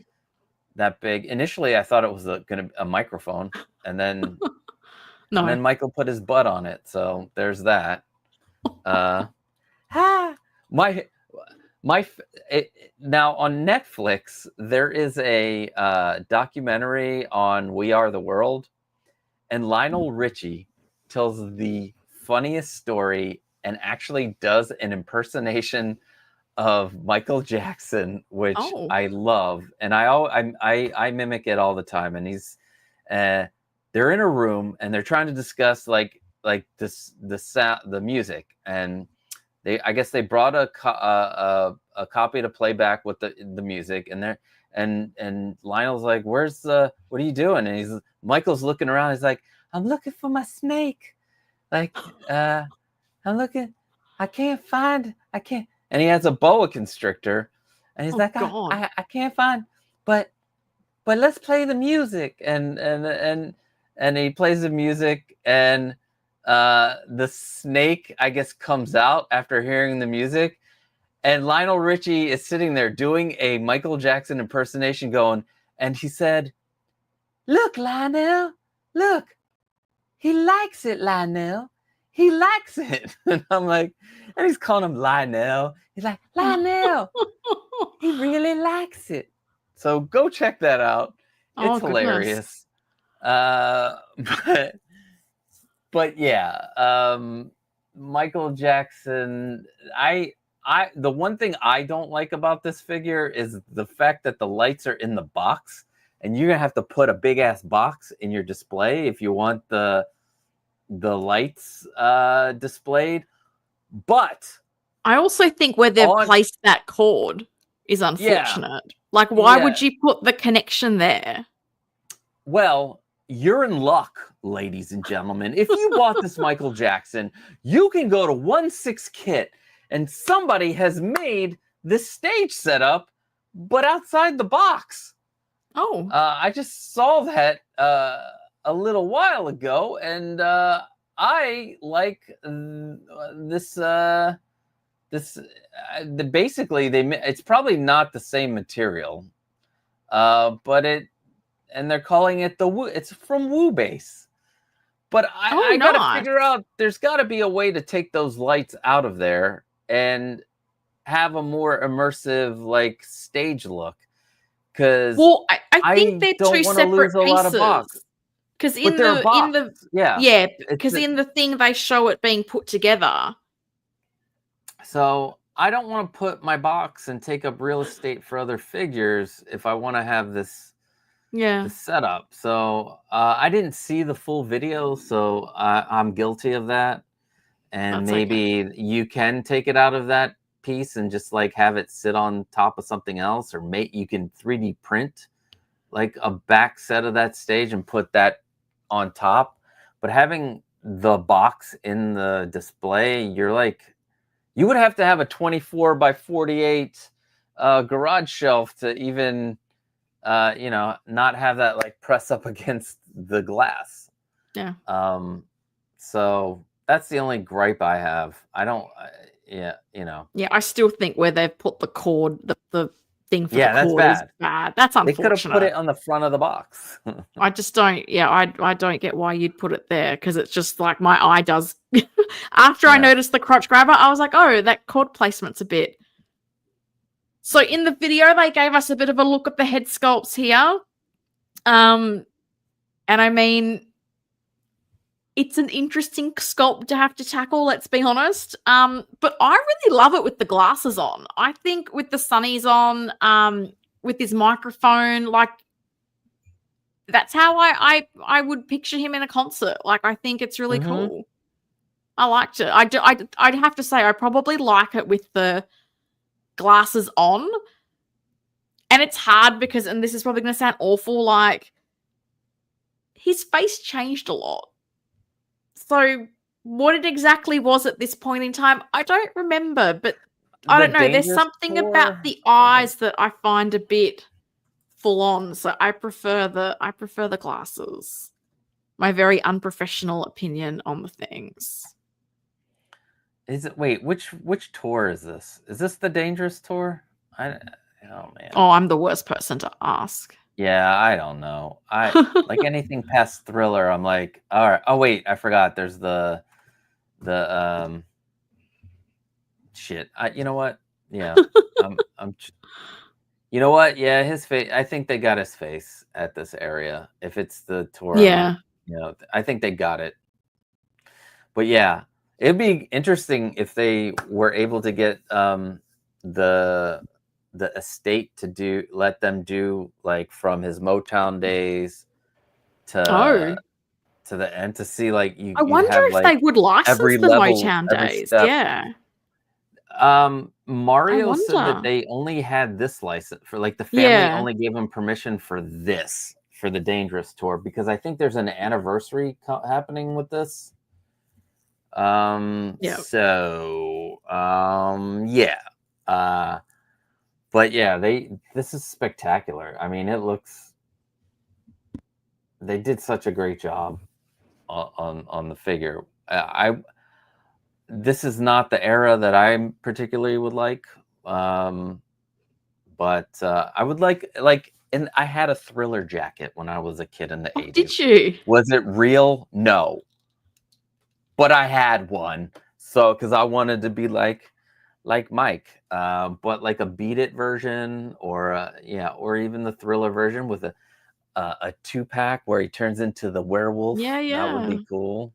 that big. Initially, I thought it was going to be a microphone, and then and then Michael put his butt on it. So there's that. Now on Netflix there is a documentary on We Are the World, and Lionel Richie tells the funniest story and actually does an impersonation of Michael Jackson, which I love, and I mimic it all the time. And he's they're in a room and they're trying to discuss like the music, and I guess they brought a copy to play back with the music, and Lionel's like, what are you doing? And Michael's looking around, he's like, I'm looking for my snake. Like, I'm looking, I can't. And he has a boa constrictor, and he's I can't find, but let's play the music. And he plays the music, and the snake, I guess, comes out after hearing the music, And Lionel Richie is sitting there doing a Michael Jackson impersonation going, and he said, "Look, Lionel, look. He likes it, Lionel. He likes it." And I'm like, and he's calling him Lionel. He's like, "Lionel, he really likes it." So go check that out. It's hilarious. But yeah, Michael Jackson, the one thing I don't like about this figure is the fact that the lights are in the box, and you're gonna have to put a big ass box in your display if you want the lights displayed. But I also think where they've placed that cord is unfortunate. Yeah. Like, why would you put the connection there? Well, you're in luck, ladies and gentlemen. If you bought this Michael Jackson, you can go to 1/6 Kit, and somebody has made this stage setup, but outside the box. Oh. I just saw that a little while ago, and I like this. Basically, it's probably not the same material, but and they're calling it the Woo. It's from Woo Base, but I gotta figure out. There's got to be a way to take those lights out of there and have a more immersive, like, stage look. Because I think they're two separate pieces. Because in the thing they show it being put together. So I don't want to put my box and take up real estate for other figures if I want to have this setup. So I didn't see the full video, so I'm guilty of that. And maybe you can take it out of that piece and just like have it sit on top of something else, or you can 3D print like a back set of that stage and put that on top. But having the box in the display, you would have to have a 24 by 48 garage shelf to even not have that like press up against the glass. Yeah. So that's the only gripe I have. I don't. Yeah, I still think where they've put the cord, the thing for the cord is bad. That's unfortunate. They could have put it on the front of the box. I just don't. Yeah, I don't get why you'd put it there, because it's just like my eye does. After I noticed the crotch grabber, I was like, oh, that cord placement's a bit. So in the video, they gave us a bit of a look at the head sculpts here, and I mean, it's an interesting sculpt to have to tackle, let's be honest. But I really love it with the glasses on. I think with the sunnies on, with his microphone, like, that's how I would picture him in a concert. Like, I think it's really cool. I liked it. I'd have to say I probably like it with the glasses on. And it's hard because, and this is probably going to sound awful, like, his face changed a lot. So what it exactly was at this point in time, I don't remember, but I don't know. There's something about the eyes that I find a bit full on. So I prefer the glasses. My very unprofessional opinion on the things. Is it? Wait, which tour is this? Is this the Dangerous tour? Oh man. Oh, I'm the worst person to ask. Yeah, I don't know. I like anything past Thriller. I'm like, all right. Oh wait, I forgot. There's the shit. You know what? Yeah, you know what? Yeah, his face. I think they got his face at this area. If it's the tour, yeah. I think they got it. But yeah, it'd be interesting if they were able to get the estate to let them do like from his Motown days to the end, to see like you. I wonder if they would license the Motown days. Yeah. Mario said that they only had this license for, like, the family only gave him permission for this, for the Dangerous tour, because I think there's an anniversary happening with this. So but yeah, this is spectacular. I mean, they did such a great job on the figure. This is not the era that I particularly would like. But I would like, and I had a Thriller jacket when I was a kid in the 80s. Did you? Was it real? No. But I had one. So, because I wanted to be like Mike, but like a Beat It version, or or even the Thriller version with a 2-pack where he turns into the werewolf. Yeah, That would be yeah. cool.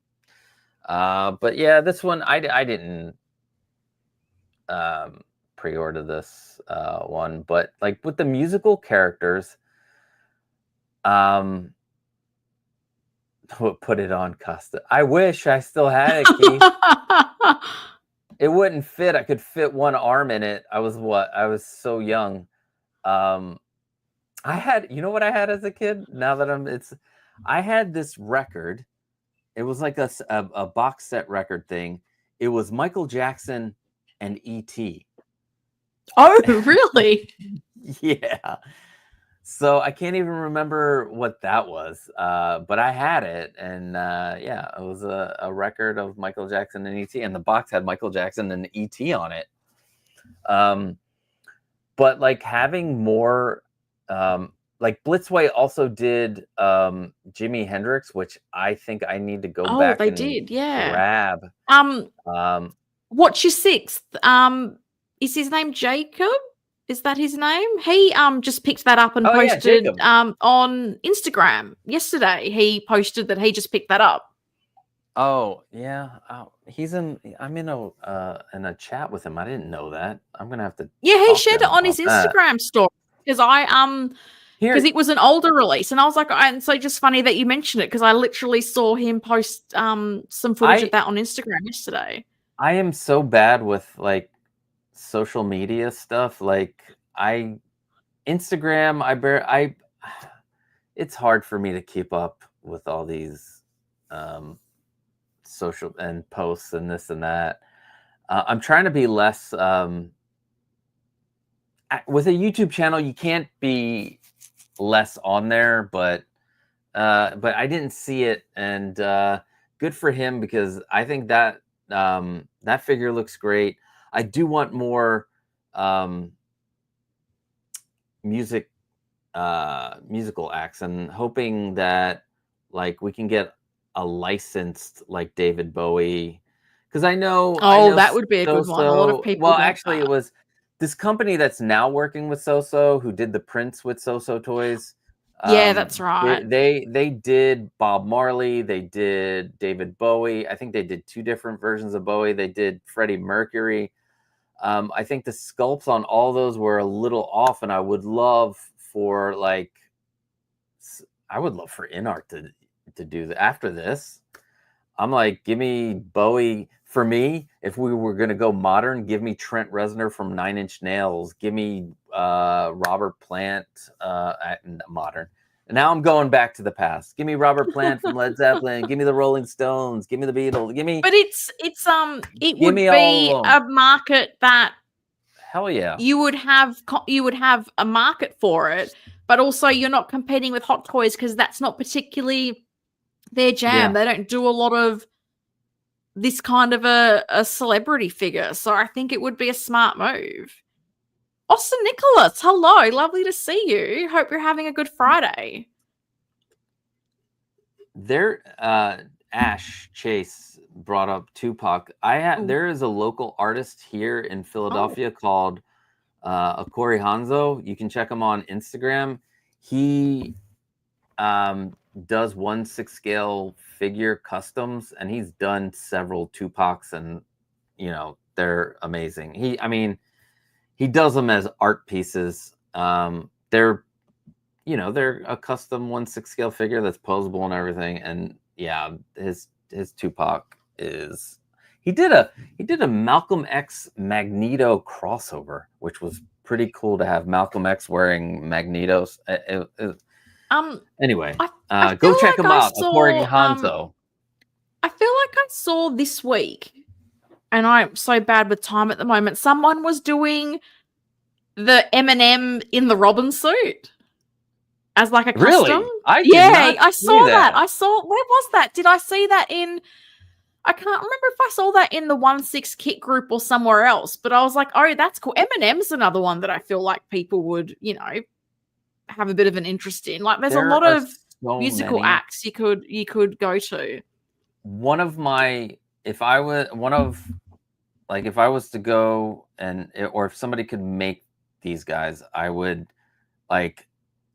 But yeah, this one I didn't pre-order this one, but like with the musical characters, put it on Costa. I wish I still had it, Keith. It wouldn't fit. I could fit one arm in it. I was so young. I had, you know what I had as a kid? Now that I had this record. It was like a box set record thing. It was Michael Jackson and E.T. Oh, really? Yeah. So I can't even remember what that was, but I had it, and it was a record of Michael Jackson and E.T., and the box had Michael Jackson and E.T. on it. But like having more, like Blitzway also did Jimi Hendrix, which I think I need to go back they and did, yeah. grab. What's your sixth? Is his name Jacob? Is that his name? He just picked that up and posted on Instagram yesterday. He posted that he just picked that up. Oh yeah, I'm in a chat with him. I didn't know that. I'm gonna have to. Yeah, he shared it on his Instagram story because because it was an older release, and I was like, and so just funny that you mentioned it because I literally saw him post some footage of that on Instagram yesterday. I am so bad with like social media stuff. Like Instagram, it's hard for me to keep up with all these social and posts and this and that. I'm trying to be less with a YouTube channel. You can't be less on there, but I didn't see it, and good for him because I think that that figure looks great. I do want more musical acts, and hoping that like we can get a licensed like David Bowie, because I know that would be a good one. A lot of people. Well, actually, it was this company that's now working with So-So who did the Prince with So-So toys. Yeah, that's right. They did Bob Marley. They did David Bowie. I think they did 2 different versions of Bowie. They did Freddie Mercury. I think the sculpts on all those were a little off, and I would love for InArt to do that after this. I'm like, give me Bowie. For me, if we were going to go modern, give me Trent Reznor from 9 Inch Nails. Give me Robert Plant, modern. And now I'm going back to the past. Give me Robert Plant from Led Zeppelin. Give me the Rolling Stones. Give me the Beatles. Give me. But it would be a market that. Hell yeah. You would have a market for it, but also you're not competing with Hot Toys because that's not particularly their jam. Yeah. They don't do a lot of this kind of a celebrity figure. So I think it would be a smart move. Austin Nicholas, hello. Lovely to see you. Hope you're having a good Friday. Ash Chase brought up Tupac. There is a local artist here in Philadelphia called Akori Hanzo. You can check him on Instagram. He does 1/6 scale figure customs, and he's done several Tupacs, and they're amazing. He does them as art pieces. They're a custom 1/6 scale figure that's posable and everything. And yeah, his Tupac is. He did a Malcolm X Magneto crossover, which was pretty cool to have Malcolm X wearing Magnetos. Anyway, go check him out. Akori Hanzo. I feel like I saw this week, and I'm so bad with time at the moment. Someone was doing the Eminem in the Robin suit as like a custom. Really? I saw that. I saw. Where was that? Did I see that in? I can't remember if I saw that in the 1/6 kit group or somewhere else, but I was like, oh, that's cool. Eminem's another one that I feel like people would, have a bit of an interest in. Like, there's a lot of musical acts you could go to. One of my, if I was to go or if somebody could make these guys, I would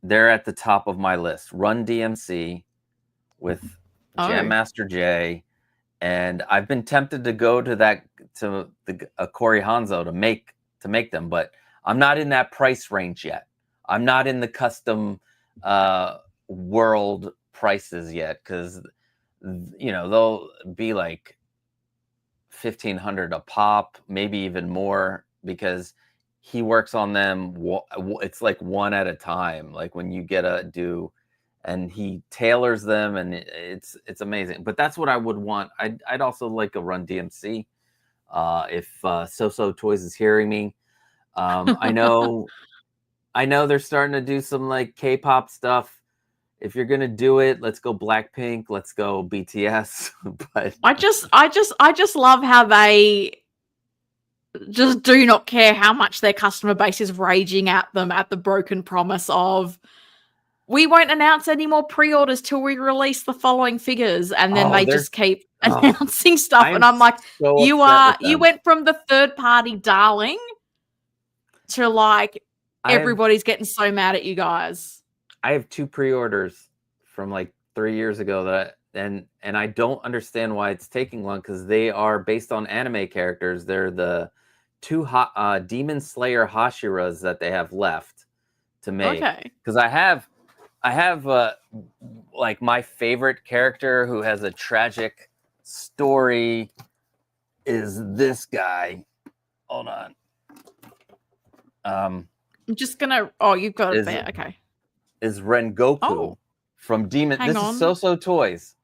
they're at the top of my list. Run DMC with Jam Master Jay. And I've been tempted to go to Corey Hanzo to make them, but I'm not in that price range yet. I'm not in the custom world prices yet, because they'll be like $1,500 a pop, maybe even more, because he works on them. It's like one at a time. Like when you get a do. And he tailors them, and it's amazing. But that's what I would want. I'd also like a Run DMC. If So Toys is hearing me, I know they're starting to do some like K-pop stuff. If you're gonna do it, let's go Blackpink. Let's go BTS. But I just love how they just do not care how much their customer base is raging at them at the broken promise of, we won't announce any more pre-orders till we release the following figures, and then they just keep announcing stuff. And I'm like, you went from the third-party darling to like everybody's getting so mad at you guys. I have 2 pre-orders from like 3 years ago and I don't understand why it's taking long, because they are based on anime characters. They're the 2 Demon Slayer Hashiras that they have left to make. Okay, because I have like my favorite character who has a tragic story is this guy. Hold on. I'm just gonna. You've got it there. Okay. Is Rengoku from Demon? This is So Toys.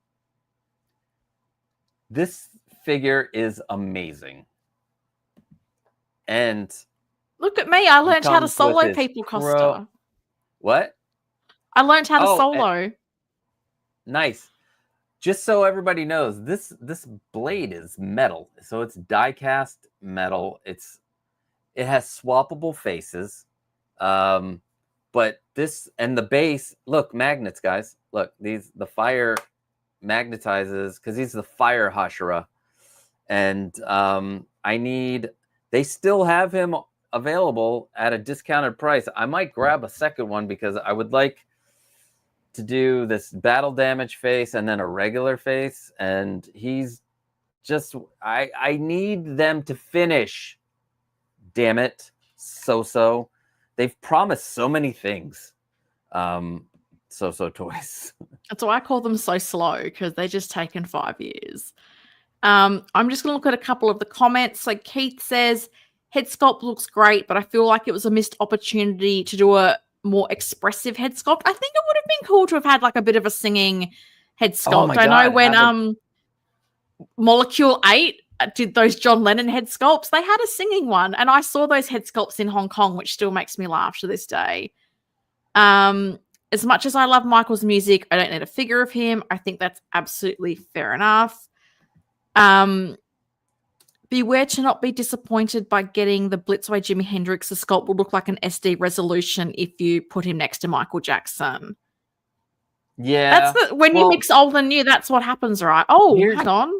This figure is amazing. And look at me! I learned how to solo people, Costa. What? I learned how to solo. Nice. Just so everybody knows, this blade is metal. So it's die-cast metal. It has swappable faces. But this and the base, look, magnets, guys. Look, the fire magnetizes because he's the fire Hashira. And they still have him available at a discounted price. I might grab a second one because I would like to do this battle damage face and then a regular face, and he's just I need them to finish. Damn it, so they've promised so many things. So Toys. That's why I call them so slow, because they're just taken 5 years. I'm just gonna look at a couple of the comments. So Keith says head sculpt looks great, but I feel like it was a missed opportunity to do a more expressive head sculpt. I think it would have been cool to have had like a bit of a singing head sculpt. I know when Molecule 8 did those John Lennon head sculpts, they had a singing one, and I saw those head sculpts in Hong Kong, which still makes me laugh to this day. As much as I love Michael's music, I don't need a figure of him. I think that's absolutely fair enough. Beware to not be disappointed by getting the Blitzway Jimi Hendrix. The sculpt will look like an SD resolution if you put him next to Michael Jackson. Yeah. When you mix old and new, that's what happens, right? Hang on.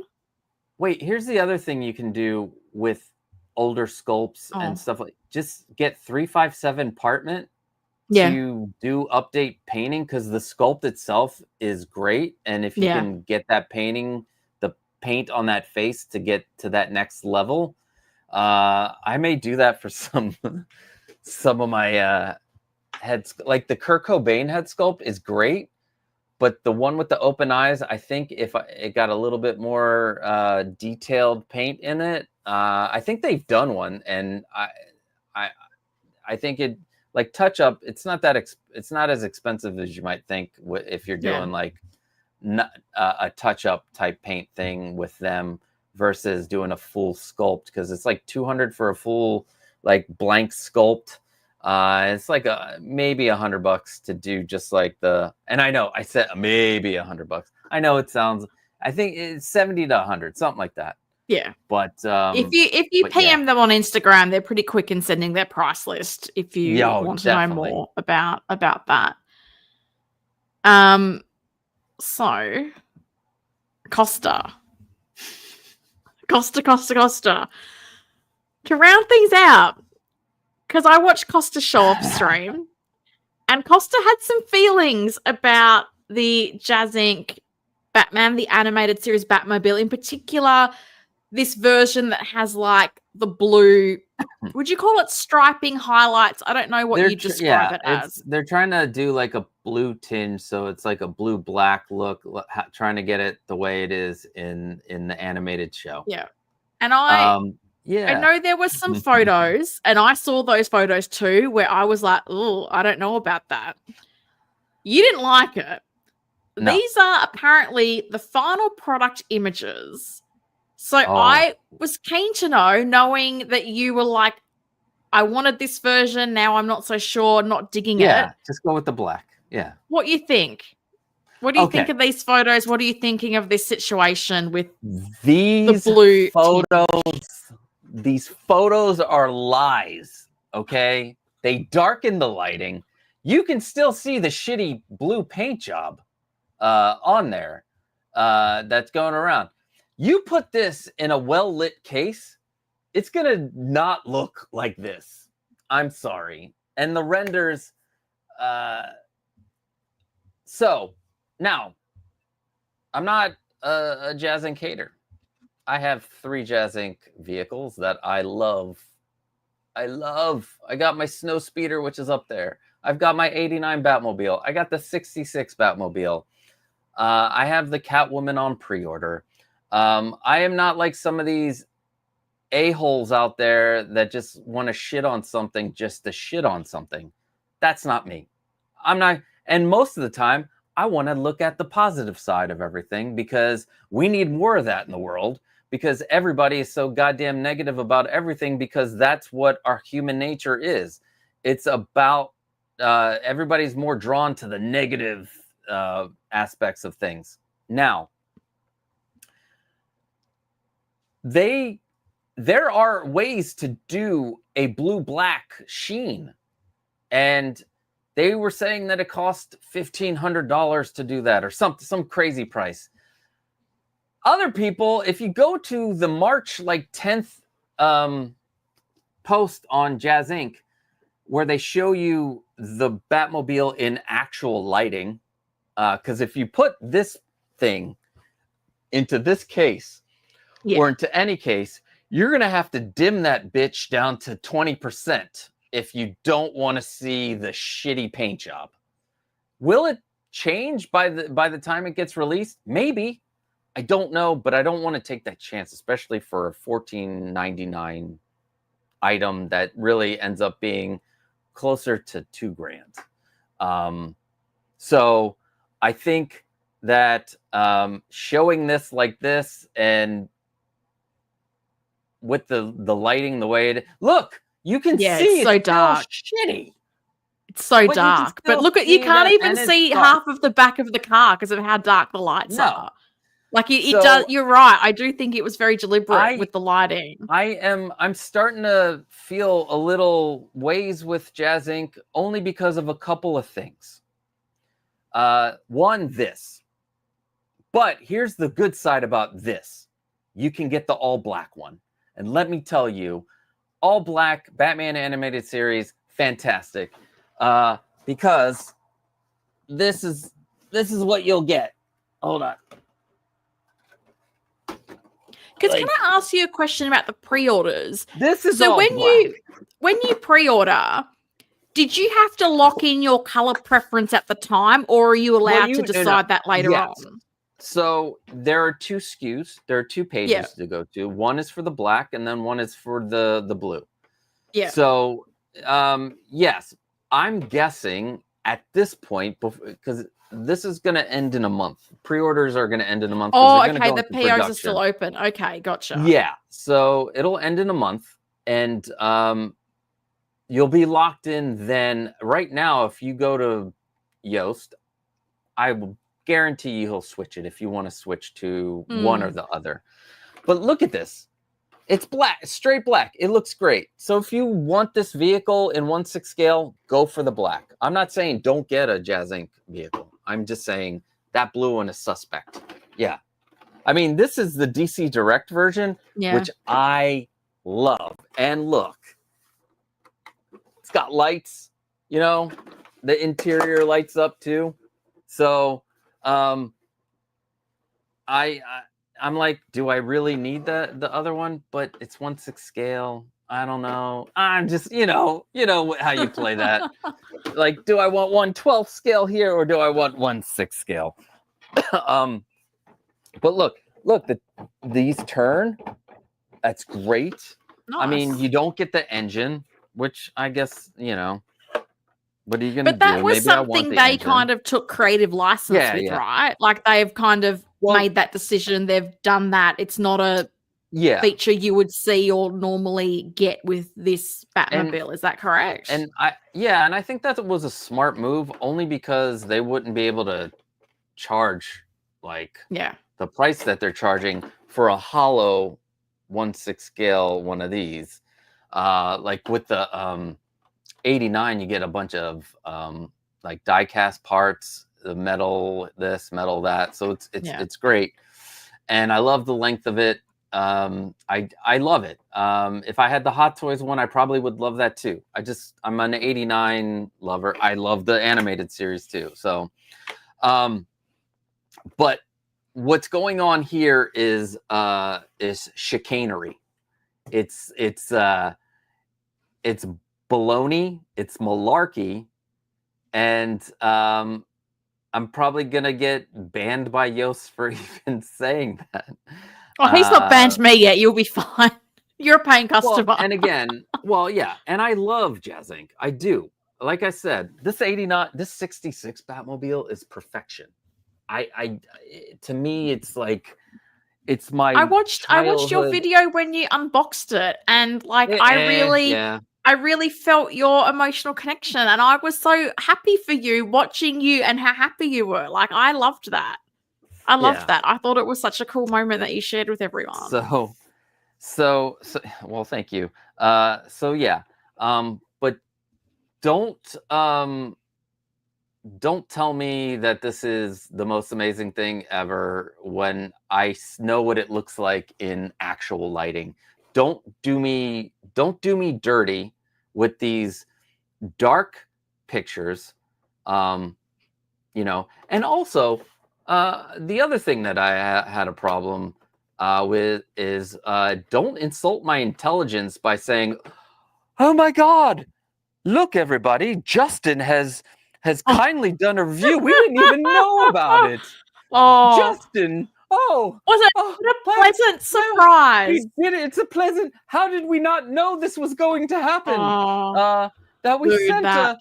Wait, here's the other thing you can do with older sculpts and stuff like, just get 357 Partment to do update painting, because the sculpt itself is great. And if you can get that painting, paint on that face to get to that next level, I may do that for some of my heads. Like the Kurt Cobain head sculpt is great, but the one with the open eyes, I think if it got a little bit more detailed paint in it, I think they've done one, and I think it, like, touch up, it's not as expensive as you might think if you're doing like a touch-up type paint thing with them versus doing a full sculpt, because it's like $200 for a full like blank sculpt. It's like maybe $100 to do just like and I know I said maybe $100. I know it sounds I think it's 70 to 100, something like that. Yeah. But if you PM them on Instagram, they're pretty quick in sending their price list if you want to know more about that. So Costa. To round things out, because I watched Costa show off stream, and Costa had some feelings about the JazzInc Batman, the animated series Batmobile, in particular, this version that has like the blue, would you call it striping highlights? I don't know what you describe it as. They're trying to do like a blue tinge, so it's like a blue-black look, trying to get it the way it is in the animated show. Yeah. And I know there were some photos, and I saw those photos too, where I was like, oh, I don't know about that. You didn't like it. No. These are apparently the final product images. So I was keen to know, knowing that you were like, I wanted this version, now I'm not so sure, not digging it. Yeah, just go with the black. Yeah. What do you think? What do you think of these photos? What are you thinking of this situation with the blue photos? These photos are lies, okay? They darken the lighting. You can still see the shitty blue paint job on there that's going around. You put this in a well-lit case, it's going to not look like this. I'm sorry. And the renders... So, now, I'm not a JazzInc hater. I have 3 JazzInc vehicles that I love. I got my snow speeder, which is up there. I've got my 89 Batmobile. I got the 66 Batmobile. I have the Catwoman on pre-order. I am not like some of these a-holes out there that just want to shit on something just to shit on something. That's not me. I'm not. And most of the time, I want to look at the positive side of everything, because we need more of that in the world, because everybody is so goddamn negative about everything, because that's what our human nature is. It's about everybody's more drawn to the negative aspects of things. Now, there are ways to do a blue-black sheen, and they were saying that it cost $1,500 to do that, or some crazy price. Other people, if you go to the March 10th post on JazzInc, where they show you the Batmobile in actual lighting, because if you put this thing into this case, or into any case, you're going to have to dim that bitch down to 20% if you don't want to see the shitty paint job. Will it change by the time it gets released? Maybe. I don't know, but I don't want to take that chance, especially for a $14.99 item that really ends up being closer to $2,000. So I think that showing this like this, and with the lighting the way it look, you can see it's so dark. Shitty. It's so dark. But look at, you can't even see half of the back of the car because of how dark the lights are. Like it does. You're right. I do think it was very deliberate with the lighting. I'm starting to feel a little ways with JazzInc, only because of a couple of things. One, this. But here's the good side about this. You can get the all black one. And let me tell you, all black Batman animated series, fantastic. Because this is what you'll get. Hold on. Because can I ask you a question about the pre-orders? This is so all when you pre-order, did you have to lock in your color preference at the time, or are you allowed to decide that later on? So there are 2 SKUs. There are 2 pages to go to. One is for the black, and then one is for the blue. Yeah. So yes, I'm guessing at this point, because this is going to end in a month. Pre-orders are going to end in a month. Oh, okay. The POs are still open. Okay, gotcha. Yeah. So it'll end in a month, and you'll be locked in then. Right now, if you go to Yoast, I will guarantee you he'll switch it if you want to switch to one or the other. But look at this. It's black, straight black. It looks great. So if you want this vehicle in 1/6 scale, go for the black. I'm not saying don't get a JazzInc vehicle. I'm just saying that blue one is suspect. Yeah. I mean, this is the DC Direct version, which I love. And look, it's got lights, you know, the interior lights up too. So I'm like, do I really need the other one? But it's 1/6 scale. I don't know. I'm just, you know how you play that. Like, do I want 1/12 scale here or do I want 1/6 scale? But look, these turn. That's great. Nice. I mean, you don't get the engine, which I guess, you know, what are you going to do? But that was something they kind of took creative license with, right? Like they've kind of made that decision. They've done that. It's not a feature you would see or normally get with this Batmobile. Is that correct? And I think that was a smart move only because they wouldn't be able to charge like the price that they're charging for a hollow 1/6 scale one of these. Like with the 89, you get a bunch of like die cast parts, the metal this, metal that. So it's great, and I love the length of it. I love it. If I had the Hot Toys one, I probably would love that too. I'm an 89 lover. I love the animated series too. So, but what's going on here is chicanery. It's baloney, it's malarkey, and I'm probably gonna get banned by Yost for even saying that. Oh, he's not banned me yet. You'll be fine. You're a paying customer. Well, and again, and I love JazzInc. I do. Like I said, this 66 Batmobile is perfection. To me, it's like it's my. I watched your video when you unboxed it, and like I really felt your emotional connection, and I was so happy for you watching you and how happy you were. Like I loved that. I loved that. I thought it was such a cool moment that you shared with everyone. So well, thank you. But don't tell me that this is the most amazing thing ever when I know what it looks like in actual lighting. Don't do me dirty with these dark pictures. And also the other thing that I had a problem with is don't insult my intelligence by saying, "Oh my God, look everybody, Justin has kindly done a review. We didn't even know about it." Oh, Justin. Oh, was it a pleasant surprise? We did it. It's a pleasant. How did we not know this was going to happen? That we sent him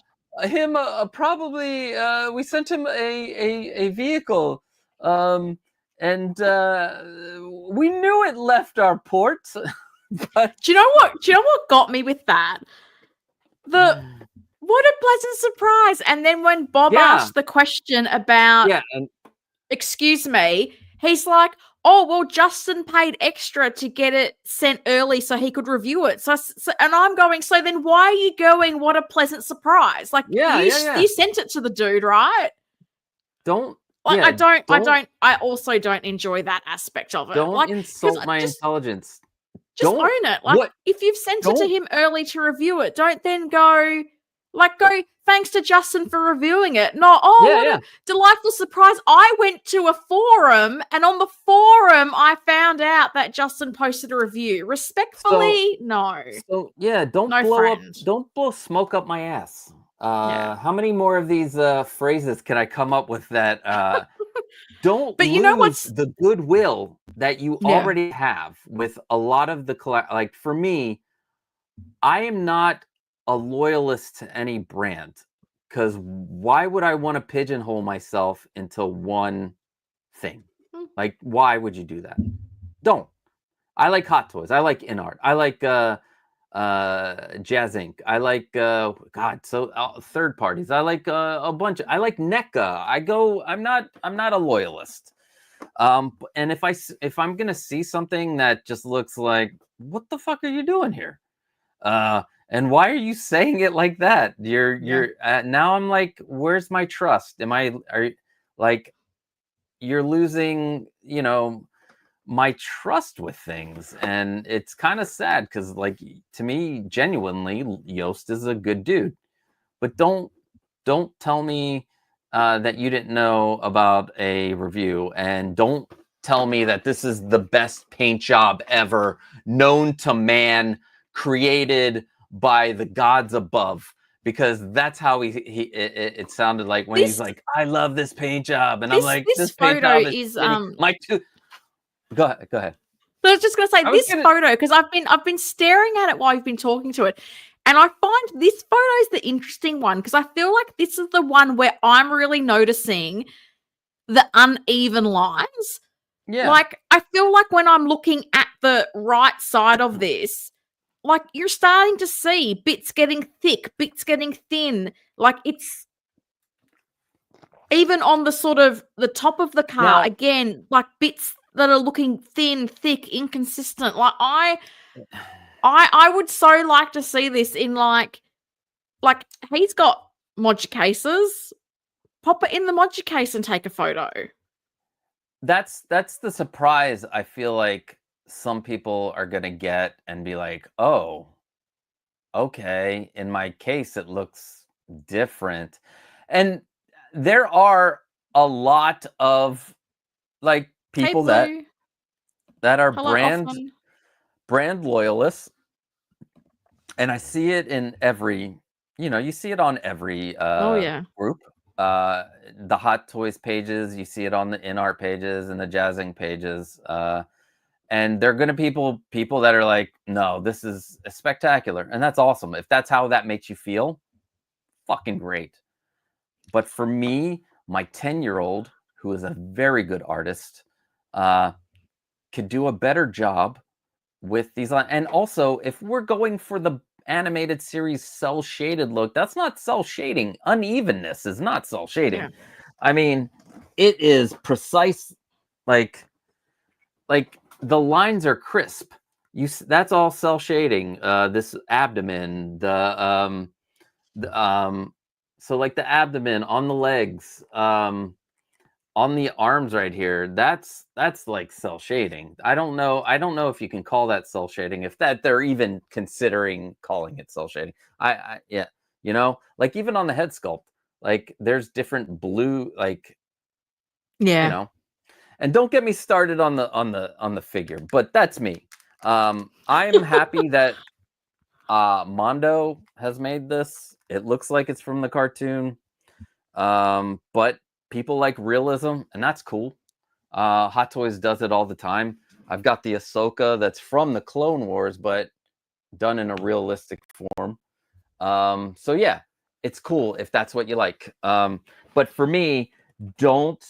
we sent him a vehicle, and we knew it left our port. But do you know what got me with that? What a pleasant surprise! And then when Bob asked the question about, excuse me, he's like, "Oh, well, Justin paid extra to get it sent early so he could review it." So and I'm going, so then why are you going, "What a pleasant surprise"? Like, you sent it to the dude, right? I also don't enjoy that aspect of it. Don't insult my intelligence. Just own it. Like, if you've sent it to him early to review it, don't then go, thanks to Justin for reviewing it. No, what a delightful surprise. I went to a forum, and on the forum, I found out that Justin posted a review. Respectfully, no. So, don't blow smoke up my ass. How many more of these phrases can I come up with that don't lose the goodwill that you already have with a lot of the like for me, I am not a loyalist to any brand, because why would I want to pigeonhole myself into one thing? Like, why would you do that? Don't. I like Hot Toys. I like InArt. I like JazzInc. I like third parties. I like a bunch. I like NECA. I'm not a loyalist. And if I'm gonna see something that just looks like, what the fuck are you doing here? And why are you saying it like that? You're now I'm like, where's my trust? You're losing, my trust with things, and it's kind of sad because, like, to me, genuinely, Yost is a good dude, but don't tell me that you didn't know about a review, and don't tell me that this is the best paint job ever known to man, created by the gods above. Because that's how it sounded like when he's like, I love this paint job, and I'm like, this paint photo job is my two. Go ahead. So I was just gonna say photo, because I've been staring at it while you've been talking to it, and I find this photo is the interesting one because I feel like this is the one where I'm really noticing the uneven lines. Yeah. Like, I feel like when I'm looking at the right side of this, like, you're starting to see bits getting thick, bits getting thin. Like, it's even on the sort of the top of the car, again, like bits that are looking thin, thick, inconsistent. Like, I would so like to see this in like he's got module cases. Pop it in the module case and take a photo. That's the surprise I feel like some people are gonna get and be like, oh, okay, in my case it looks different. And there are a lot of like people that are brand loyalists, and I see it in every, you see it on every group. The Hot Toys pages, you see it on the InArt pages and the JazzInc pages. And they're going to people that are like, no, this is spectacular. And that's awesome. If that's how that makes you feel, fucking great. But for me, my 10-year-old, who is a very good artist, could do a better job with these lines. And also, if we're going for the animated series cell shaded look, that's not cell shading. Unevenness is not cell shading. Yeah. I mean, it is precise, like the lines are crisp. That's all cell shading. This abdomen, so like the abdomen on the legs, on the arms right here, that's like cell shading. I don't know if you can call that cell shading, if that they're even considering calling it cell shading. Yeah, like even on the head sculpt, like there's different blue, like, and don't get me started on the figure, but that's me. I am happy that Mondo has made this. It looks like it's from the cartoon, but people like realism, and that's cool. Hot Toys does it all the time. I've got the Ahsoka that's from the Clone Wars, but done in a realistic form. So yeah, it's cool if that's what you like. But for me, don't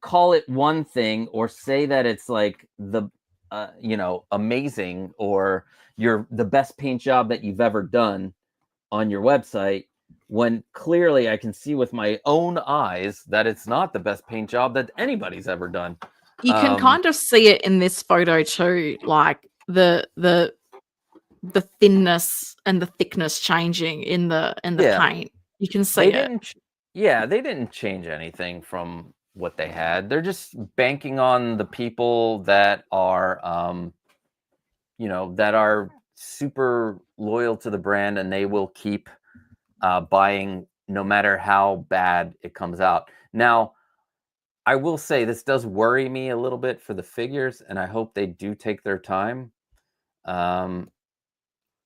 call it one thing or say that it's like the amazing or you're the best paint job that you've ever done on your website, when clearly I can see with my own eyes that it's not the best paint job that anybody's ever done. You can kind of see it in this photo too, like the thinness and the thickness changing in the paint. You can see it. They didn't change anything from what they had. They're just banking on the people that are that are super loyal to the brand, and they will keep buying no matter how bad it comes out. Now, I will say this does worry me a little bit for the figures, and I hope they do take their time,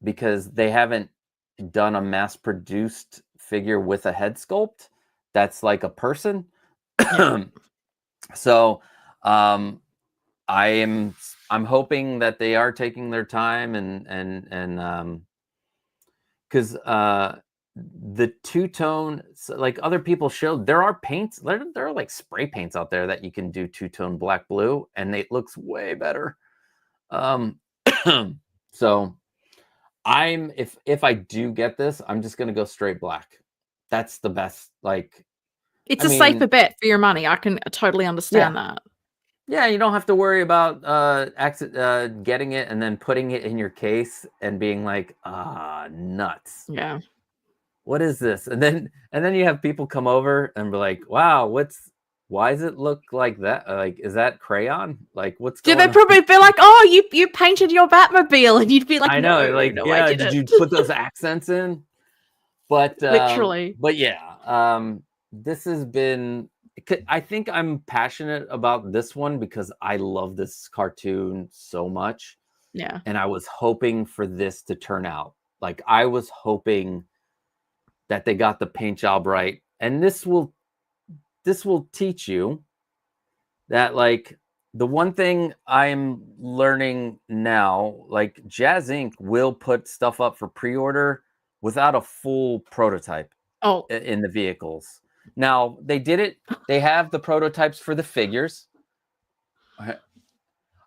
because they haven't done a mass-produced figure with a head sculpt that's like a person. So I'm hoping that they are taking their time, and because the two-tone, like other people showed, there are paints, there are like spray paints out there that you can do two-tone black blue, and it looks way better. So if I do get this, I'm just gonna go straight black. That's the best. Like, it's a safer bet for your money. I can totally understand that. Yeah, you don't have to worry about getting it and then putting it in your case and being like, nuts. Yeah. What is this? And then you have people come over and be like, wow, why does it look like that? Like, is that crayon? Like, what's going on? They probably be like, oh, you painted your Batmobile, and you'd be like, I know, no, like, no, yeah, I didn't. did you put those accents in? But Literally. But yeah, this has been. I think I'm passionate about this one because I love this cartoon so much. Yeah. And I was hoping for this to turn out. Like, I was hoping that they got the paint job right. And this will teach you that, like, the one thing I'm learning now, like, JazzInc will put stuff up for pre-order without a full prototype in the vehicles. Now, they did it. They have the prototypes for the figures.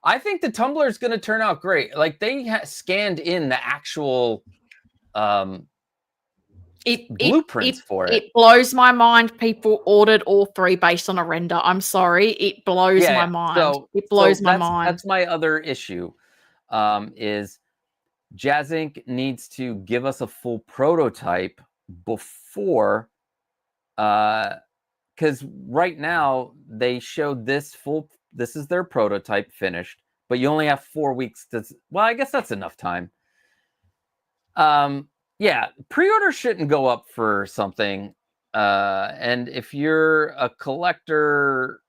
I think the tumbler is going to turn out great. Like, they scanned in the actual blueprints for it. It blows my mind. People ordered all 3 based on a render. I'm sorry. It blows my mind. So, it blows my mind. That's my other issue. Is JazzInc needs to give us a full prototype before, because right now they showed this is their prototype finished, but you only have 4 weeks to. Well, I guess that's enough time. Yeah, pre-order shouldn't go up for something, and if you're a collector,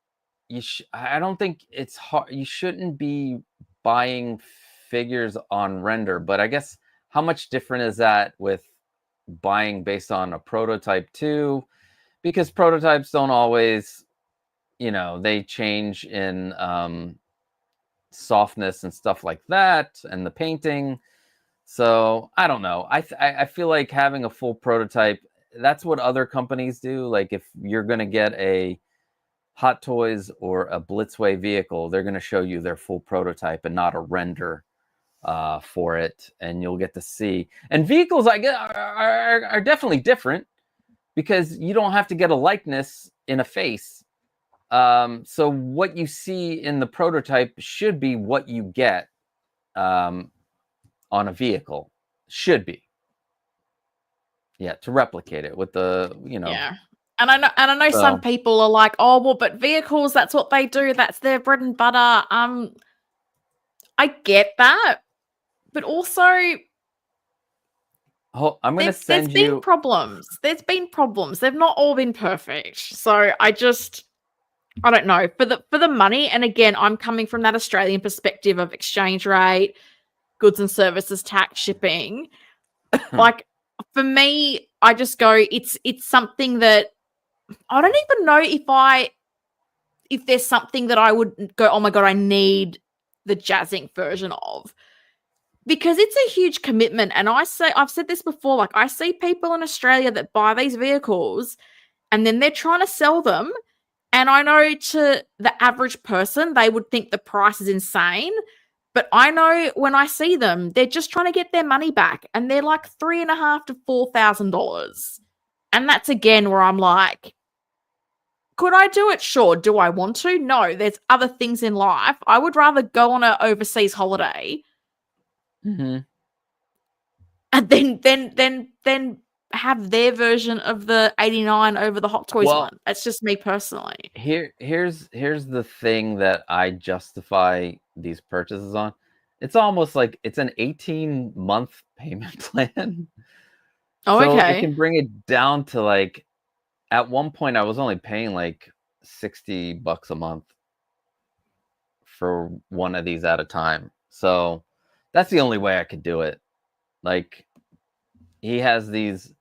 I don't think it's hard. You shouldn't be buying figures on render, but I guess how much different is that with buying based on a prototype too? Because prototypes don't always, they change in softness and stuff like that, and the painting. So I don't know. I feel like having a full prototype, that's what other companies do. Like, if you're going to get a Hot Toys or a Blitzway vehicle, they're going to show you their full prototype and not a render for it, and you'll get to see. And vehicles, I guess, are definitely different because you don't have to get a likeness in a face. So what you see in the prototype should be what you get on a vehicle. Should be. Yeah, to replicate it with the, Yeah. And I know some people are like, oh, well, but vehicles, that's what they do. That's their bread and butter. I get that. But also, I'm going to send you... There's been problems. There's been problems. They've not all been perfect. So I don't know. For the money, and again, I'm coming from that Australian perspective of exchange rate, goods and services, tax, shipping. Like, for me, I just go, it's something that I don't even know if there's something that I would go, oh my God, I need the JazzInc version of. Because it's a huge commitment. And I've said this before, like, I see people in Australia that buy these vehicles and then they're trying to sell them. And I know to the average person, they would think the price is insane. But I know when I see them, they're just trying to get their money back. And they're like $3,500 to $4,000. And that's again where I'm like, could I do it? Sure. Do I want to? No. There's other things in life. I would rather go on an overseas holiday. Mm-hmm. And then have their version of the 89 over the Hot Toys one. That's just me personally. Here's the thing that I justify these purchases on. It's almost like it's an 18-month payment plan. Oh, so okay. It can bring it down to, like, at one point I was only paying like $60 a month for one of these at a time. So that's the only way I could do it. Like, he has these,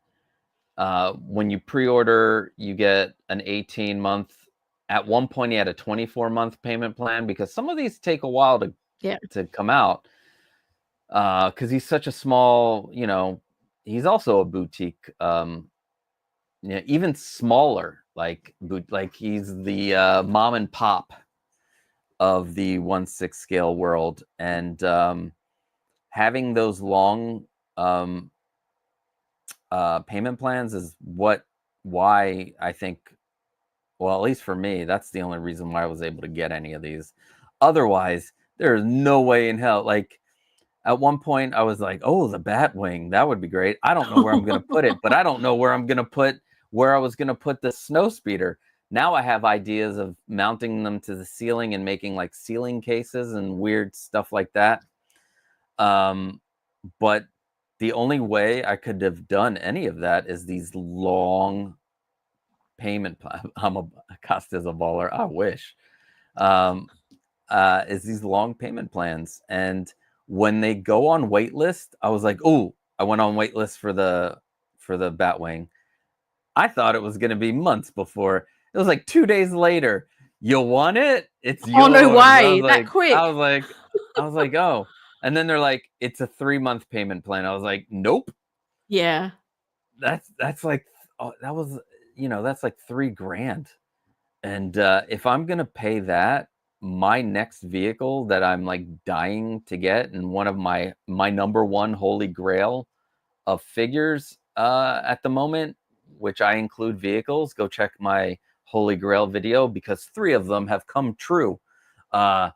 when you pre-order, you get an 18-month. At one point, he had a 24-month payment plan because some of these take a while to come out. Because he's such a small, he's also a boutique. Even smaller, like he's the mom and pop of the 1/6 scale world, and having those long payment plans is why I think, well, at least for me, that's the only reason why I was able to get any of these. Otherwise, there's no way in hell. Like at one point I was like, oh, the Batwing, that would be great. I don't know where I'm going to put it, but I don't know where I'm going to put where I was going to put the snow speeder. Now I have ideas of mounting them to the ceiling and making like ceiling cases and weird stuff like that. But the only way I could have done any of that is these long payment plan. Costa's a baller. I wish. Is these long payment plans. And when they go on waitlist, I was like, oh, I went on waitlist for the Batwing. I thought it was going to be months before. It was like 2 days later. You want it? It's yours. Oh, no way. That like, quick. I was like, oh. And then they're like, it's a 3-month payment plan. I was like, nope. Yeah. That's like, oh, that was, that's like $3,000. And if I'm going to pay that, my next vehicle that I'm like dying to get, and one of my number one holy grail of figures at the moment, which I include vehicles, go check my holy grail video because 3 of them have come true. The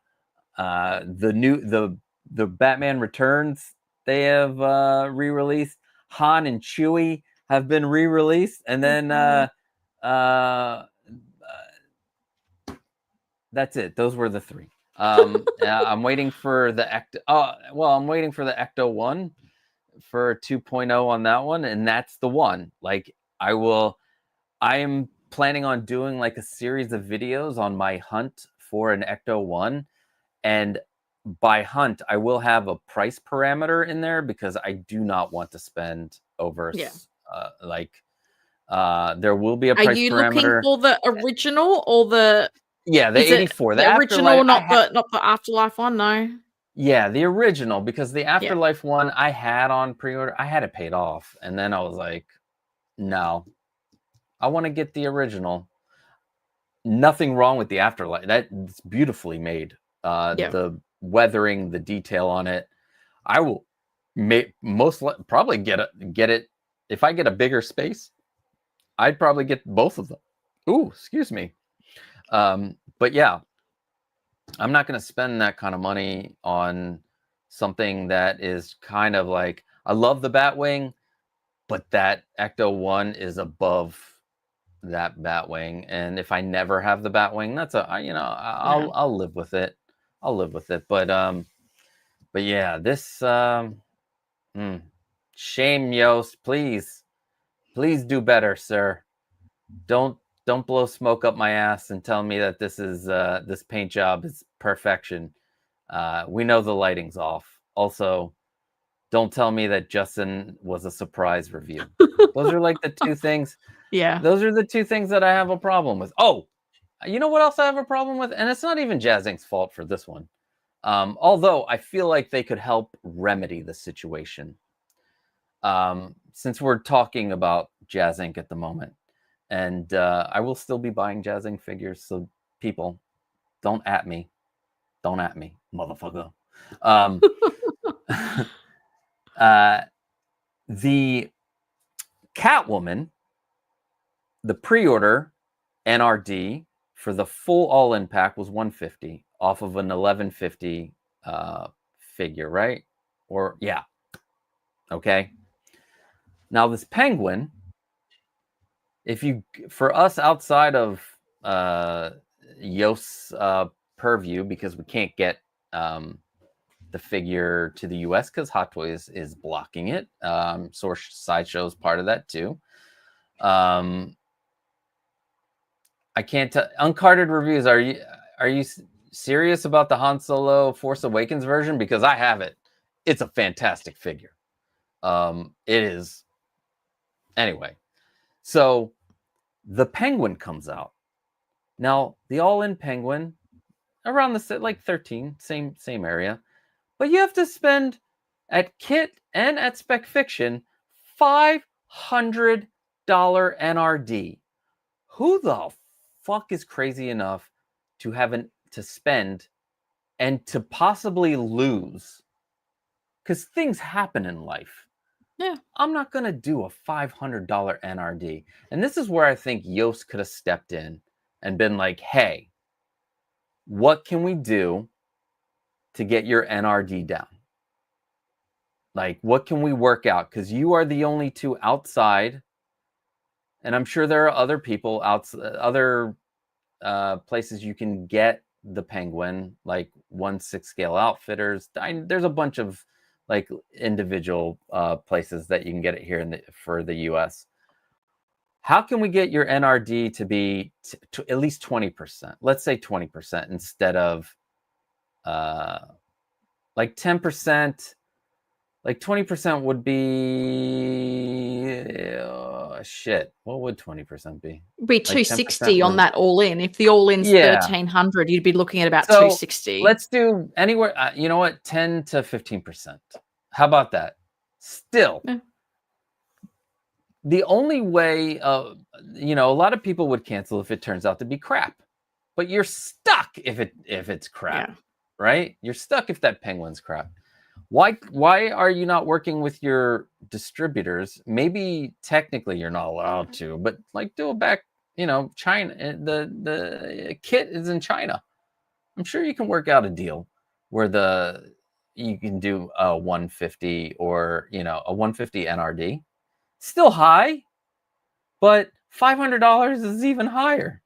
Batman Returns, they have re-released. Han and Chewie have been re-released, and then that's it. Those were the 3. I'm waiting for the I'm waiting for the Ecto 1 for 2.0 on that one, and that's the one. Like I am planning on doing like a series of videos on my hunt for an Ecto 1, and by hunt I will have a price parameter in there because I do not want to spend over there will be a price parameter. Are you looking for the original or the the 84? The original, not the Afterlife one, no. Yeah, the original, because the Afterlife one I had on pre-order. I had it paid off, and then I was like, no, I want to get the original. Nothing wrong with the Afterlife. That's beautifully made. The weathering, the detail on it. I will probably get it. If I get a bigger space, I'd probably get both of them. Ooh, excuse me. But yeah, I'm not going to spend that kind of money on something that is kind of like, I love the Batwing, but that Ecto 1 is above that Batwing. And if I never have the Batwing, that's I'll live with it. I'll live with it. But yeah, this shame, Yost, please do better, sir. Don't blow smoke up my ass and tell me that this is this paint job is perfection. We know the lighting's off. Also, don't tell me that Justin was a surprise review. Those are like the 2 things. Yeah. Those are the 2 things that I have a problem with. Oh, you know what else I have a problem with? And it's not even JazzInc's fault for this one. Although I feel like they could help remedy the situation. Since we're talking about JazzInc at the moment. And I will still be buying JazzInc figures. So people, don't at me, motherfucker. The Catwoman, the pre-order NRD for the full all-in pack was $150 off of an $1150 figure, right? Or yeah, okay. Now this Penguin, for us outside of Yost's purview, because we can't get the figure to the US because Hot Toys is blocking it. Source Sideshow is part of that too. I can't tell. Uncarded reviews. Are you serious about the Han Solo Force Awakens version? Because I have it. It's a fantastic figure. It is. Anyway, so the Penguin comes out. Now, the all-in Penguin, around the like 13, same area. But you have to spend at Kit and at Spec Fiction $500 NRD. Who the fuck is crazy enough to spend and to possibly lose? Because things happen in life. Yeah. I'm not going to do a $500 NRD. And this is where I think Yoast could have stepped in and been like, hey, what can we do to get your NRD down? Like, what can we work out? Because you are the only two outside. And I'm sure there are other people other places you can get the Penguin, like 1/6 scale outfitters. There's a bunch of like individual places that you can get it here for the US. How can we get your NRD to be to at least 20%? Let's say 20% instead of like 10%. Like 20% would be shit. What would 20% be? Be Like 260 on would... that all in. If the all in's 1300, you'd be looking at about 260. Let's do anywhere. You know what? 10 to 15%. How about that? Still, the only way, a lot of people would cancel if it turns out to be crap, but you're stuck if it's crap, right? You're stuck if that Penguin's crap. Why are you not working with your distributors? Maybe technically you're not allowed to, but like do it back, China. The kit is in China. I'm sure you can work out a deal where you can do a 150 or a 150 NRD. Still high, but $500 is even higher.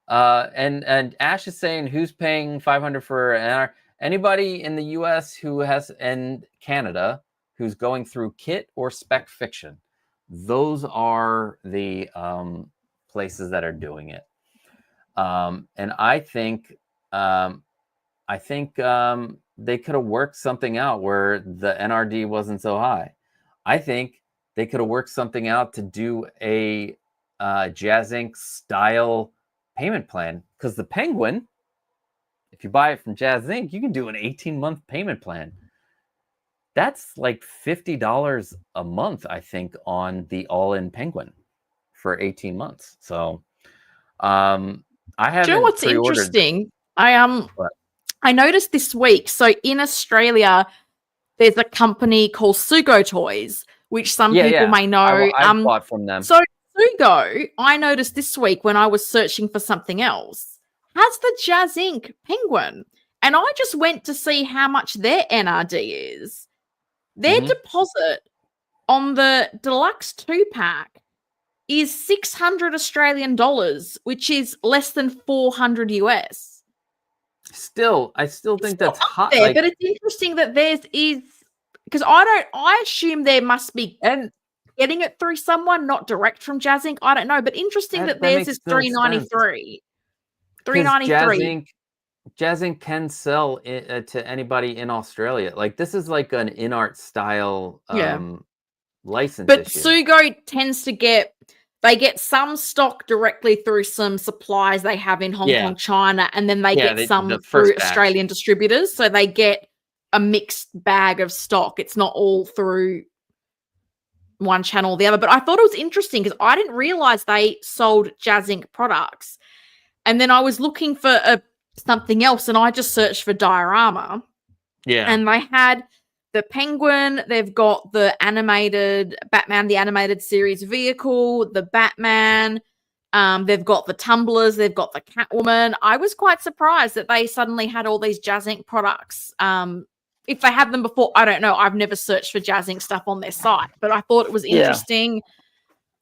And Ash is saying, who's paying $500 for an NRD? Anybody in the US and Canada who's going through kit or spec fiction. Those are the places that are doing it. And I think they could have worked something out where the NRD wasn't so high. I think they could have worked something out to do a JazzInc style payment plan, because the Penguin, if you buy it from JazzInc, you can do an 18-month payment plan. That's like $50 a month, I think, on the all-in Penguin for 18 months. So I haven't. Do you know what's interesting? I noticed this week. So in Australia, there's a company called Sugo Toys, which some people may know. I bought from them. So Sugo, I noticed this week when I was searching for something else, has the JazzInc Penguin. And I just went to see how much their NRD is. Their deposit on the deluxe 2-pack is 600 Australian dollars, which is less than 400 US. I still think that's hot. There, but it's interesting that theirs is, because I assume there must be getting it through someone, not direct from JazzInc. I don't know, but interesting that theirs is $393. $393. JazzInc can sell to anybody in Australia. Like, this is like an InArt style license. But issue. Sugo tends to get some stock directly through some suppliers they have in Hong Kong, China, and then they get some through Australian distributors. So they get a mixed bag of stock. It's not all through one channel or the other. But I thought it was interesting because I didn't realize they sold JazzInc products. And then I was looking for something else, and I just searched for diorama. Yeah. And they had the Penguin, they've got the animated Batman, the animated series vehicle, the Batman, they've got the tumblers, they've got the Catwoman. I was quite surprised that they suddenly had all these JazzInc products. If they had them before, I don't know. I've never searched for JazzInc stuff on their site, but I thought it was interesting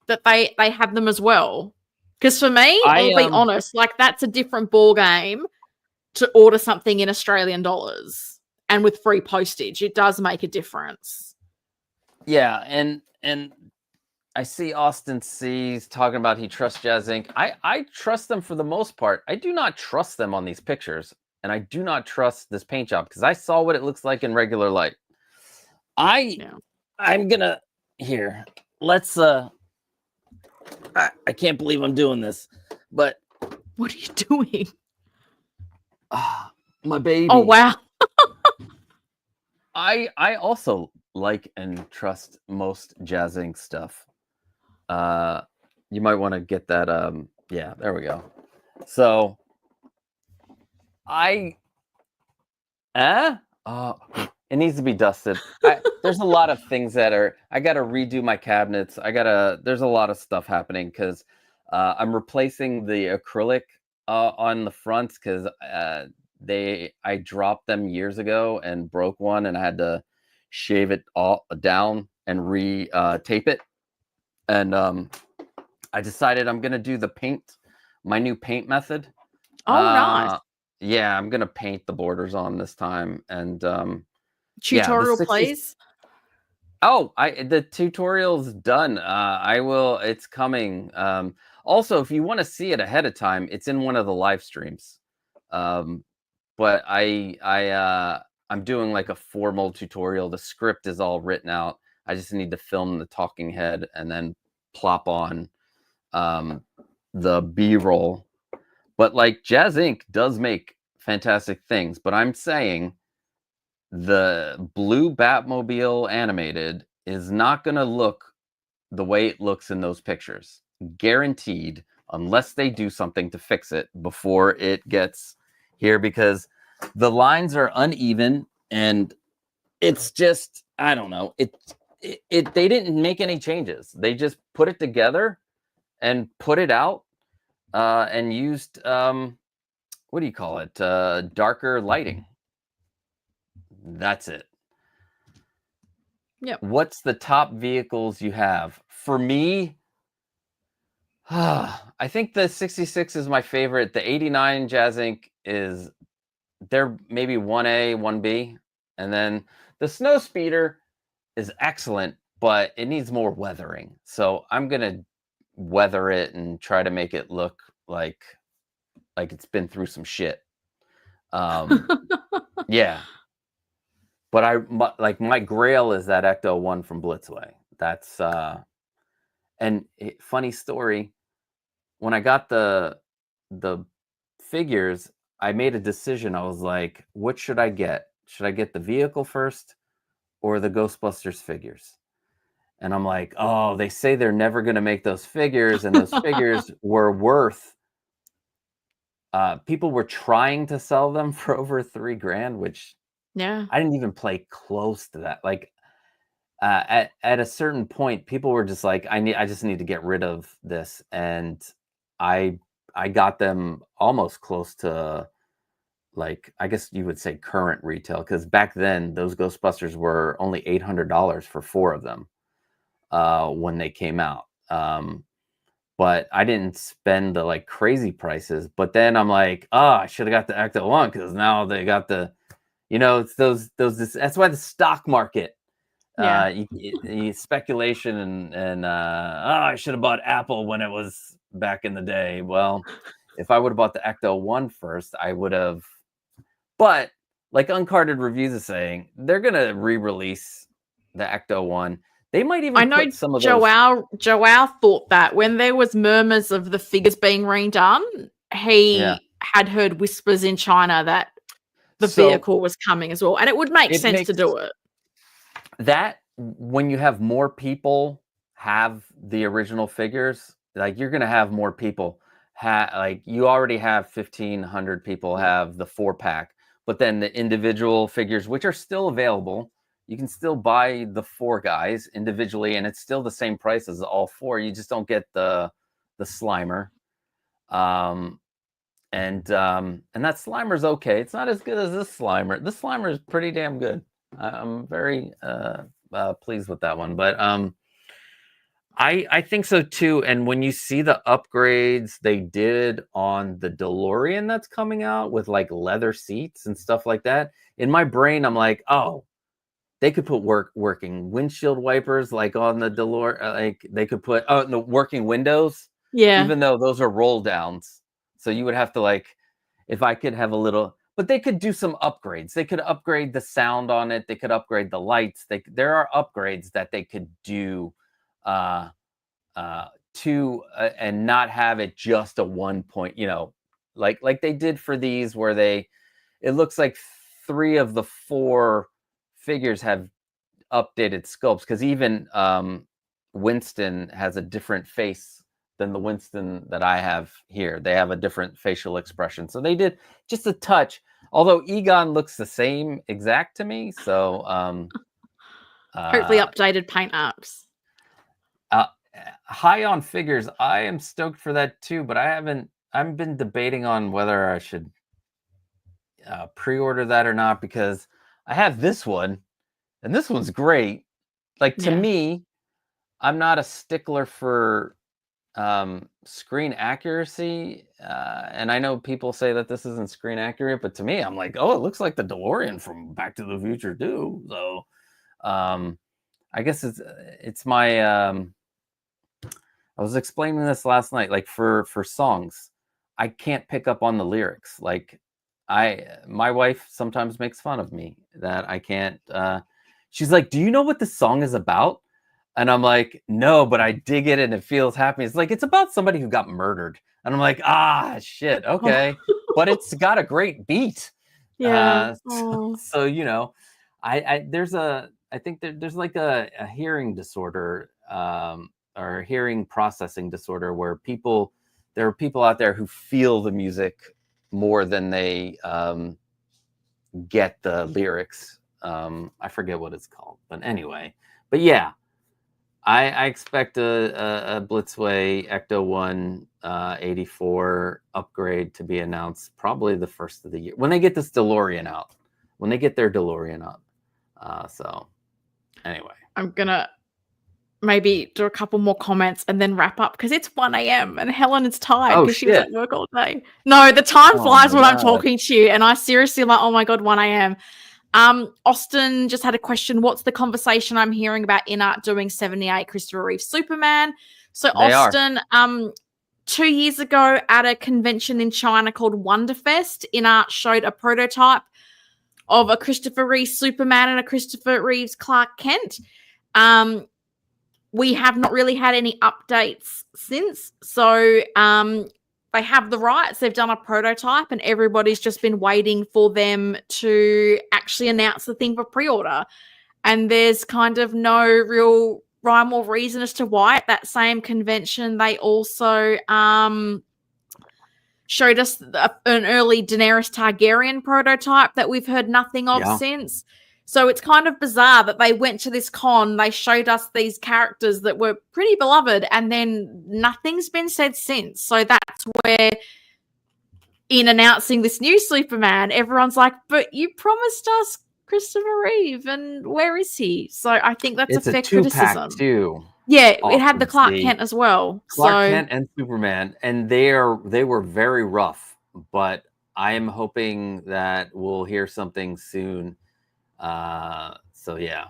that they had them as well. Because for me, I'll be honest, like that's a different ball game to order something in Australian dollars and with free postage. It does make a difference. Yeah, and I see Austin C's talking about he trusts JazzInc. I trust them for the most part. I do not trust them on these pictures, and I do not trust this paint job because I saw what it looks like in regular light. I'm gonna let's I can't believe I'm doing this, but what are you doing? My baby. Oh wow. I also like and trust most JazzInc stuff. You might want to get that there we go. So It needs to be dusted. There's a lot of things that I got to redo my cabinets. There's a lot of stuff happening because I'm replacing the acrylic on the fronts because I dropped them years ago and broke one, and I had to shave it all down and tape it. And I decided I'm gonna do my new paint method. Oh, nice. Yeah, I'm gonna paint the borders on this time, and tutorial, please. Oh, the tutorial's done. It's coming. Also, if you want to see it ahead of time, it's in one of the live streams. But I'm doing like a formal tutorial. The script is all written out. I just need to film the talking head and then plop on the B-roll. But like JazzInc does make fantastic things, but I'm saying the blue Batmobile animated is not going to look the way it looks in those pictures. Guaranteed, unless they do something to fix it before it gets here, because the lines are uneven and it's just, I don't know. They didn't make any changes. They just put it together and put it out and used, what do you call it? Darker lighting. That's it. Yep. What's the top vehicles you have? For me, I think the 66 is my favorite. The 89 JazzInc they're maybe 1A, 1B. And then the Snow Speeder is excellent, but it needs more weathering. So I'm going to weather it and try to make it look like it's been through some shit. Yeah. But my grail is that Ecto 1 from Blitzway. That's funny story. When I got the figures, I made a decision. I was like, what should I get? Should I get the vehicle first or the Ghostbusters figures? And I'm like, oh, they say they're never going to make those figures, and those figures were worth. People were trying to sell them for over $3,000, which. Yeah, I didn't even play close to that. Like at a certain point, people were just like, I just need to get rid of this, and I got them almost close to, like, I guess you would say current retail, because back then those Ghostbusters were only $800 for 4 of them when they came out. But I didn't spend the like crazy prices. But then I'm like, oh, I should have got the Ecto 1 because now they got the. It's that's why the stock market, speculation and I should have bought Apple when it was back in the day. Well, if I would have bought the Ecto 1 first, I would have. But like Uncarded Reviews is saying, they're going to re-release the Ecto 1. They might even put some of those. Joao thought that when there was murmurs of the figures being redone, he had heard whispers in China that the vehicle was coming as well, and it would make sense to do it. That when you have more people have the original figures, like you're going to have more people like you already have 1,500 people have the 4-pack, but then the individual figures, which are still available, you can still buy the 4 guys individually, and it's still the same price as all 4. You just don't get the Slimer. And that Slimer's okay. It's not as good as this Slimer. This Slimer is pretty damn good. I'm very pleased with that one. But I think so too. And when you see the upgrades they did on the DeLorean that's coming out with like leather seats and stuff like that, in my brain I'm like, oh, they could put working windshield wipers like on the DeLorean. Like they could put the working windows. Yeah. Even though those are roll downs. So you would have to like, if I could have a little, but they could do some upgrades. They could upgrade the sound on it. They could upgrade the lights. There are upgrades that they could do and not have it just a 1 point, like they did for these where it looks like 3 of the 4 figures have updated sculpts, because even Winston has a different face than the Winston that I have here. They have a different facial expression. So they did just a touch. Although Egon looks the same exact to me, so hopefully updated paint apps. High on figures, I am stoked for that too, but I've been debating on whether I should pre-order that or not, because I have this one, and this one's great. Like, to me, I'm not a stickler for screen accuracy, and I know people say that this isn't screen accurate, but to me, I'm like, oh, it looks like the DeLorean from Back to the Future too. So I guess it's my I was explaining this last night, like for songs, I can't pick up on the lyrics. Like, my wife sometimes makes fun of me that I can't. She's like, "Do you know what this song is about?" And I'm like, "No, but I dig it and it feels happy." It's like, it's about somebody who got murdered, and I'm like, "Ah, shit, okay," but it's got a great beat. Yeah. So you know, I think there's like a hearing disorder. Or hearing processing disorder, where there are people out there who feel the music more than they get the lyrics. I forget what it's called, but anyway. But yeah, I expect a Blitzway Ecto 1 84 upgrade to be announced probably the first of the year, when they get this DeLorean out, when they get their DeLorean out. So anyway, I'm gonna maybe do a couple more comments and then wrap up, because it's 1 a.m. and Helen is tired because she was at work all day. No, the time flies when I'm talking to you, and I seriously am like, oh my God, 1 a.m. Austin just had a question. What's the conversation I'm hearing about InArt doing 78 Christopher Reeve Superman? So Austin, 2 years ago at a convention in China called Wonderfest, InArt showed a prototype of a Christopher Reeve Superman and a Christopher Reeves Clark Kent. We have not really had any updates since. So they have the rights. They've done a prototype, and everybody's just been waiting for them to actually announce the thing for pre-order. And there's kind of no real rhyme or reason as to why. At that same convention, they also showed us an early Daenerys Targaryen prototype that we've heard nothing of since. So it's kind of bizarre that they went to this con, they showed us these characters that were pretty beloved, and then nothing's been said since. So that's where, in announcing this new Superman, everyone's like, but you promised us Christopher Reeve, and where is he? So I think that's a fair criticism too. Yeah, it had the Clark Kent as well. Clark Kent and Superman, and they were very rough, but I am hoping that we'll hear something soon. So yeah.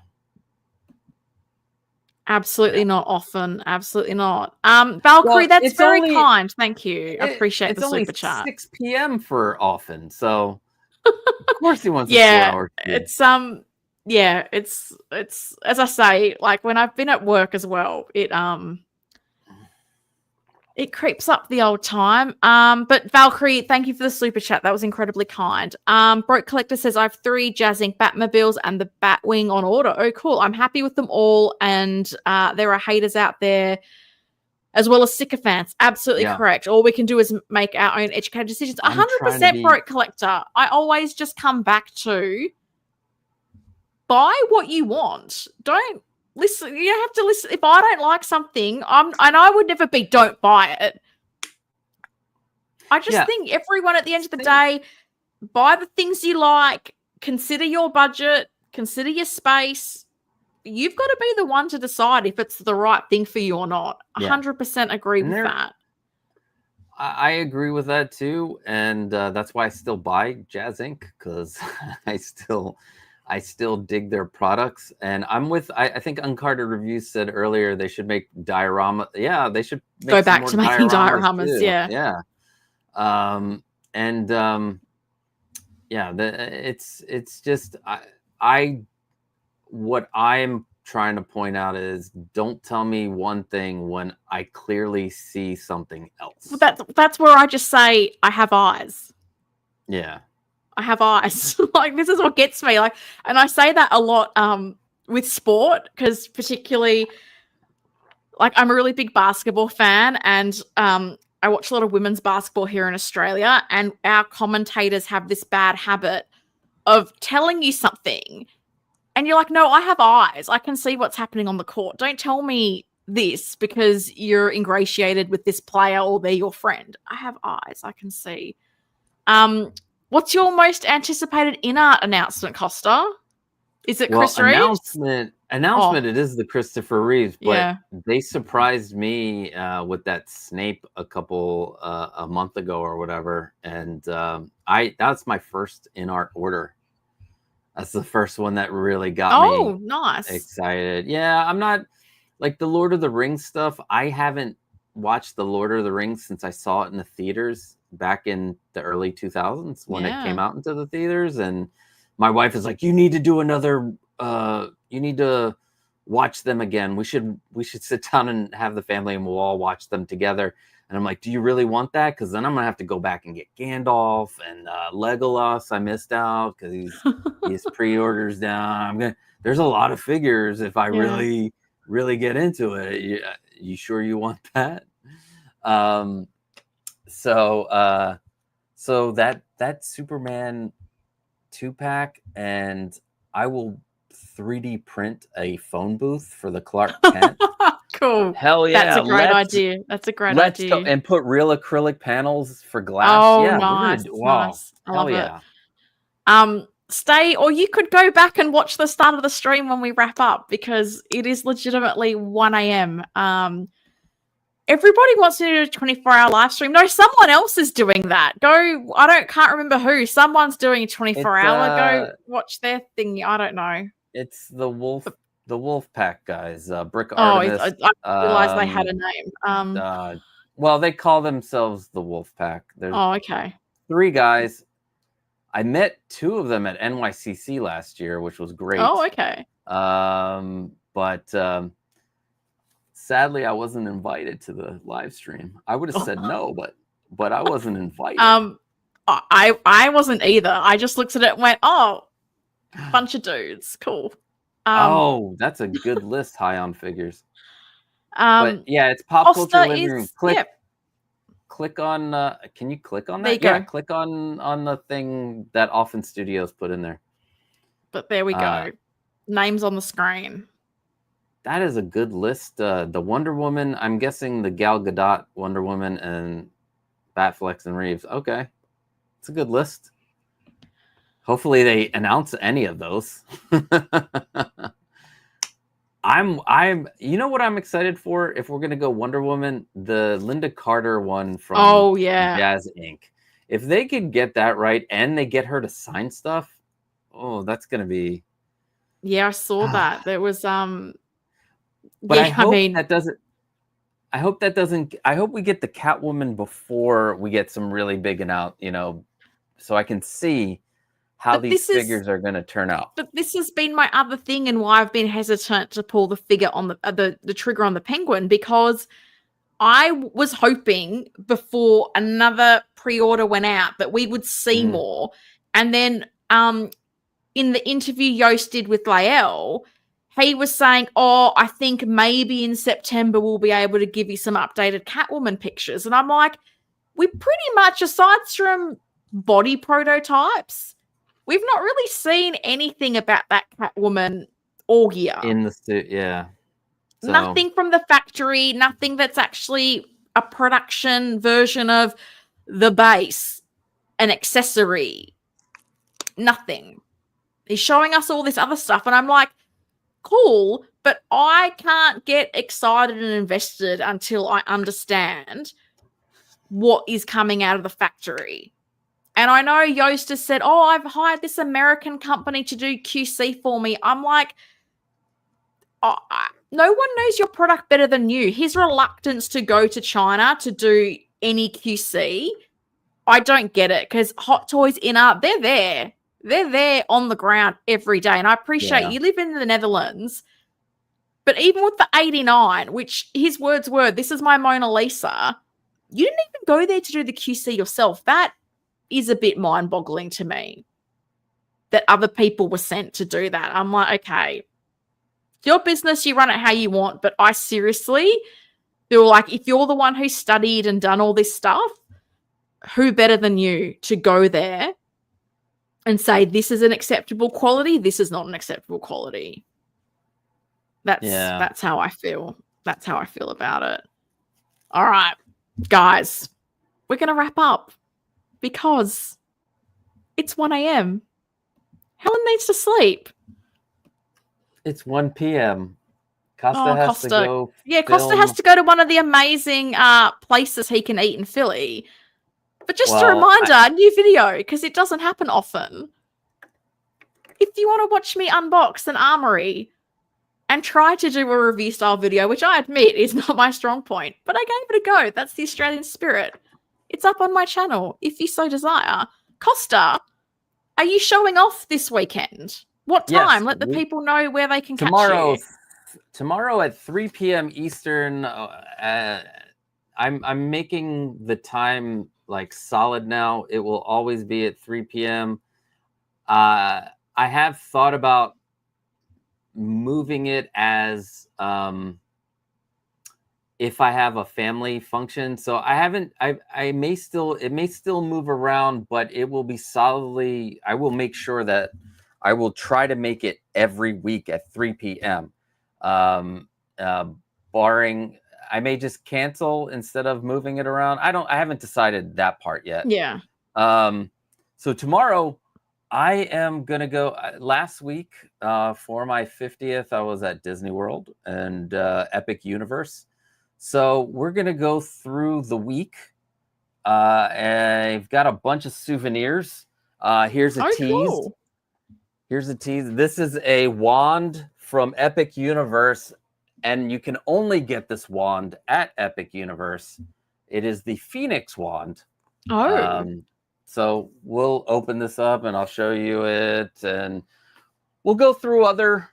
Absolutely not often. Absolutely not. Valkyrie, that's very kind. Thank you. I appreciate the super chat. 6 p.m. for often, so of course he wants a 4-hour. It's it's as I say, like when I've been at work as well, it creeps up the old time. But Valkyrie, thank you for the super chat. That was incredibly kind. Broke Collector says, I have 3 JazzInc Batmobiles and the Batwing on order. Oh, cool. I'm happy with them all. And there are haters out there as well as sycophants. Absolutely correct. All we can do is make our own educated decisions. 100% Broke Collector. I always just come back to buy what you want. Don't listen. You don't have to listen. If I don't like something, and I would never be don't buy it. I just think everyone at the end of the day, buy the things you like, consider your budget, consider your space. You've got to be the one to decide if it's the right thing for you or not. 100% agree with that. I agree with that too. And that's why I still buy JazzInc, because I still dig their products, and I'm with. I think Uncarded Reviews said earlier they should make diorama. Yeah, they should go back to making dioramas. Too. Yeah. It's just what I'm trying to point out is, don't tell me one thing when I clearly see something else. Well, that's where I just say I have eyes. Yeah. I have eyes. Like, this is what gets me. Like, and I say that a lot with sport, because particularly, like, I'm a really big basketball fan, and I watch a lot of women's basketball here in Australia, and our commentators have this bad habit of telling you something, and you're like, no, I have eyes. I can see what's happening on the court. Don't tell me this because you're ingratiated with this player or they're your friend. I have eyes. I can see. What's your most anticipated InArt announcement, Costa? Is it Chris Reeves? Announcement. It is the Christopher Reeves, but Yeah. they surprised me with that Snape a month ago or whatever, and that's my first InArt order. That's the first one that really got me nice. excited. Yeah, I'm not like the Lord of the Rings stuff. I haven't watched the Lord of the Rings since I saw it in the theaters back in the early 2000s when it came out into the theaters, and my wife is like, you need to do another you need to watch them again. We should sit down and have the family and we'll all watch them together. And I'm like, do you really want that? Because then I'm gonna have to go back and get Gandalf and Legolas. I missed out because his pre-orders down. There's a lot of figures if I really get into it. You sure you want that? So that Superman 2-pack, and I will 3D print a phone booth for the Clark Kent. Cool. Hell yeah. That's a great idea. That's a great idea. And put real acrylic panels for glass. Oh, yeah, nice. Nice. I love it. Stay, or you could go back and watch the start of the stream when we wrap up, because it is legitimately 1 a.m. Everybody wants to do a 24-hour live stream. No, someone else is doing that. Can't remember who. Someone's doing a 24-hour. Go watch their thing. I don't know. It's the Wolf Pack guys. Brick Artemis. I didn't realize they had a name. Well, they call themselves the Wolf Pack. There's okay. 3 guys. I met 2 of them at NYCC last year, which was great. Oh, okay. But sadly, I wasn't invited to the live stream. I would have said no, but I wasn't invited. I wasn't either. I just looked at it and went, oh, bunch of dudes. Cool. That's a good list, high on figures. But yeah, it's Pop Culture Living Room. Click on, can you click on that? There you go. Click on the thing that Often Studios put in there. But there we go. Names on the screen. That is a good list. The Wonder Woman, I'm guessing the Gal Gadot Wonder Woman and Batflex and Reeves. Okay. It's a good list. Hopefully they announce any of those. You know what I'm excited for? If we're gonna go Wonder Woman, the Linda Carter one from JazzInc. If they could get that right and they get her to sign stuff, that's gonna be. Yeah, I saw that. There was But I hope that doesn't. I hope we get the Catwoman before we get some really big and out, so I can see how these figures are going to turn out. But this has been my other thing, and why I've been hesitant to pull the figure on the trigger on the Penguin, because I was hoping before another pre-order went out that we would see more. And then in the interview Yost did with Lael, he was saying, I think maybe in September we'll be able to give you some updated Catwoman pictures. And I'm like, we pretty much, aside from body prototypes, we've not really seen anything about that Catwoman all year. In the suit, yeah. So, nothing from the factory, nothing that's actually a production version of the base, an accessory, nothing. He's showing us all this other stuff, and I'm like, cool, but I can't get excited and invested until I understand what is coming out of the factory. And I know Yost has said, I've hired this American company to do QC for me. I'm like, no one knows your product better than you. His reluctance to go to China to do any QC, I don't get it, because Hot Toys InArt, they're there. They're there on the ground every day. And I appreciate you live in the Netherlands. But even with the 89, which his words were, this is my Mona Lisa, you didn't even go there to do the QC yourself. That is a bit mind-boggling to me, that other people were sent to do that. I'm like, okay, it's your business, you run it how you want, but I seriously They were like, if you're the one who studied and done all this stuff, who better than you to go there and say, this is an acceptable quality, this is not an acceptable quality. That's how I feel. That's how I feel about it. All right, guys, we're going to wrap up because it's 1 a.m. Helen needs to sleep. It's 1 p.m. Costa has to go. Yeah, Costa has to go to one of the amazing places he can eat in Philly. But just a reminder, new video, because it doesn't happen often. If you want to watch me unbox an Armory and try to do a review style video, which I admit is not my strong point, but I gave it a go. That's the Australian spirit. It's up on my channel, if you so desire. Costa, are you showing off this weekend? What time? Let the people know where they can catch you. Tomorrow at 3 p.m. Eastern. I'm making the time like solid now. It will always be at 3 p.m. I have thought about moving it as if I have a family function. So it may still move around, but it will be solidly, I will make sure that I will try to make it every week at 3 p.m. Barring, I may just cancel instead of moving it around. I haven't decided that part yet. Yeah. So tomorrow I am going to go. Last week for my 50th, I was at Disney World and Epic Universe. So we're going to go through the week. And I've got a bunch of souvenirs. Here's a tease. Cool. Here's a tease. This is a wand from Epic Universe, and you can only get this wand at Epic Universe. It is the Phoenix wand. So we'll open this up, and I'll show you it, and we'll go through other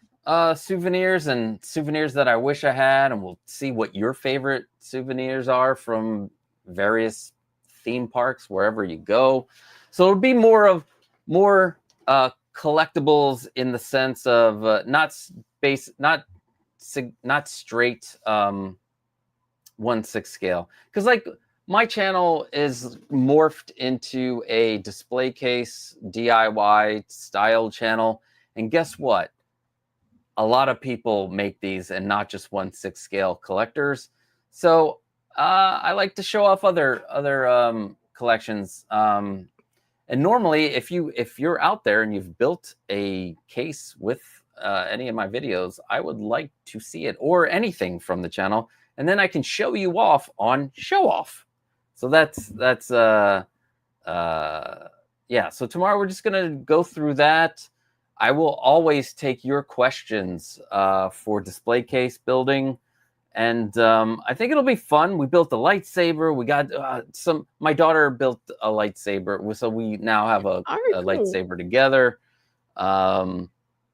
souvenirs and souvenirs that I wish I had, and we'll see what your favorite souvenirs are from various theme parks, wherever you go. So it'll be more collectibles in the sense of not straight 1/6 scale, because like my channel is morphed into a display case DIY style channel, and guess what, a lot of people make these and not just 1/6 scale collectors. So I like to show off other collections. And normally, if you're out there and you've built a case with any of my videos, I would like to see it, or anything from the channel, and then I can show you off on Show Off. So that's yeah. So tomorrow we're just gonna go through that. I will always take your questions for display case building. And I think it'll be fun. We built a lightsaber. We got my daughter built a lightsaber. So we now have a lightsaber together. And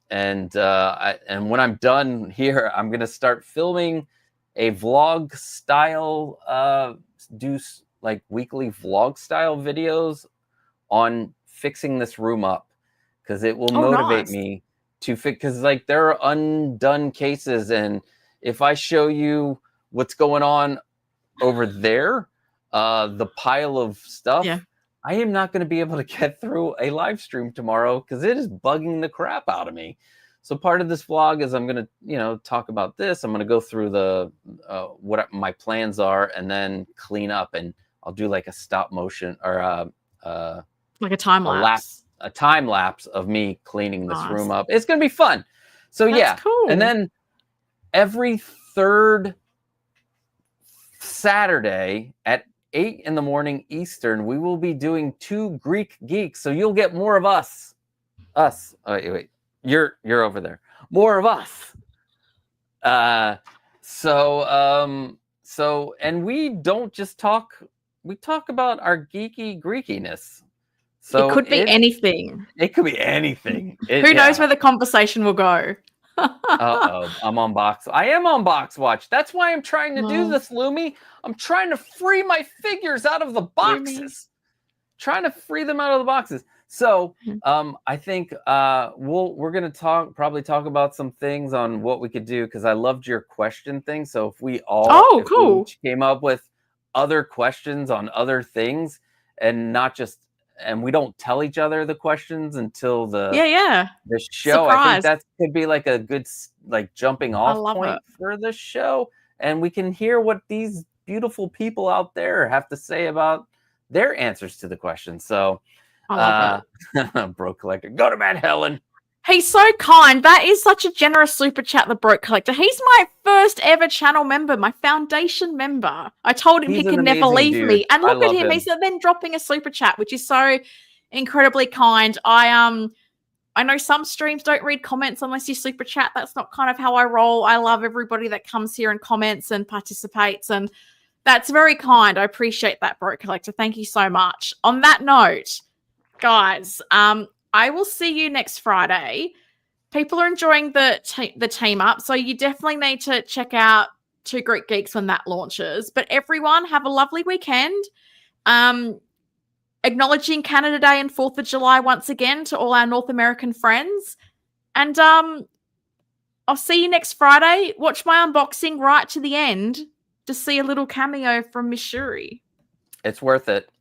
when I'm done here, I'm going to start filming a vlog style, do like weekly vlog style videos on fixing this room up. Because it will motivate me to fix, because like there are undone cases, and if I show you what's going on over there, the pile of stuff, I am not going to be able to get through a live stream tomorrow because it is bugging the crap out of me. So part of this vlog is I'm going to, talk about this. I'm going to go through the what my plans are, and then clean up, and I'll do like a stop motion or like a time lapse. A time lapse of me cleaning this room up. It's going to be fun. So That's cool. And then every third Saturday at 8 in the morning Eastern, we will be doing 2 Greek Geeks. So you'll get more of us. Oh, wait. You're over there. More of us. And we don't just talk. We talk about our geeky Greekiness. So it could be anything. It could be anything. Who knows where the conversation will go? I'm on box. I am on box watch. That's why I'm trying to do this, Lumi. I'm trying to free my figures out of the boxes. Trying to free them out of the boxes. So I think we're gonna probably talk about some things on what we could do, because I loved your question thing. So if we cool. each came up with other questions on other things, and not just, and we don't tell each other the questions until the show. Surprise. I think that could be like a good jumping off point for the show, and we can hear what these beautiful people out there have to say about their answers to the question. So I love it. Broke Collector, go to bed, Helen. He's so kind. That is such a generous super chat, the Broke Collector. He's my first ever channel member, my foundation member. I told him he can never leave me. And look at him. He's then dropping a super chat, which is so incredibly kind. I know some streams don't read comments unless you super chat. That's not kind of how I roll. I love everybody that comes here and comments and participates, and that's very kind. I appreciate that, Broke Collector. Thank you so much. On that note, guys, I will see you next Friday. People are enjoying the team up, so you definitely need to check out Two Greek Geeks when that launches. But everyone, have a lovely weekend. Acknowledging Canada Day and 4th of July once again to all our North American friends. And I'll see you next Friday. Watch my unboxing right to the end to see a little cameo from Miss Shuri. It's worth it.